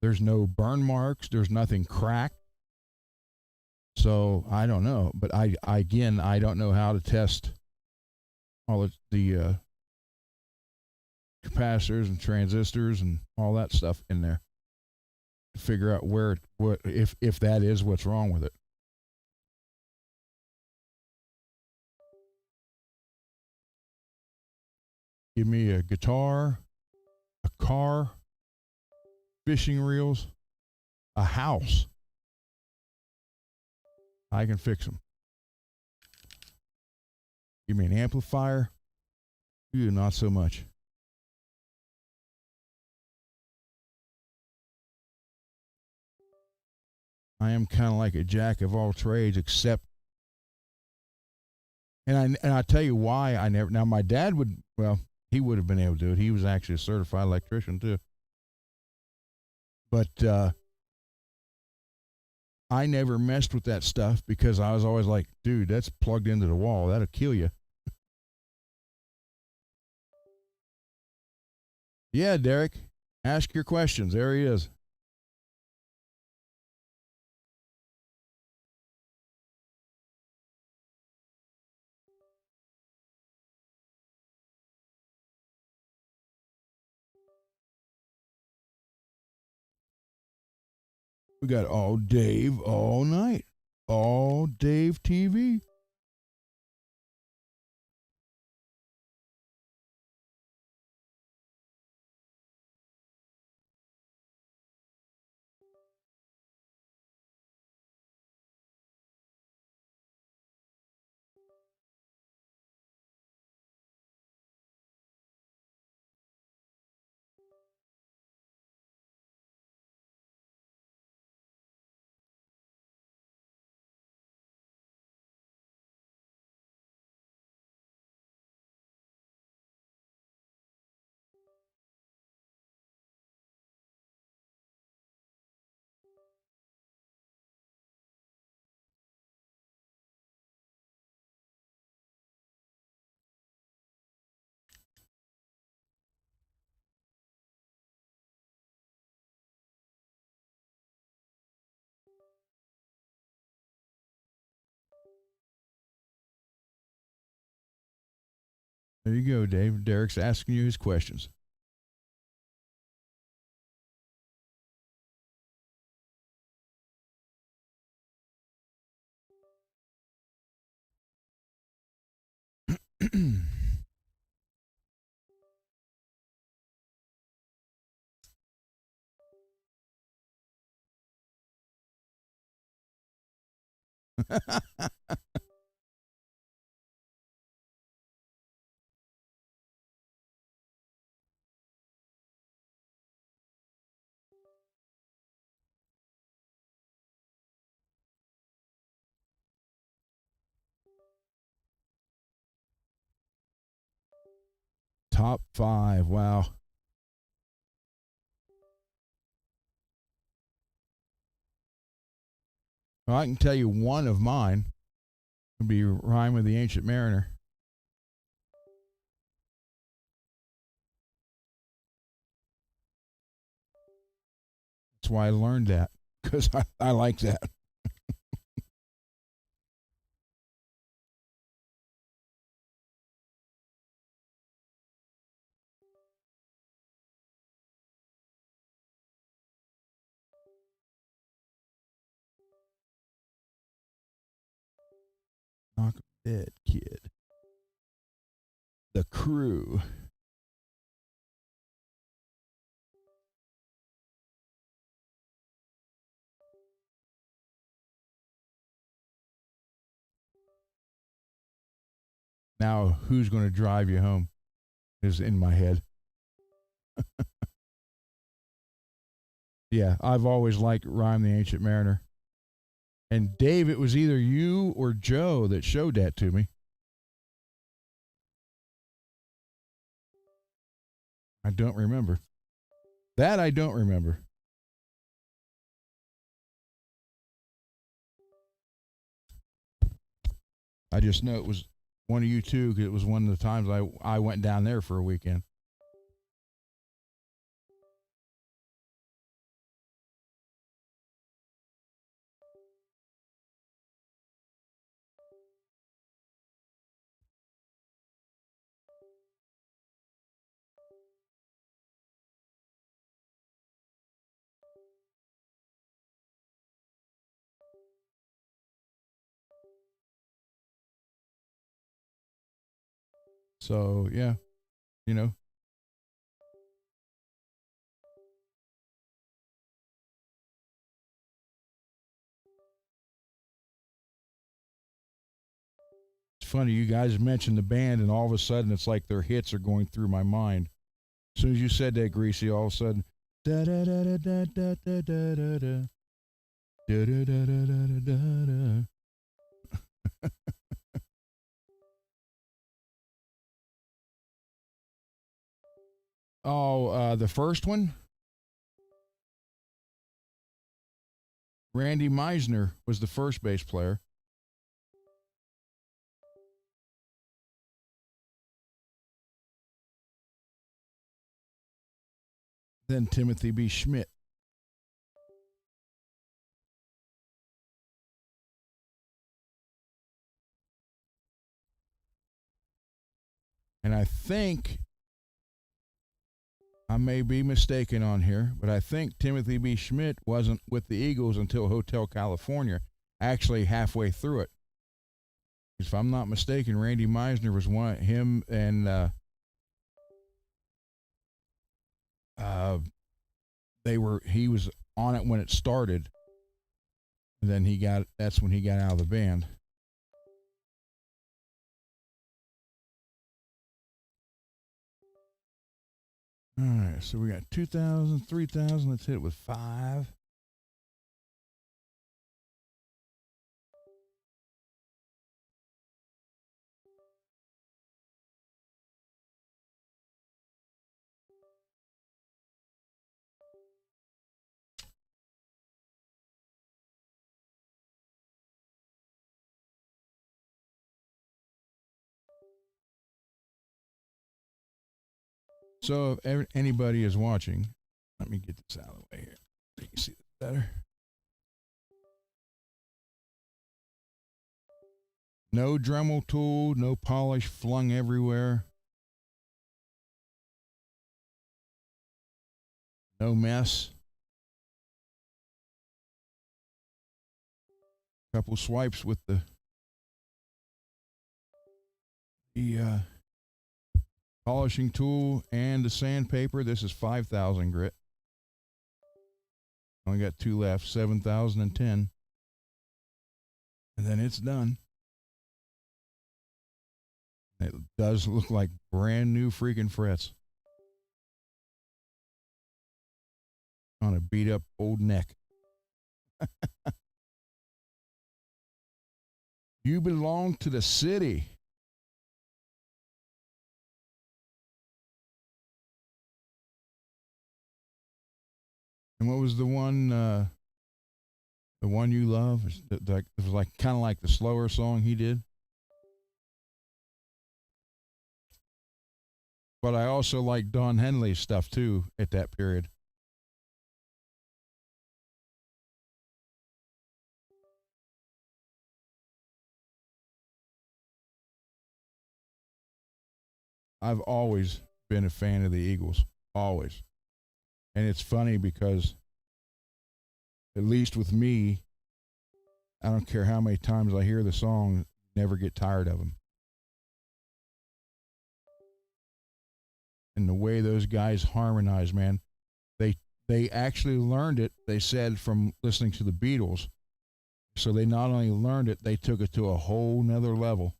there's no burn marks, there's nothing cracked. So I don't know. But I again, I don't know how to test all the capacitors and transistors and all that stuff in there to figure out what if that is what's wrong with it. Give me a guitar, a car, fishing reels, a house. I can fix them. Give me an amplifier. Ooh, not so much. I am kind of like a jack of all trades, except, and I tell you why I never. Now my dad would, well, he would have been able to do it. He was actually a certified electrician too. But I never messed with that stuff because I was always like, dude, that's plugged into the wall. That'll kill you. Yeah, Derek, ask your questions. There he is. We got all Dave all night. All Dave TV. There you go, Dave. Derek's asking you his questions. Top 5. Wow. Well, I can tell you one of mine would be Rhyme of the Ancient Mariner. That's why I learned that, because I like that. Knock 'em dead, kid. The Crew. Now, who's going to drive you home is in my head. Yeah, I've always liked Rhyme the Ancient Mariner. And Dave, it was either you or Joe that showed that to me. I don't remember. That I don't remember. I just know it was one of you two because it was one of the times I went down there for a weekend. So, yeah, you know, it's funny. You guys mentioned the band, and all of a sudden it's like their hits are going through my mind. As soon as you said that, Greasy, all of a sudden, da da da da da da da da da da da da da da da da. Oh, the first one, Randy Meisner was the first bass player. Then Timothy B. Schmidt. And I think I may be mistaken on here, but I think Timothy B. Schmidt wasn't with the Eagles until Hotel California, actually halfway through it. If I'm not mistaken, Randy Meisner was one. Him and uh, they were. He was on it when it started. And then he got. That's when he got out of the band. All right, so we got 2,000, 3,000. Let's hit it with 5. So if anybody is watching, let me get this out of the way here so you can see this better. No Dremel tool, no polish flung everywhere. No Mess. Couple swipes with the polishing tool and the sandpaper. This is 5,000 grit. Only got two left, 7,010. And then it's done. It does look like brand new freaking frets on a beat up old neck. You belong to the city. And what was the one you love? It was like kind of like the slower song he did. But I also like Don Henley's stuff too at that period. I've always been a fan of the Eagles. Always. And it's funny because, at least with me, I don't care how many times I hear the song, never get tired of them. And the way those guys harmonize, man, they actually learned it, they said, from listening to the Beatles. So they not only learned it, they took it to a whole nother level.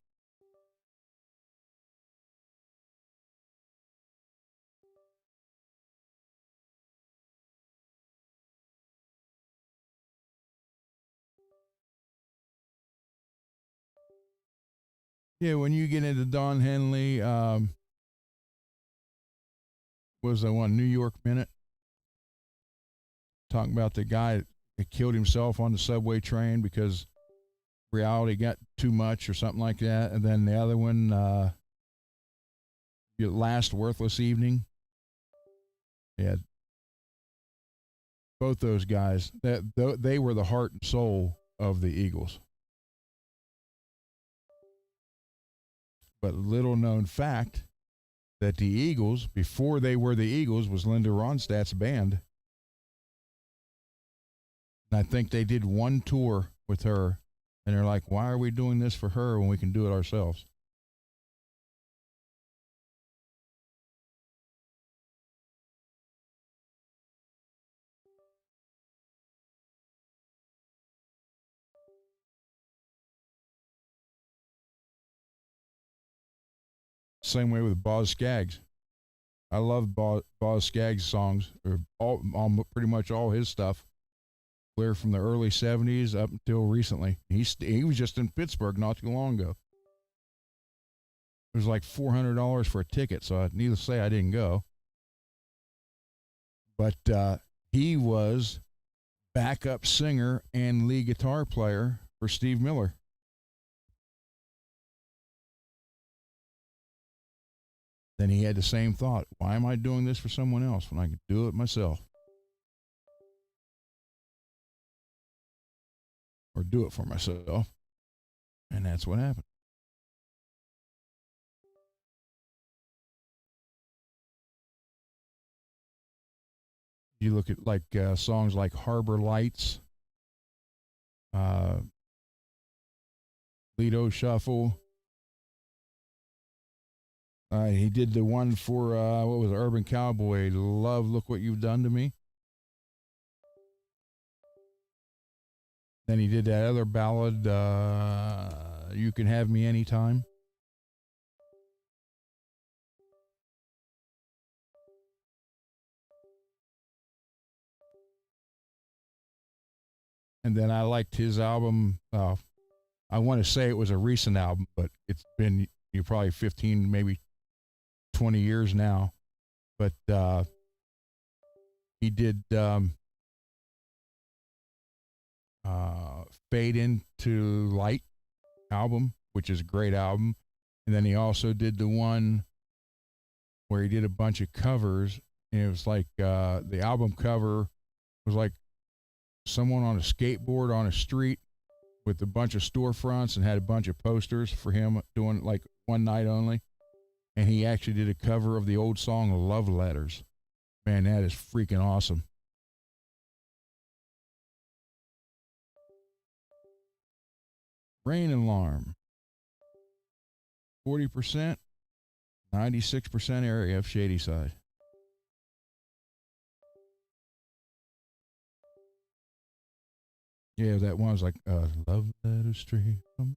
Yeah, when you get into Don Henley, was the one New York Minute talking about the guy that killed himself on the subway train because reality got too much or something like that. And then the other one, Your Last Worthless Evening. Yeah, both those guys, they were the heart and soul of the Eagles. But little known fact that the Eagles, before they were the Eagles, was Linda Ronstadt's band. And I think they did one tour with her, and they're like, why are we doing this for her when we can do it ourselves? Same way with Boz Scaggs. I love Boz Scaggs' songs, or pretty much all his stuff, clear from the early 70s up until recently. He was just in Pittsburgh not too long ago. It was like $400 for a ticket, so needless to say, I didn't go. But he was backup singer and lead guitar player for Steve Miller. Then he had the same thought. Why am I doing this for someone else when I could do it myself? Or do it for myself. And that's what happened. You look at like songs like Harbor Lights, uh, Lido Shuffle. He did the one for, what was it, Urban Cowboy, Love, Look What You've Done to Me. Then he did that other ballad, You Can Have Me Anytime. And then I liked his album. I want to say it was a recent album, but it's been probably 15, maybe 20 years now. But he did Fade Into Light album, which is a great album. And then he also did the one where he did a bunch of covers. And it was like the album cover was like someone on a skateboard on a street with a bunch of storefronts and had a bunch of posters for him doing like one night only. And he actually did a cover of the old song Love Letters. Man, that is freaking awesome. Rain alarm. 40%, 96% area of Shady Side. Yeah, that one was like love letter straight from.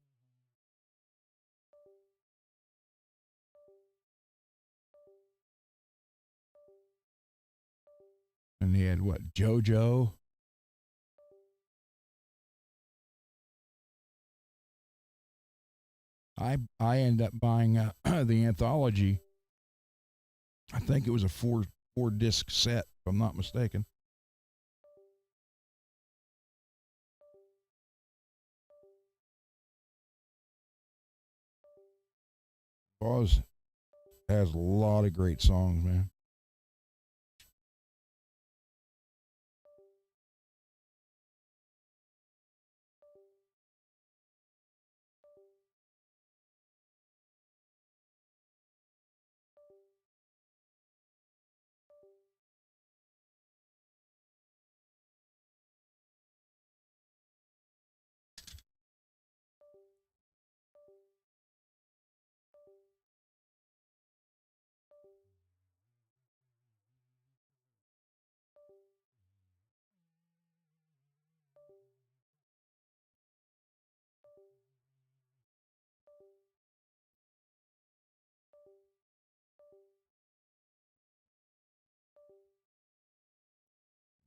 And he had what? JoJo. I ended up buying the anthology. I think it was a four disc set, if I'm not mistaken. Boz has a lot of great songs, man.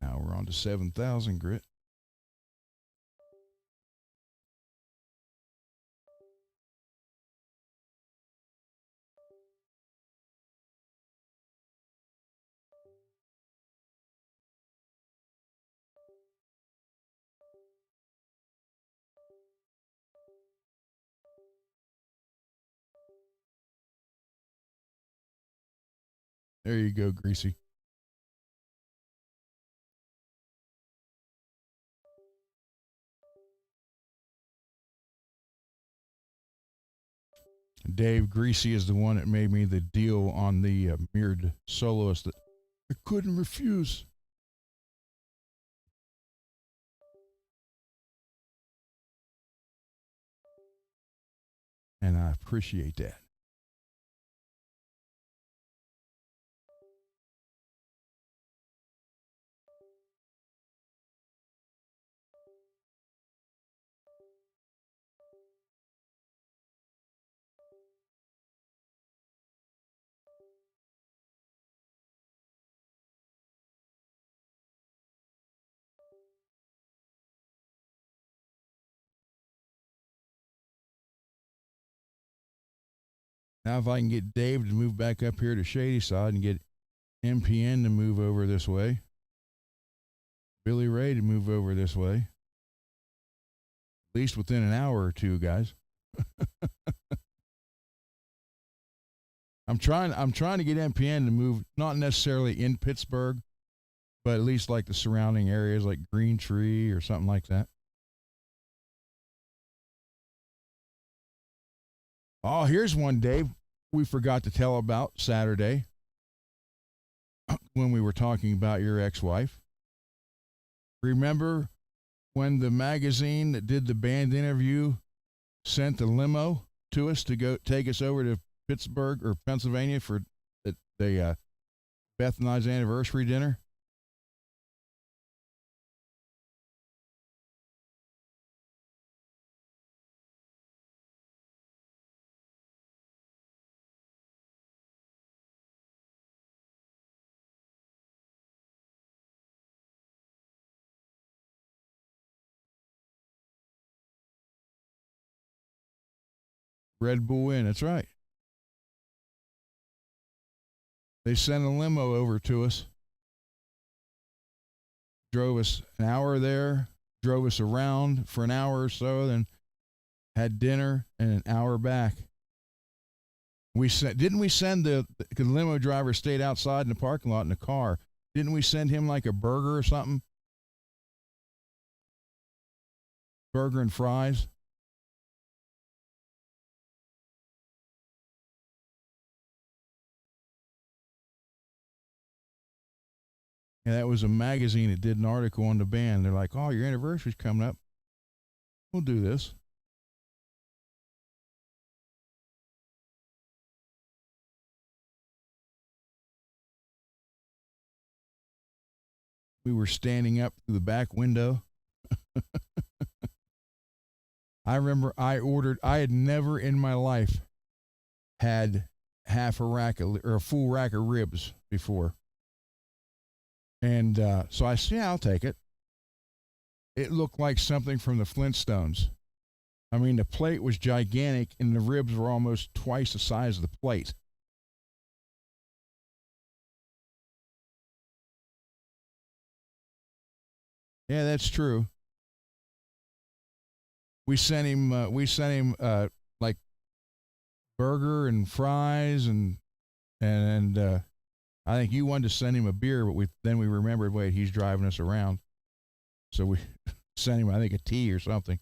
Now we're on to 7,000 grit. There you go, Greasy. Dave Greasy is the one that made me the deal on the mirrored soloist that I couldn't refuse. And I appreciate that. Now, if I can get Dave to move back up here to Shady Side and get MPN to move over this way, Billy Ray to move over this way, at least within an hour or two, guys. I'm trying to get MPN to move, not necessarily in Pittsburgh, but at least like the surrounding areas like Green Tree or something like that. Oh, here's one, Dave, we forgot to tell about Saturday when we were talking about your ex-wife. Remember when the magazine that did the band interview sent the limo to us to go take us over to Pittsburgh or Pennsylvania for the Beth and I's anniversary dinner? Red Bull Inn, that's right. They sent a limo over to us, drove us an hour there, drove us around for an hour or so, then had dinner and an hour back. Didn't we send the limo driver stayed outside in the parking lot in the car? Didn't we send him like a burger or something? Burger and fries. And that was a magazine that did an article on the band. They're like, "Oh, your anniversary's coming up. We'll do this." We were standing up through the back window. I remember I had never in my life had half a rack or a full rack of ribs before. And so I said, "Yeah, I'll take it." It looked like something from the Flintstones. I mean, the plate was gigantic and the ribs were almost twice the size of the plate. Yeah, that's true. We sent him like burger and fries and I think you wanted to send him a beer, but we remembered, wait, he's driving us around, so we sent him, I think, a tea or something.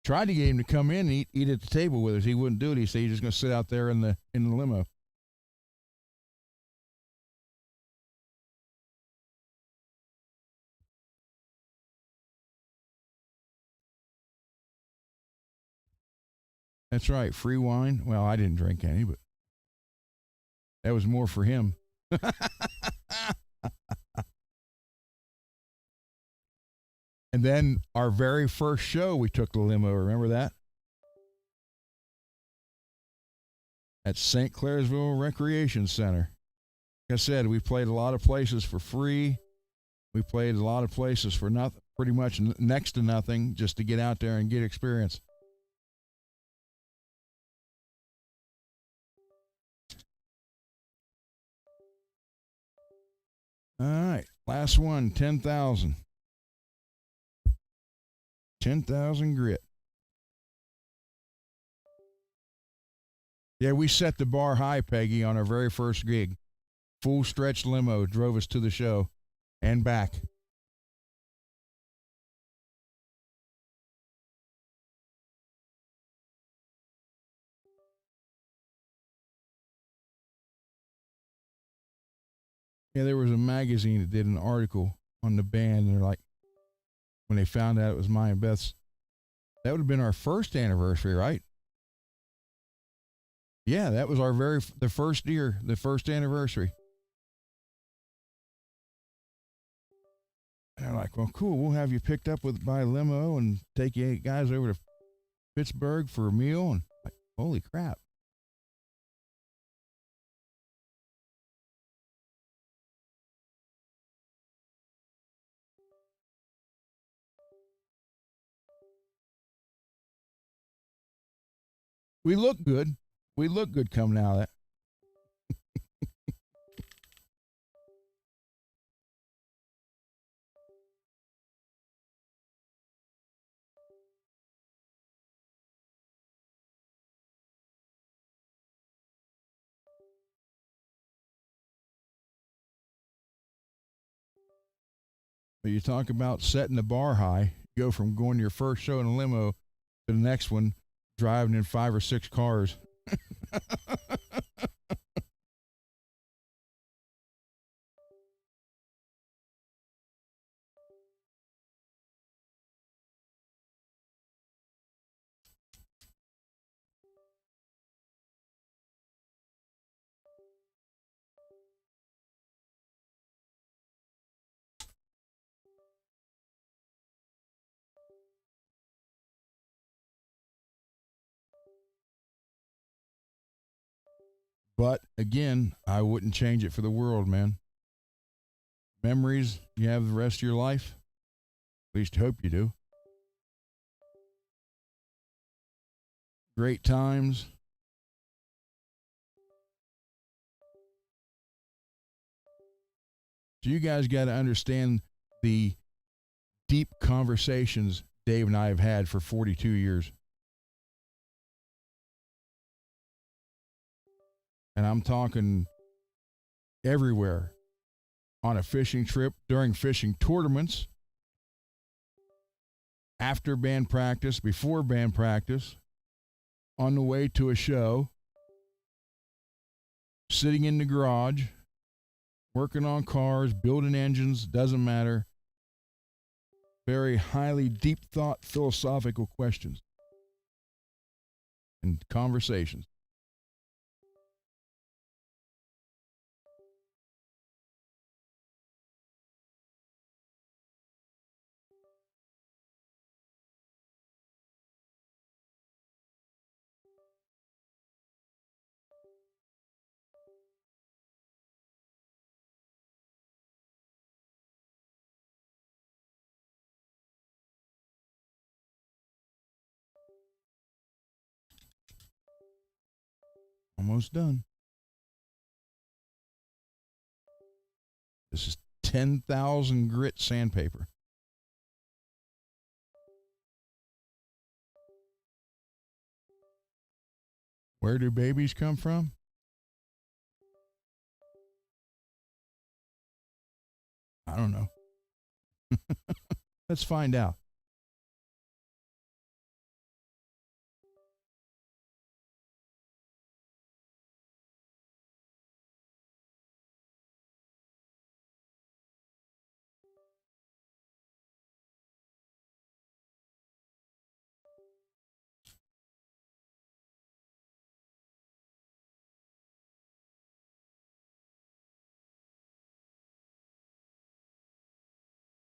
Tried to get him to come in and eat at the table with us. He wouldn't do it. He said he's just going to sit out there in the limo. That's right, free wine. Well, I didn't drink any, but that was more for him. And then our very first show, we took the limo. Remember that? At St. Clairsville Recreation Center. Like I said, we played a lot of places for free. We played a lot of places for nothing, pretty much next to nothing, just to get out there and get experience. All right, last one, 10,000. 10,000 grit. Yeah, we set the bar high, Peggy, on our very first gig. Full stretch limo drove us to the show and back. Yeah, there was a magazine that did an article on the band, and they're like, when they found out it was mine and Beth's, that would have been our first anniversary, right? Yeah, that was the first year, the first anniversary. And they're like, "Well, cool, we'll have you picked up by limo and take you guys over to Pittsburgh for a meal." And like, holy crap. We look good. We look good coming out of that. But you talk about setting the bar high, you go from going to your first show in a limo to the next one, driving in 5 or 6 cars. But again, I wouldn't change it for the world, man. Memories you have the rest of your life. At least hope you do. Great times. So you guys got to understand the deep conversations Dave and I have had for 42 years. And I'm talking everywhere, on a fishing trip, during fishing tournaments, after band practice, before band practice, on the way to a show, sitting in the garage, working on cars, building engines, doesn't matter. Very highly deep thought philosophical questions and conversations. Almost done. This is 10,000 grit sandpaper. Where do babies come from? I don't know. Let's find out.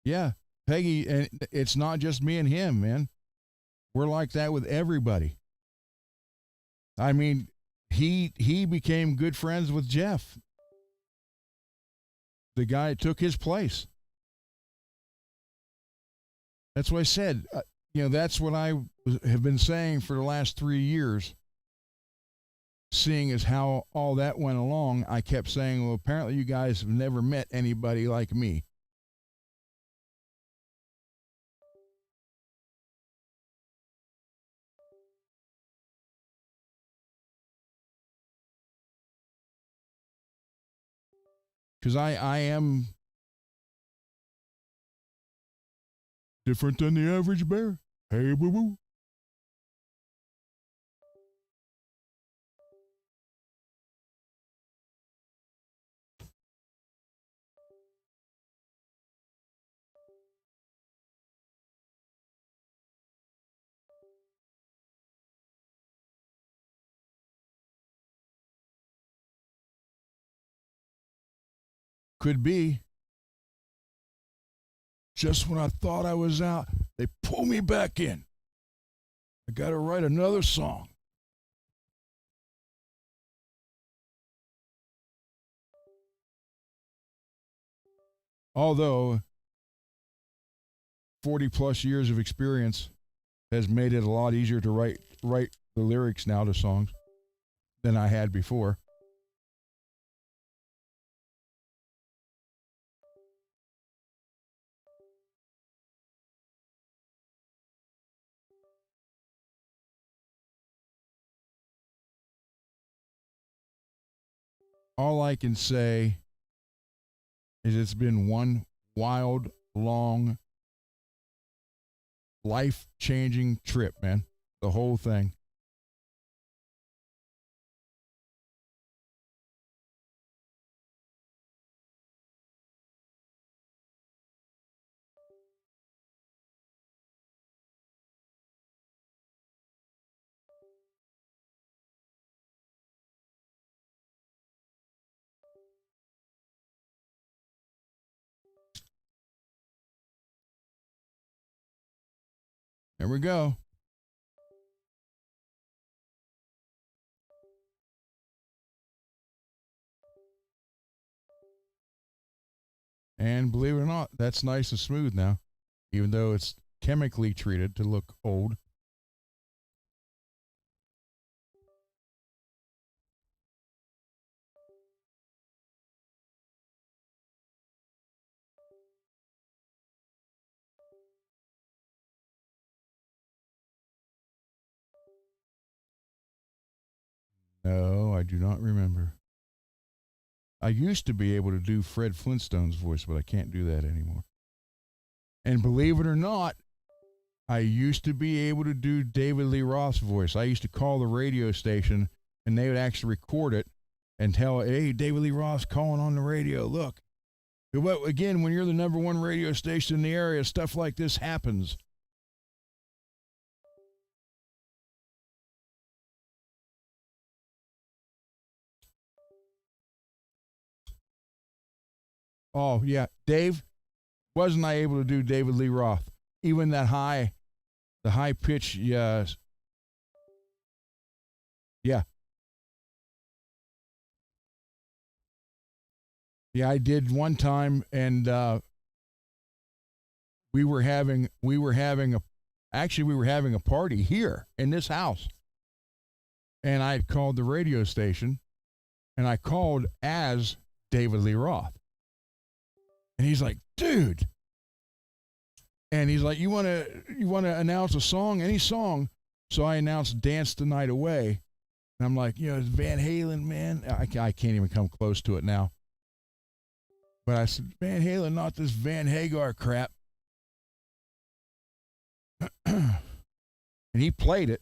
Yeah, Peggy, and it's not just me and him, man. We're like that with everybody. I mean, he became good friends with Jeff, the guy that took his place. That's what I said. That's what I have been saying for the last 3 years. Seeing as how all that went along, I kept saying, well, apparently you guys have never met anybody like me. Because I am different than the average bear. Hey, boo boo. Could be. Just when I thought I was out, they pull me back in. I got to write another song. Although 40 plus years of experience has made it a lot easier to write the lyrics now to songs than I had before. All I can say is it's been one wild, long, life changing trip, man. The whole thing. There we go. And believe it or not, that's nice and smooth now, even though it's chemically treated to look old. No, I do not remember. I used to be able to do Fred Flintstone's voice, but I can't do that anymore. And believe it or not, I used to be able to do David Lee Roth's voice. I used to call the radio station, and they would actually record it, and tell, hey, David Lee Roth's calling on the radio. Look. But again, when you're the number one radio station in the area, stuff like this happens. Oh, yeah. Dave, wasn't I able to do David Lee Roth? Even that the high pitch, yes. Yeah. Yeah, I did one time, and we were having a party here in this house. And I had called the radio station, and I called as David Lee Roth. And he's like, dude. And he's like, you want to announce a song, any song? So I announced Dance the Night Away. And I'm like, it's Van Halen, man. I can't even come close to it now. But I said, Van Halen, not this Van Hagar crap. And he played it.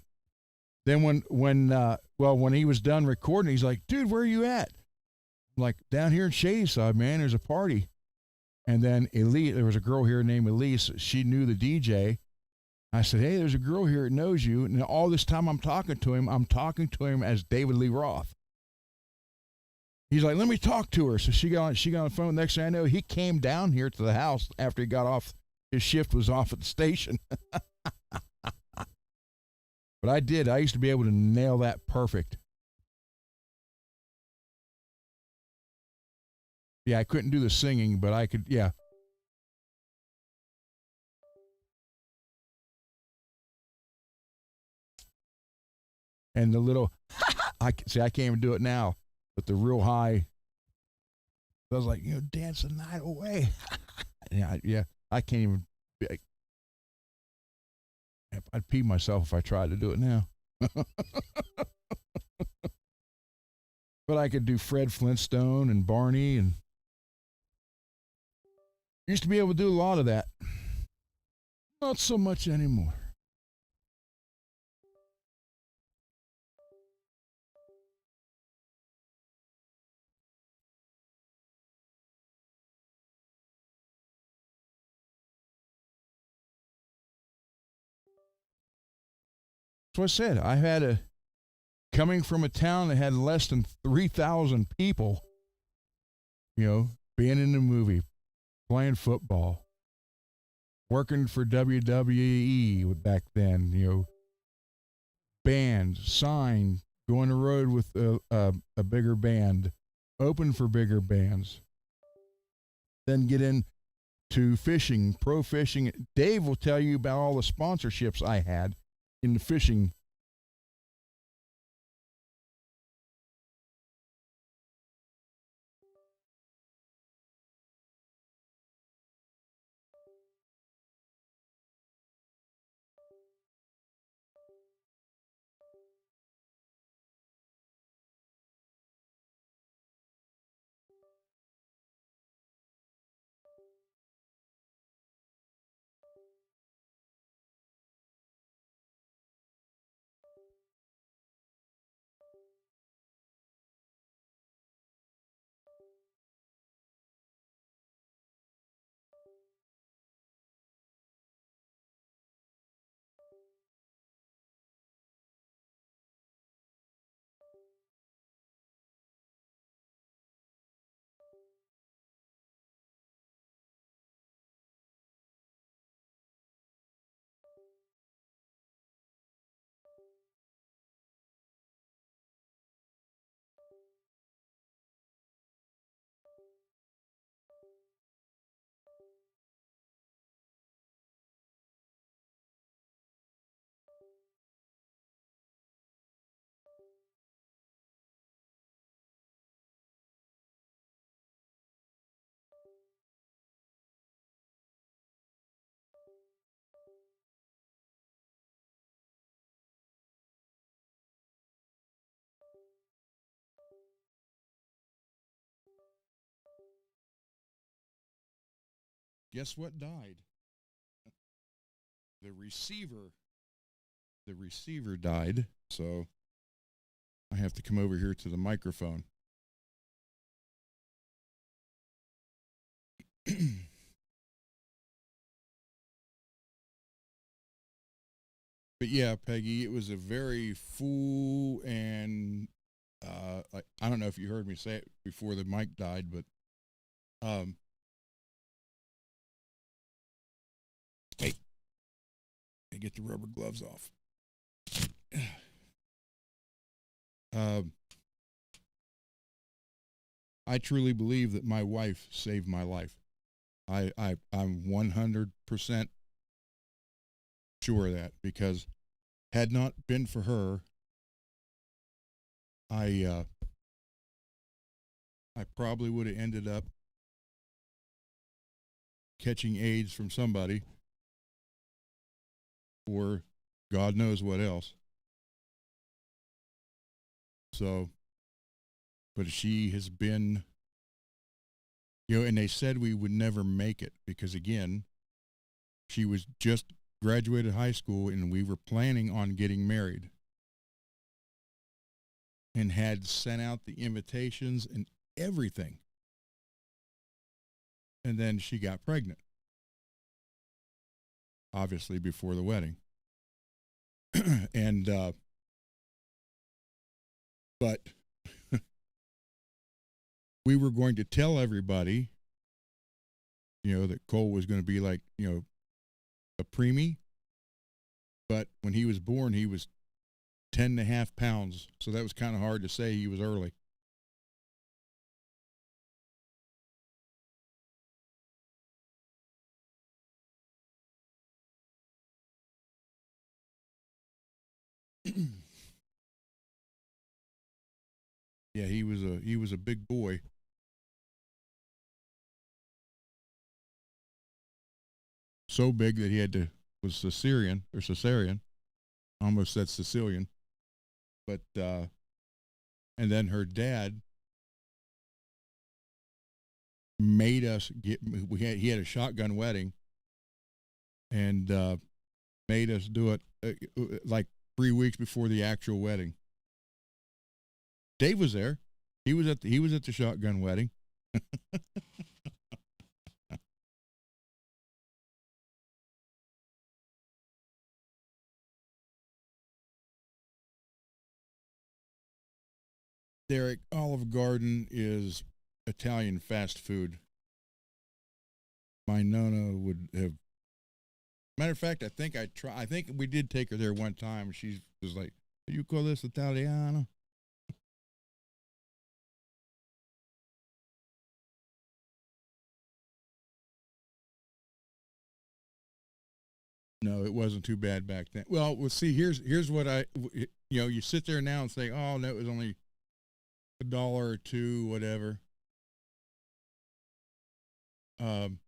Then when he was done recording, he's like, dude, where are you at? I'm like, down here in Shadyside, man, there's a party. And then there was a girl here named Elise. She knew the DJ. I said, hey, there's a girl here that knows you. And all this time I'm talking to him as David Lee Roth. He's like, let me talk to her. So she got on the phone. Next thing I know, he came down here to the house after he got off. His shift was off at the station. But I did. I used to be able to nail that perfect. Yeah, I couldn't do the singing, but I could, yeah. And the little, I can't even do it now, but the real high, I was like, dance the night away. yeah, I can't even, I'd pee myself if I tried to do it now. But I could do Fred Flintstone and Barney, and used to be able to do a lot of that. Not so much anymore. That's what I said. I had coming from a town that had less than 3,000 people, being in the movie, playing football, working for WWE back then, band, sign, go on the road with a bigger band, open for bigger bands, then get into fishing, pro fishing. Dave will tell you about all the sponsorships I had in the fishing. Guess what died? The receiver. The receiver died, so I have to come over here to the microphone. But yeah, Peggy, it was a very full and like, I don't know if you heard me say it before the mic died, but um, hey, get the rubber gloves off. Um, I truly believe that my wife saved my life. I'm 100% sure of that because had not been for her, I uh, I probably would have ended up catching AIDS from somebody or God knows what else. So, but she has been, and they said we would never make it because, again, she was just graduated high school and we were planning on getting married and had sent out the invitations and everything. And then she got pregnant, obviously, before the wedding. and, but we were going to tell everybody, that Cole was going to be like, a preemie. But when he was born, he was 10.5 pounds. So that was kind of hard to say he was early. Yeah, he was a big boy. So big that he had to was cesarean. Almost said Sicilian. But and then her dad made us get he had a shotgun wedding and made us do it like 3 weeks before the actual wedding. Dave was there. He was at the shotgun wedding. Derek, Olive Garden is Italian fast food. My nonna would have. Matter of fact, I think we did take her there one time. She was like, "You call this Italiano?" No, it wasn't too bad back then. Well, see, here's what you sit there now and say, "Oh, no, it was only $1 or two, whatever." Um,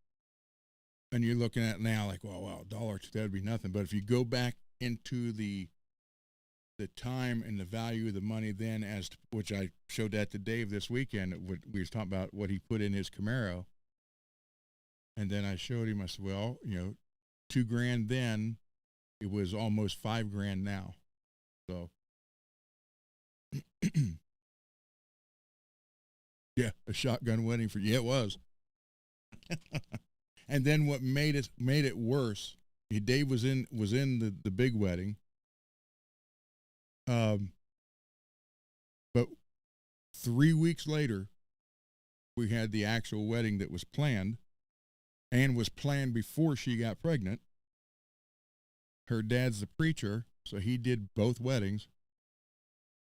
and you're looking at it now like, "Well, wow, $1 or two, that'd be nothing." But if you go back into the time and the value of the money then, as to, which I showed that to Dave this weekend, we was talking about what he put in his Camaro, and then I showed him. I said, "Well, 2 grand then, it was almost 5 grand now." So, yeah, a shotgun wedding for yeah, it was. And then what made it worse? Dave was in the big wedding, um, but 3 weeks later, we had the actual wedding that was planned and was planned before she got pregnant. Her dad's the preacher, so he did both weddings.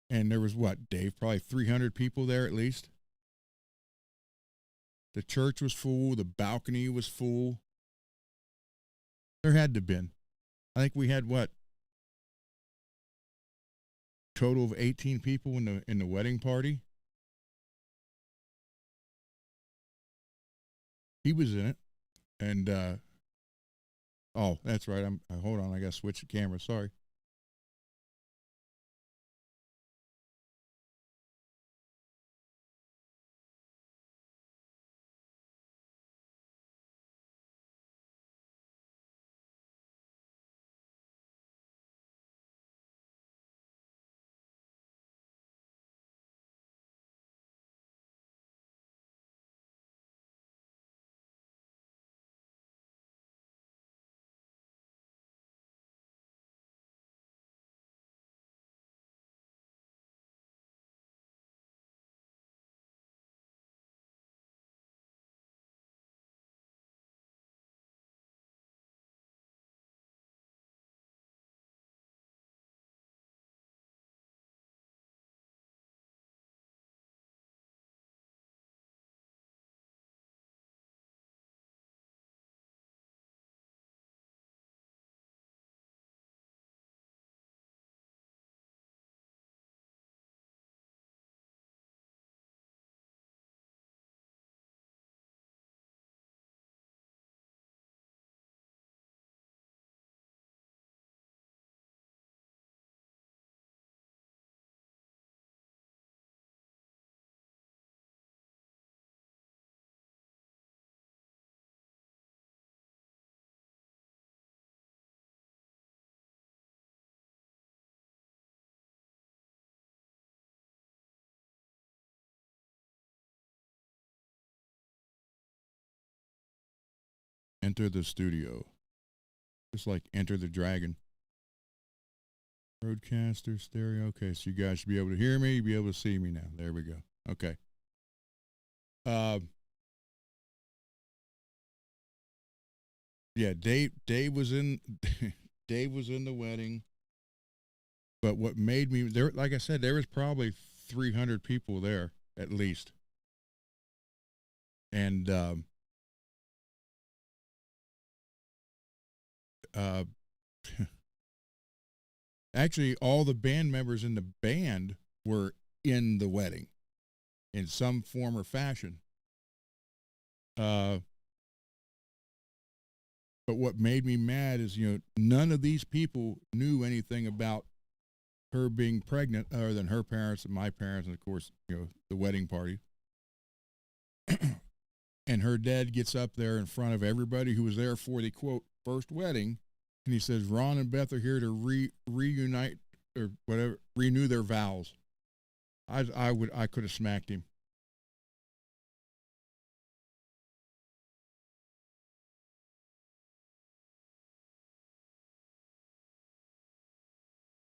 And there was what, Dave, probably 300 people there at least. The church was full, the balcony was full. There had to have been. I think we had what, total of 18 people in the wedding party. He was in it. And oh, that's right. Hold on, I got to switch the camera. Sorry. enter the studio. Just like Enter the Dragon. Roadcaster, stereo. Okay, so you guys should be able to hear me. You'll be able to see me now. There we go. Okay. Yeah, Dave was in Dave was in the wedding. But what made me there, like I said, there was probably 300 people there at least, and uh, actually, all the band members in the band were in the wedding in some form or fashion. But what made me mad is, none of these people knew anything about her being pregnant other than her parents and my parents, and of course, the wedding party. And her dad gets up there in front of everybody who was there for the quote first wedding, and he says, "Ron and Beth are here to reunite or whatever, renew their vows." I could have smacked him.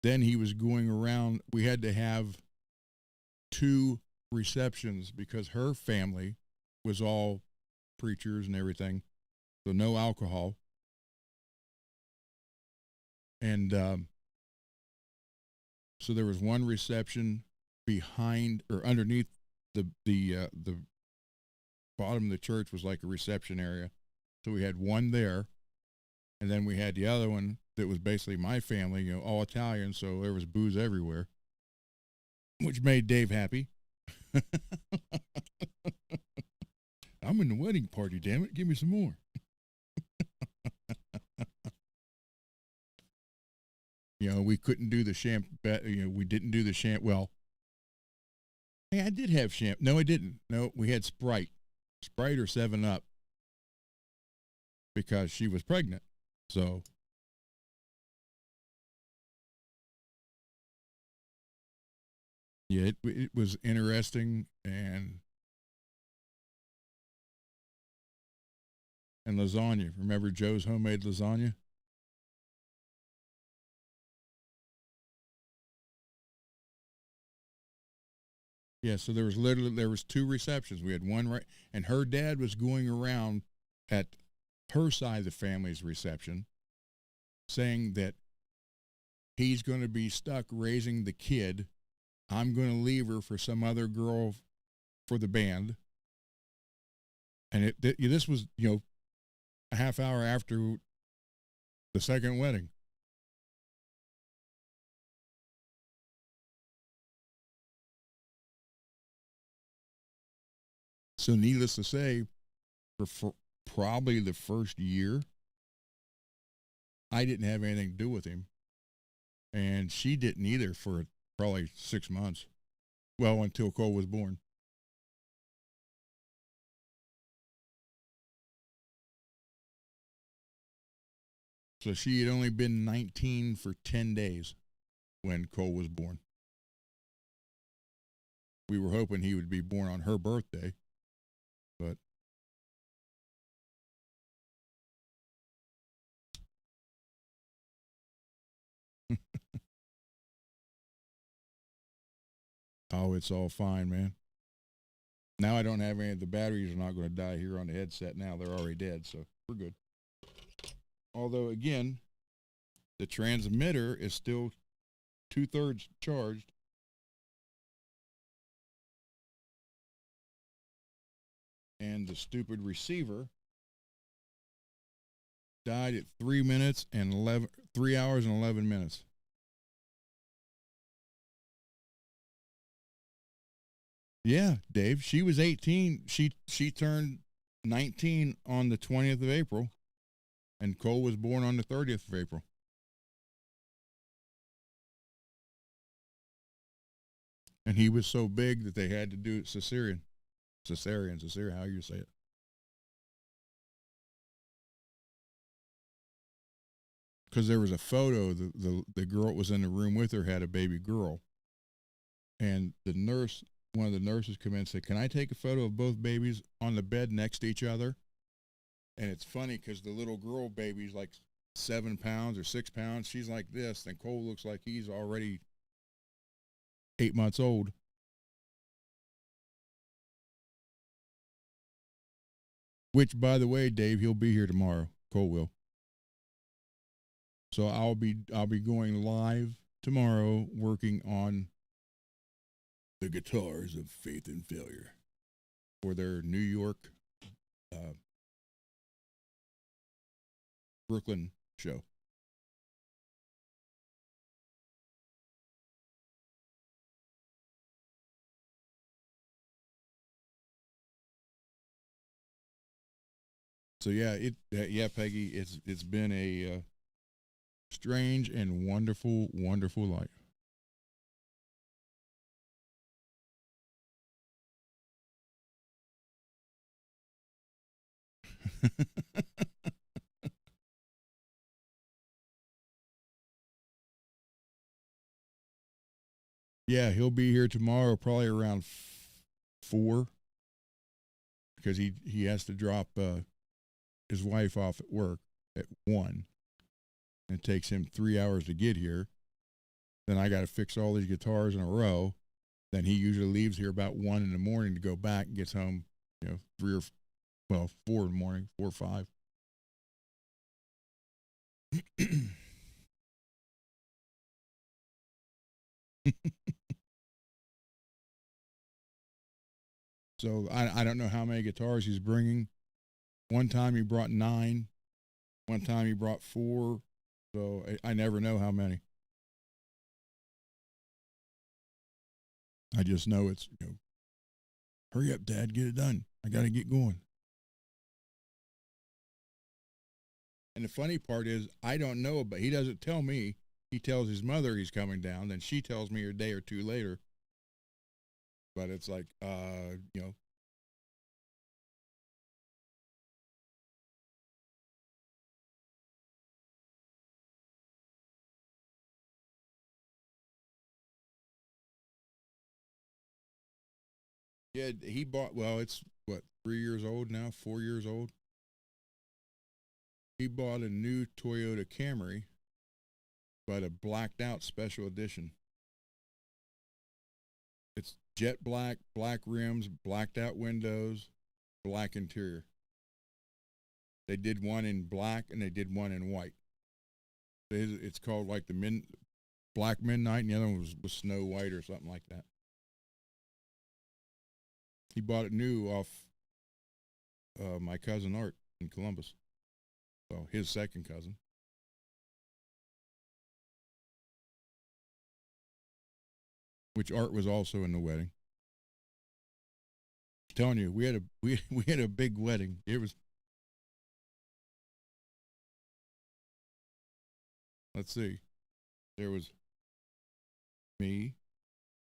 Then he was going around. We had to have 2 receptions because her family was all preachers and everything, so no alcohol. And so there was one reception behind or underneath the bottom of the church was like a reception area. So we had one there, and then we had the other one that was basically my family, all Italian, so there was booze everywhere, which made Dave happy. I'm in the wedding party, damn it, give me some more. We couldn't do the we didn't do the well, hey, I did have no, I didn't. No, we had Sprite or 7-Up because she was pregnant. So yeah, it was interesting, and lasagna. Remember Joe's homemade lasagna? Yeah, so there was 2 receptions. We had one right, and her dad was going around at her side of the family's reception saying that he's going to be stuck raising the kid. I'm going to leave her for some other girl for the band. And this was, a half hour after the second wedding. So needless to say, for probably the first year, I didn't have anything to do with him. And she didn't either for probably 6 months. Well, until Cole was born. So she had only been 19 for 10 days when Cole was born. We were hoping he would be born on her birthday, but oh, it's all fine, man. Now I don't have any of the batteries are not going to die here on the headset now. They're already dead, so we're good. Although, again, the transmitter is still 2/3 charged. And the stupid receiver died at 3 hours and 11 minutes. Yeah, Dave. She was 18. She turned 19 on the 20th of April, and Cole was born on the 30th of April. And he was so big that they had to do cesarean, how you say it. Because there was a photo, the girl that was in the room with her had a baby girl, and one of the nurses come in and said, "Can I take a photo of both babies on the bed next to each other?" And it's funny because the little girl baby's like 7 pounds or 6 pounds. She's like this, and Cole looks like he's already 8 months old. Which, by the way, Dave, he'll be here tomorrow. Cole will. So I'll be going live tomorrow, working on the guitars of Faith and Failure for their New York, uh, Brooklyn show. So yeah, yeah, Peggy, it's been a strange and wonderful, wonderful life. Yeah, he'll be here tomorrow, probably around 4, because he has to drop his wife off at work at 1. It takes him 3 hours to get here. Then I got to fix all these guitars in a row. Then he usually leaves here about 1 in the morning to go back and gets home, 4 in the morning, 4 or 5. So I don't know how many guitars he's bringing. One time he brought 9. One time he brought 4. So I never know how many. I just know it's, hurry up, Dad, get it done. I got to get going. And the funny part is, I don't know, but he doesn't tell me. He tells his mother he's coming down. Then she tells me a day or two later. But it's like, yeah, he bought, well, it's what, 3 years old now, 4 years old. He bought a new Toyota Camry, but a blacked out special edition. It's jet black, black rims, blacked out windows, black interior. They did one in black and they did one in white. It's called like the Black Midnight, and the other one was Snow White or something like that. He bought it new off my cousin Art in Columbus. So his second cousin. Which Art was also in the wedding. I'm telling you, we had a big wedding. It was, let's see, there was me,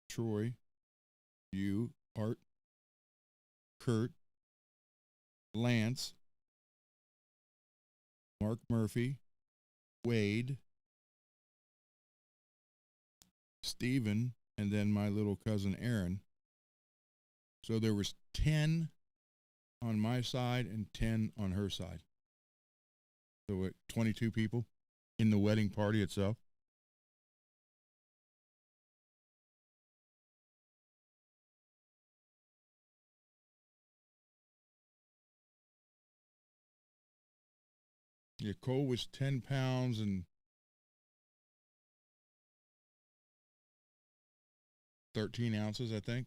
Troy, you, Art, Kurt, Lance, Mark Murphy, Wade, Steven, and then my little cousin Aaron. So there was 10 on my side and 10 on her side. So what, 22 people in the wedding party itself. Yeah, Cole was 10 pounds and 13 ounces, I think.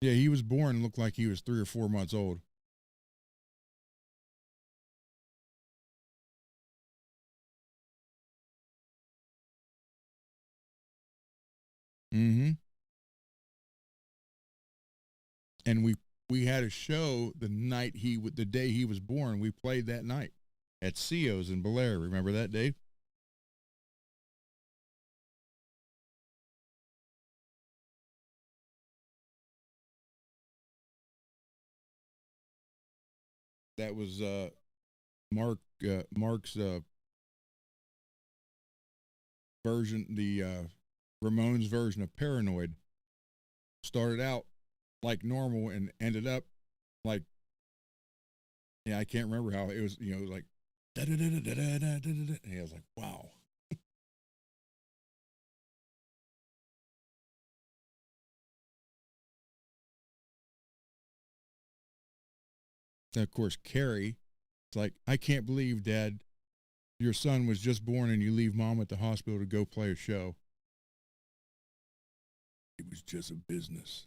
Yeah, he was born, looked like he was 3 or 4 months old. Mm-hmm. And we had a show the day he was born. We played that night at Cio's in Bel Air. Remember that, Dave? That was Mark's version, the Ramones version of Paranoid. started out like normal and ended up like, yeah, I can't remember how it was. It was like da da da da da da da da da. And I was like, wow. And of course, Carrie, it's like, I can't believe, Dad, your son was just born and you leave Mom at the hospital to go play a show. It was just a business.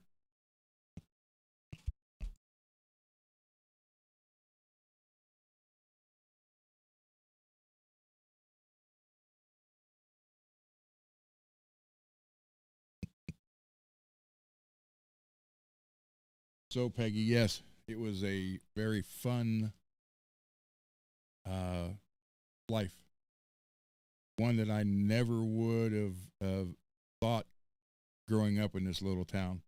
So, Peggy, yes, it was a very fun uh, life. One that I never would have thought growing up in this little town.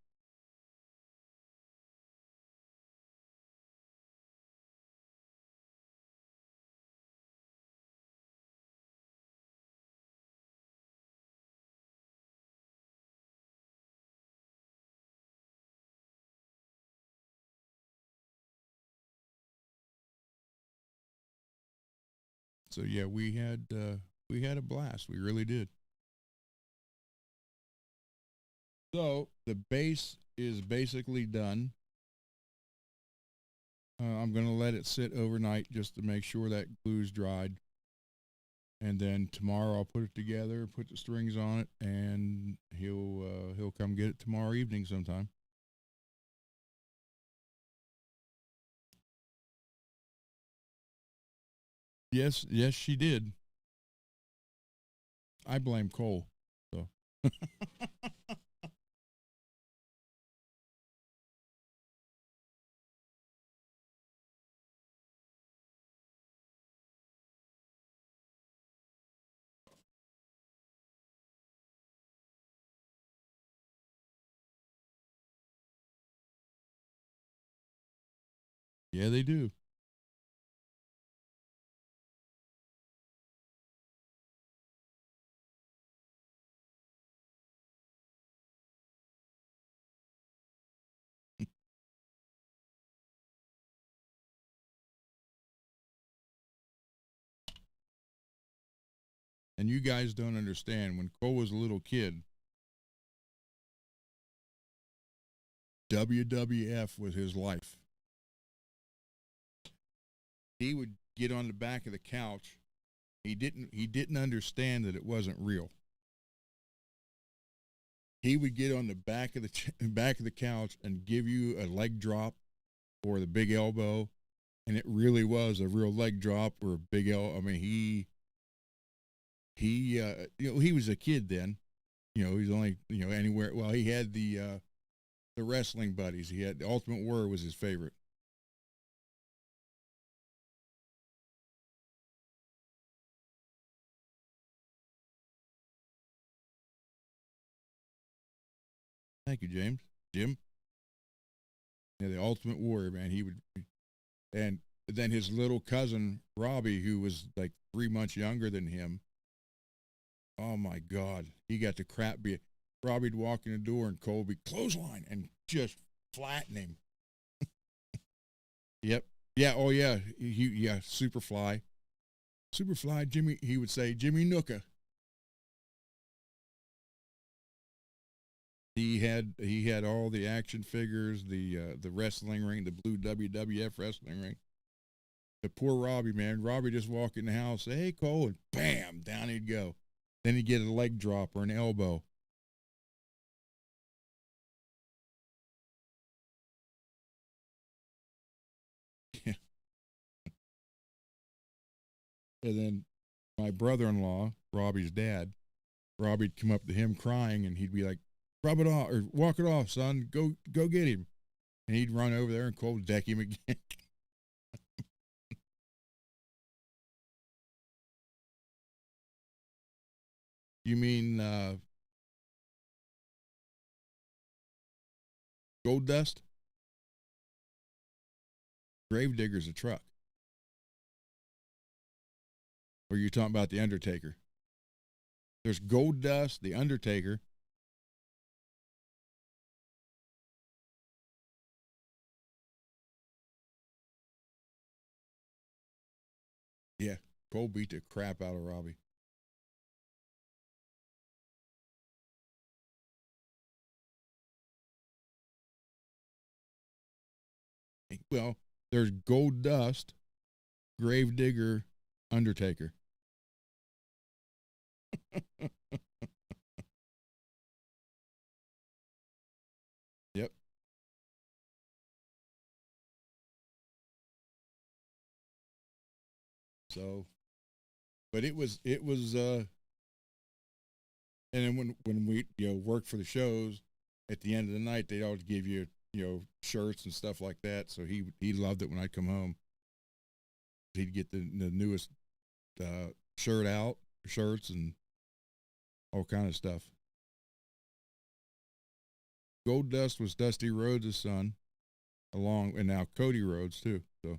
So yeah, we had a blast. We really did. So the base is basically done. I'm gonna let it sit overnight just to make sure that glue's dried, and then tomorrow I'll put it together, put the strings on it, and he'll come get it tomorrow evening sometime. Yes, yes, she did. I blame Cole. So yeah, they do. And you guys don't understand. When Cole was a little kid, WWF was his life. He would get on the back of the couch. He didn't understand that it wasn't real. He would get on the back of the back of the couch and give you a leg drop or the big elbow, and it really was a real leg drop or a big I mean, he was a kid then. He's only anywhere. Well, he had the wrestling buddies. He had the Ultimate Warrior was his favorite. Thank you, James. Jim. Yeah, the Ultimate Warrior, man. He would, and then his little cousin Robbie, who was like 3 months younger than him. Oh my God, he got the crap beat. Robbie'd walk in the door and Colby clothesline and just flatten him. Yep. Yeah. Oh yeah. Yeah. Superfly. Superfly. Jimmy. He would say Jimmy Nooka. He had all the action figures, the wrestling ring, the blue WWF wrestling ring. The poor Robbie, man. Robbie just walk in the house, say, "Hey Cole," and bam, down he'd go. Then he'd get a leg drop or an elbow. and then my brother-in-law, Robbie's dad, Robbie'd come up to him crying, and he'd be like, "Rub it off or walk it off, son. Go get him." And he'd run over there and cold deck him again. You mean Gold Dust? Gravedigger's a truck. Or you talking about the Undertaker? There's Gold Dust, the Undertaker. Yeah, Cole beat the crap out of Robbie. Well, there's Gold Dust, Gravedigger, Undertaker. Yep. So, but it was and then when we worked for the shows, at the end of the night they'd always give you shirts and stuff like that. So he loved it when I'd come home. He'd get the newest shirt out, shirts and all kind of stuff. Gold Dust was Dusty Rhodes' son, along and now Cody Rhodes too. So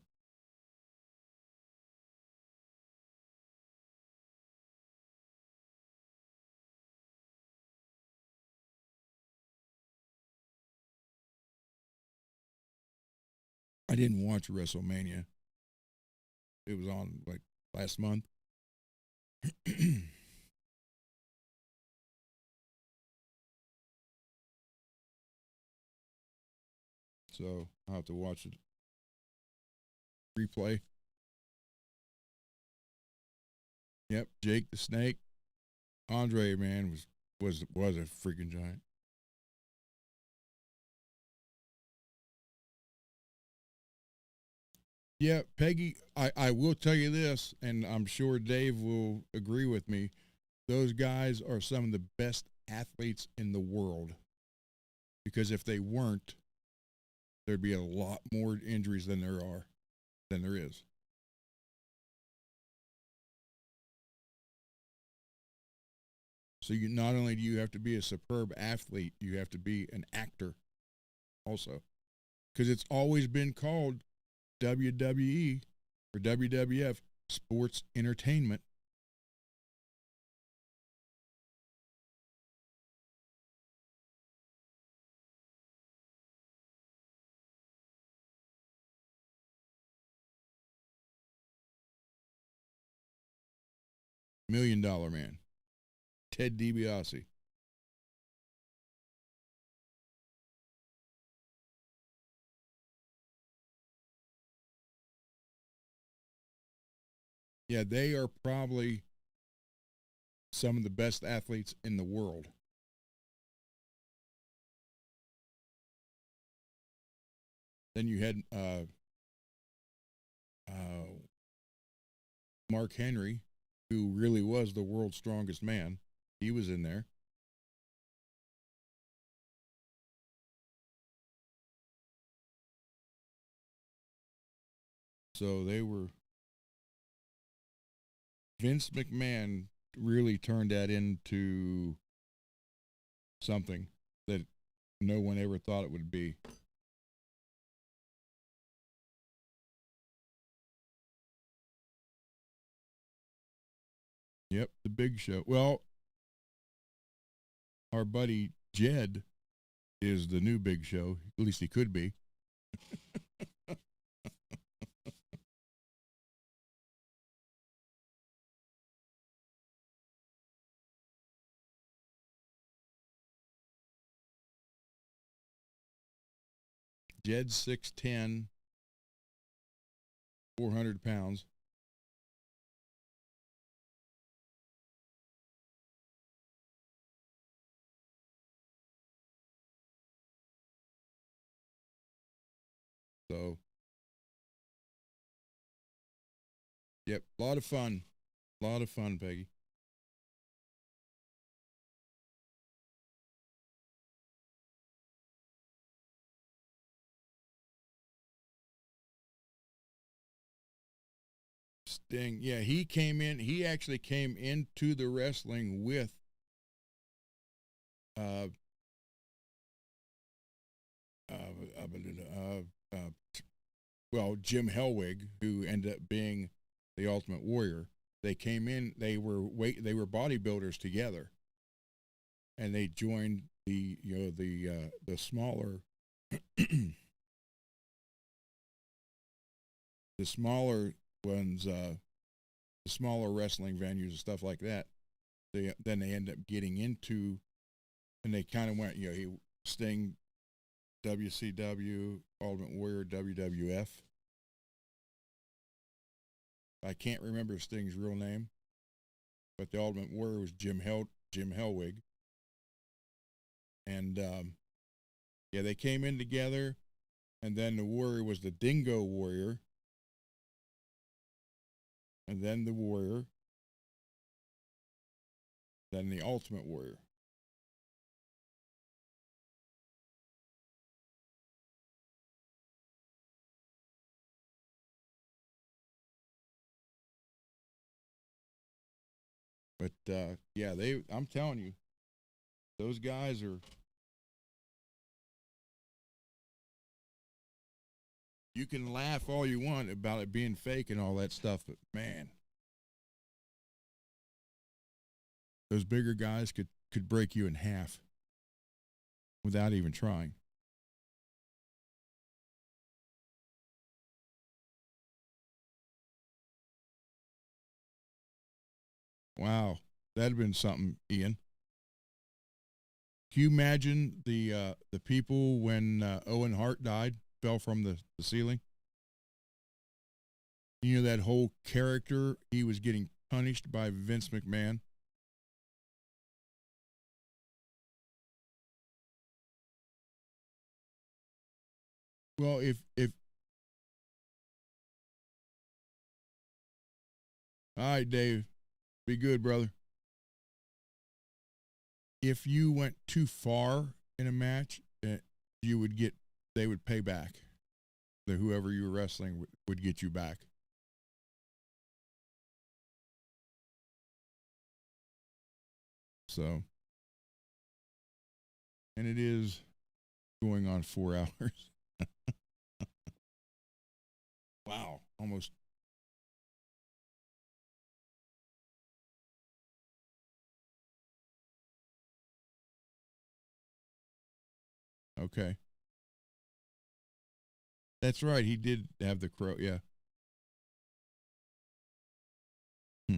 I didn't watch WrestleMania. It was on like last month. So I'll have to watch it replay. Yep, Jake the Snake. Andre, man, was a freaking giant. Yeah, Peggy, I will tell you this, and I'm sure Dave will agree with me. Those guys are some of the best athletes in the world. Because if they weren't, there'd be a lot more injuries than there is. So you not only do you have to be a superb athlete, you have to be an actor also. Because it's always been called WWE or WWF sports entertainment. $1 million man. Ted DiBiase. Yeah, they are probably some of the best athletes in the world. Then you had uh, Mark Henry, who really was the world's strongest man. He was in there. So they were. Vince McMahon really turned that into something that no one ever thought it would be. Yep, the Big Show. Well, our buddy Jed is the new Big Show. At least he could be. Jed's 6'10", 400 pounds. So, yep, a lot of fun. A lot of fun, Peggy. Sting, yeah, he came in. He actually came into the wrestling with uh, uh, uh, uh, well, Jim Hellwig, who ended up being the Ultimate Warrior. They came in. They were bodybuilders together, and they joined the smaller the smaller ones. smaller wrestling venues and stuff like that. Then they end up getting into, and they kind of went, Sting, WCW, Ultimate Warrior, WWF. I can't remember Sting's real name, but the Ultimate Warrior was Jim Hellwig. And they came in together, and then the Warrior was the Dingo Warrior, and then the Warrior, then the Ultimate Warrior. But I'm telling you, those guys are. You can laugh all you want about it being fake and all that stuff, but man, those bigger guys could break you in half without even trying. Wow, that'd have been something, Ian. Can you imagine the people when Owen Hart died, fell from the ceiling? You know that whole character, he was getting punished by Vince McMahon. Well, if all right, Dave, be good, brother. If you went too far in a match, you would get they would pay back. Whoever you were wrestling would get you back. So, and it is going on 4 hours. Wow, almost. Okay. That's right. He did have the crow. Yeah. Hmm.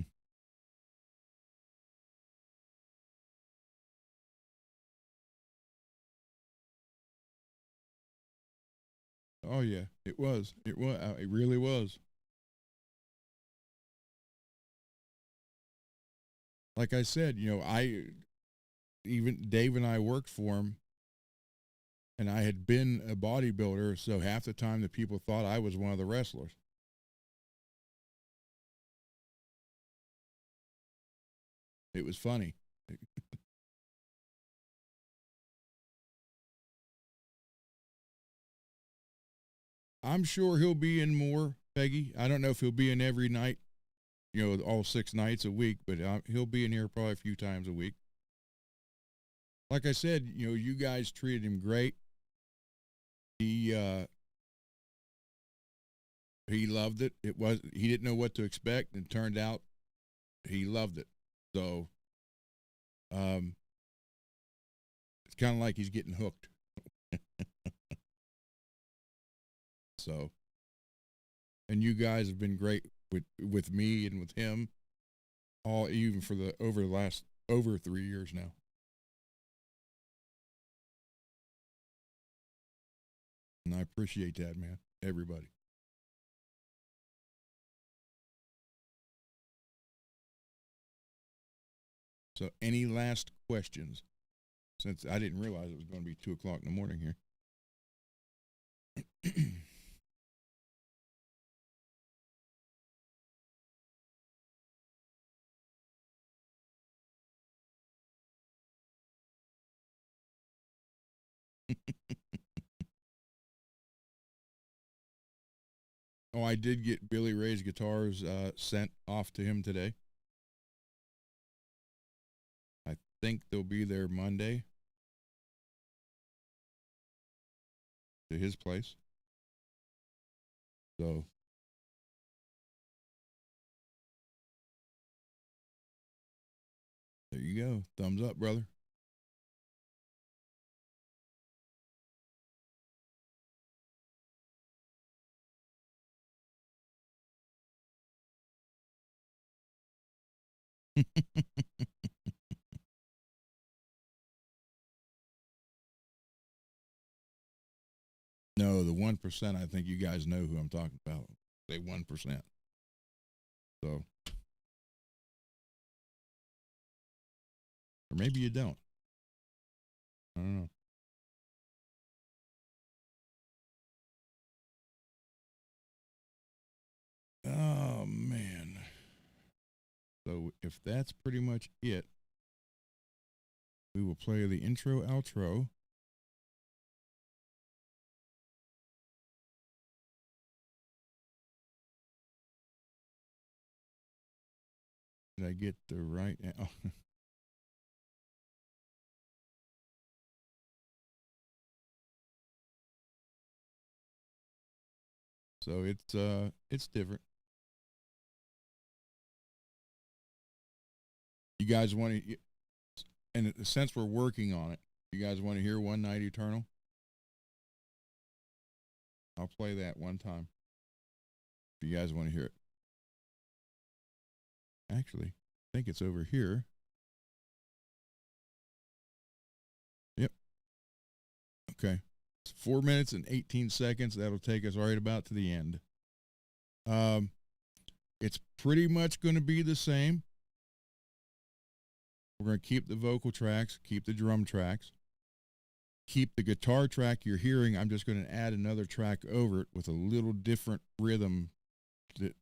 Oh yeah, it was. It was. It really was. Like I said, I even Dave and I worked for him, and I had been a bodybuilder, so half the time the people thought I was one of the wrestlers. It was funny. I'm sure he'll be in more, Peggy. I don't know if he'll be in every night, all 6 nights a week, but he'll be in here probably a few times a week. Like I said, you guys treated him great. He loved it. He didn't know what to expect, and turned out he loved it. So, um, it's kind of like he's getting hooked. So, and you guys have been great with me and with him, all even for the last over 3 years now. And I appreciate that, man. Everybody. So, any last questions? Since I didn't realize it was going to be 2 o'clock in the morning here. Oh, I did get Billy Ray's guitars sent off to him today. I think they'll be there Monday to his place. So, there you go. Thumbs up, brother. No, the 1%, I think you guys know who I'm talking about. Say 1%. So, or maybe you don't. I don't know. Oh, man. So, if that's pretty much it, we will play the intro, outro. Did I get the right? Oh. So it's different. You guys want to, and since we're working on it, you guys want to hear One Night Eternal? I'll play that one time. If you guys want to hear it. Actually, I think it's over here. Yep. Okay. It's 4 minutes and 18 seconds. That'll take us right about to the end. It's pretty much going to be the same. We're going to keep the vocal tracks, keep the drum tracks, keep the guitar track you're hearing. I'm just going to add another track over it with a little different rhythm that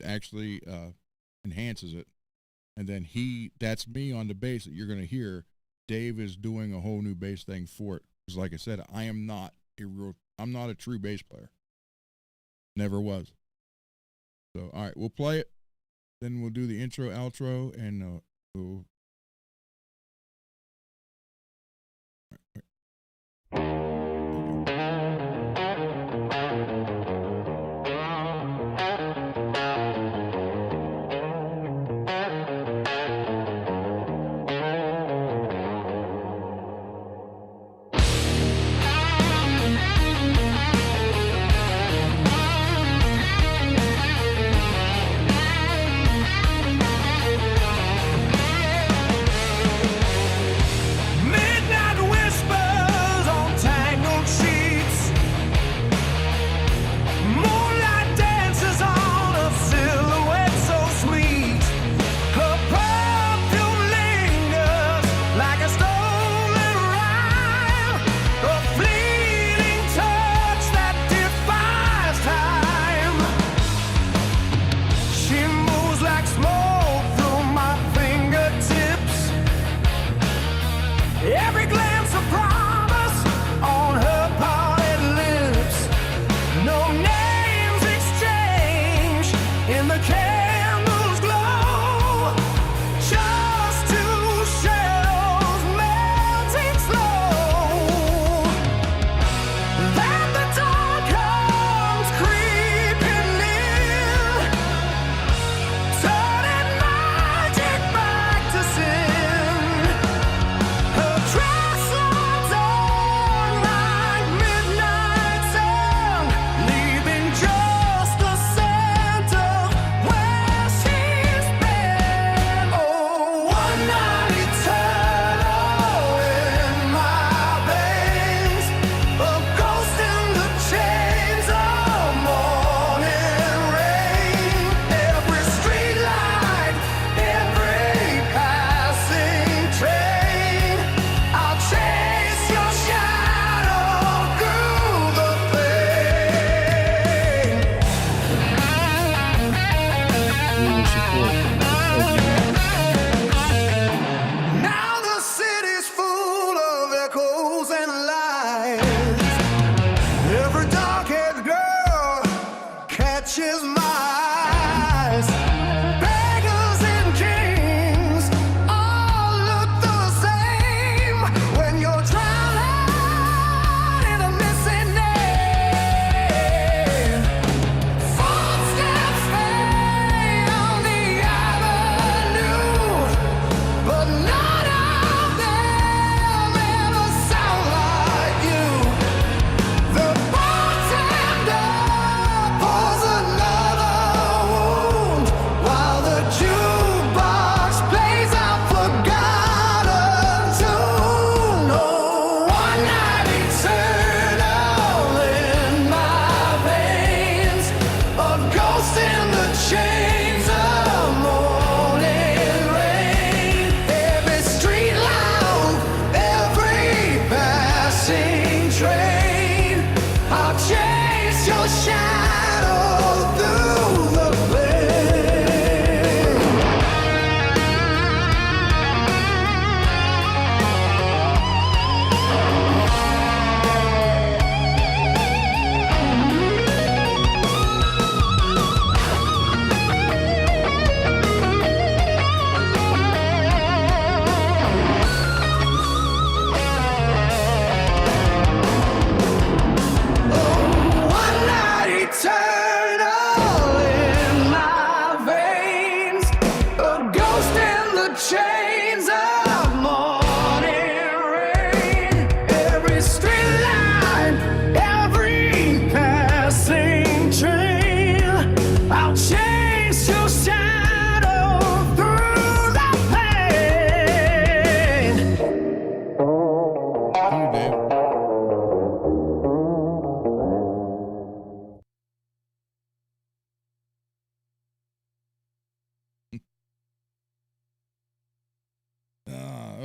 actually enhances it. And then that's me on the bass that you're going to hear. Dave is doing a whole new bass thing for it. Because like I said, I'm not a true bass player. Never was. So, all right, we'll play it. Then we'll do the intro, outro, and we'll.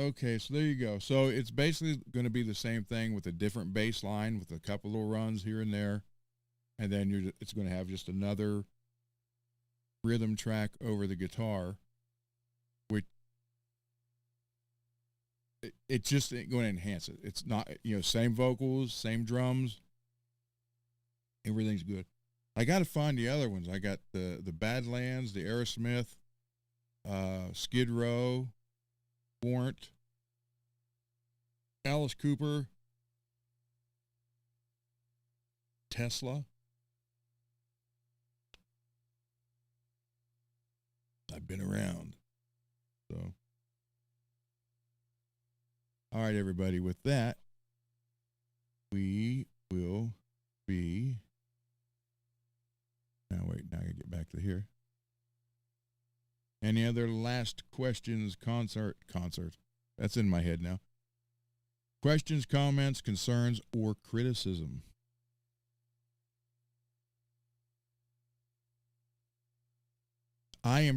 Okay, so there you go. So it's basically going to be the same thing with a different bass line with a couple little runs here and there, and then it's going to have just another rhythm track over the guitar, which it just ain't going to enhance it. It's not, same vocals, same drums, everything's good. I got to find the other ones. I got the Badlands, the Aerosmith, Skid Row, Warrant, Alice Cooper, Tesla. I've been around. So, all right, everybody. With that, we will be. Now, wait. Now I gotta get back to here. Any other last questions? Concert. That's in my head now. Questions, comments, concerns, or criticism. I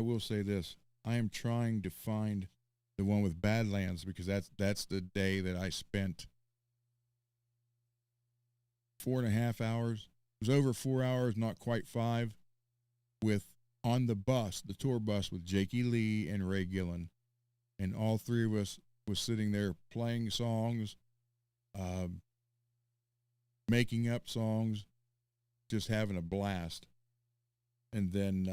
will say this. I am trying to find the one with Badlands because that's the day that I spent 4.5 hours. It was over 4 hours, not quite 5, on the bus, the tour bus with Jakey Lee and Ray Gillen. And all three of us was sitting there playing songs, making up songs, just having a blast. And then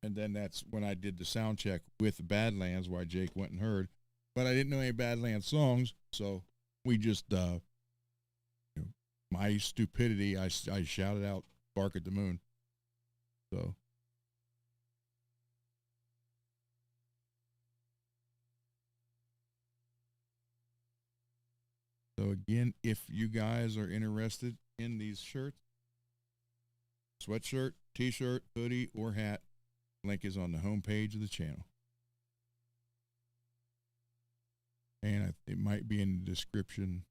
that's when I did the sound check with Badlands, why Jake went and heard. But I didn't know any Badlands songs, so we just, my stupidity, I shouted out "Bark at the Moon." So. So again, if you guys are interested in these shirts, sweatshirt, t-shirt, hoodie, or hat, link is on the homepage of the channel. And it might be in the description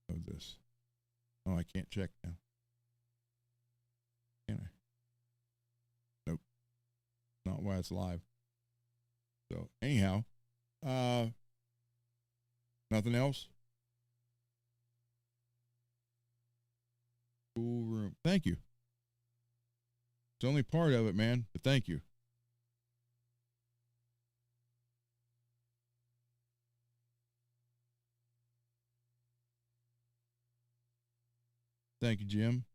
of this. Oh, I can't check now. Can I? Nope. Not while it's live. So anyhow, nothing else? Cool room. Thank you. It's only part of it, man, but thank you. Thank you, Jim.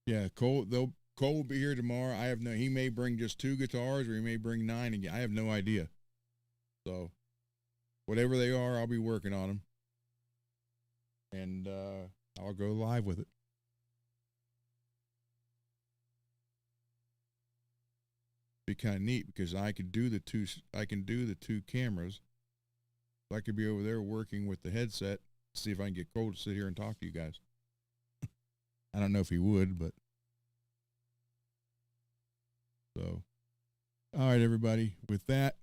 Yeah, Cole will be here tomorrow. He may bring just 2 guitars or he may bring 9 again. I have no idea. So whatever they are, I'll be working on them. And I'll go live with it. Be kind of neat because I can do the two cameras. So I could be over there working with the headset, see if I can get Cole to sit here and talk to you guys. I don't know if he would, but so. All right, everybody. With that,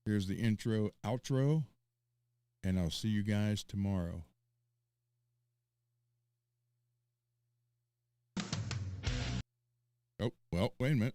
here's the intro, outro, and I'll see you guys tomorrow. Oh, well, wait a minute.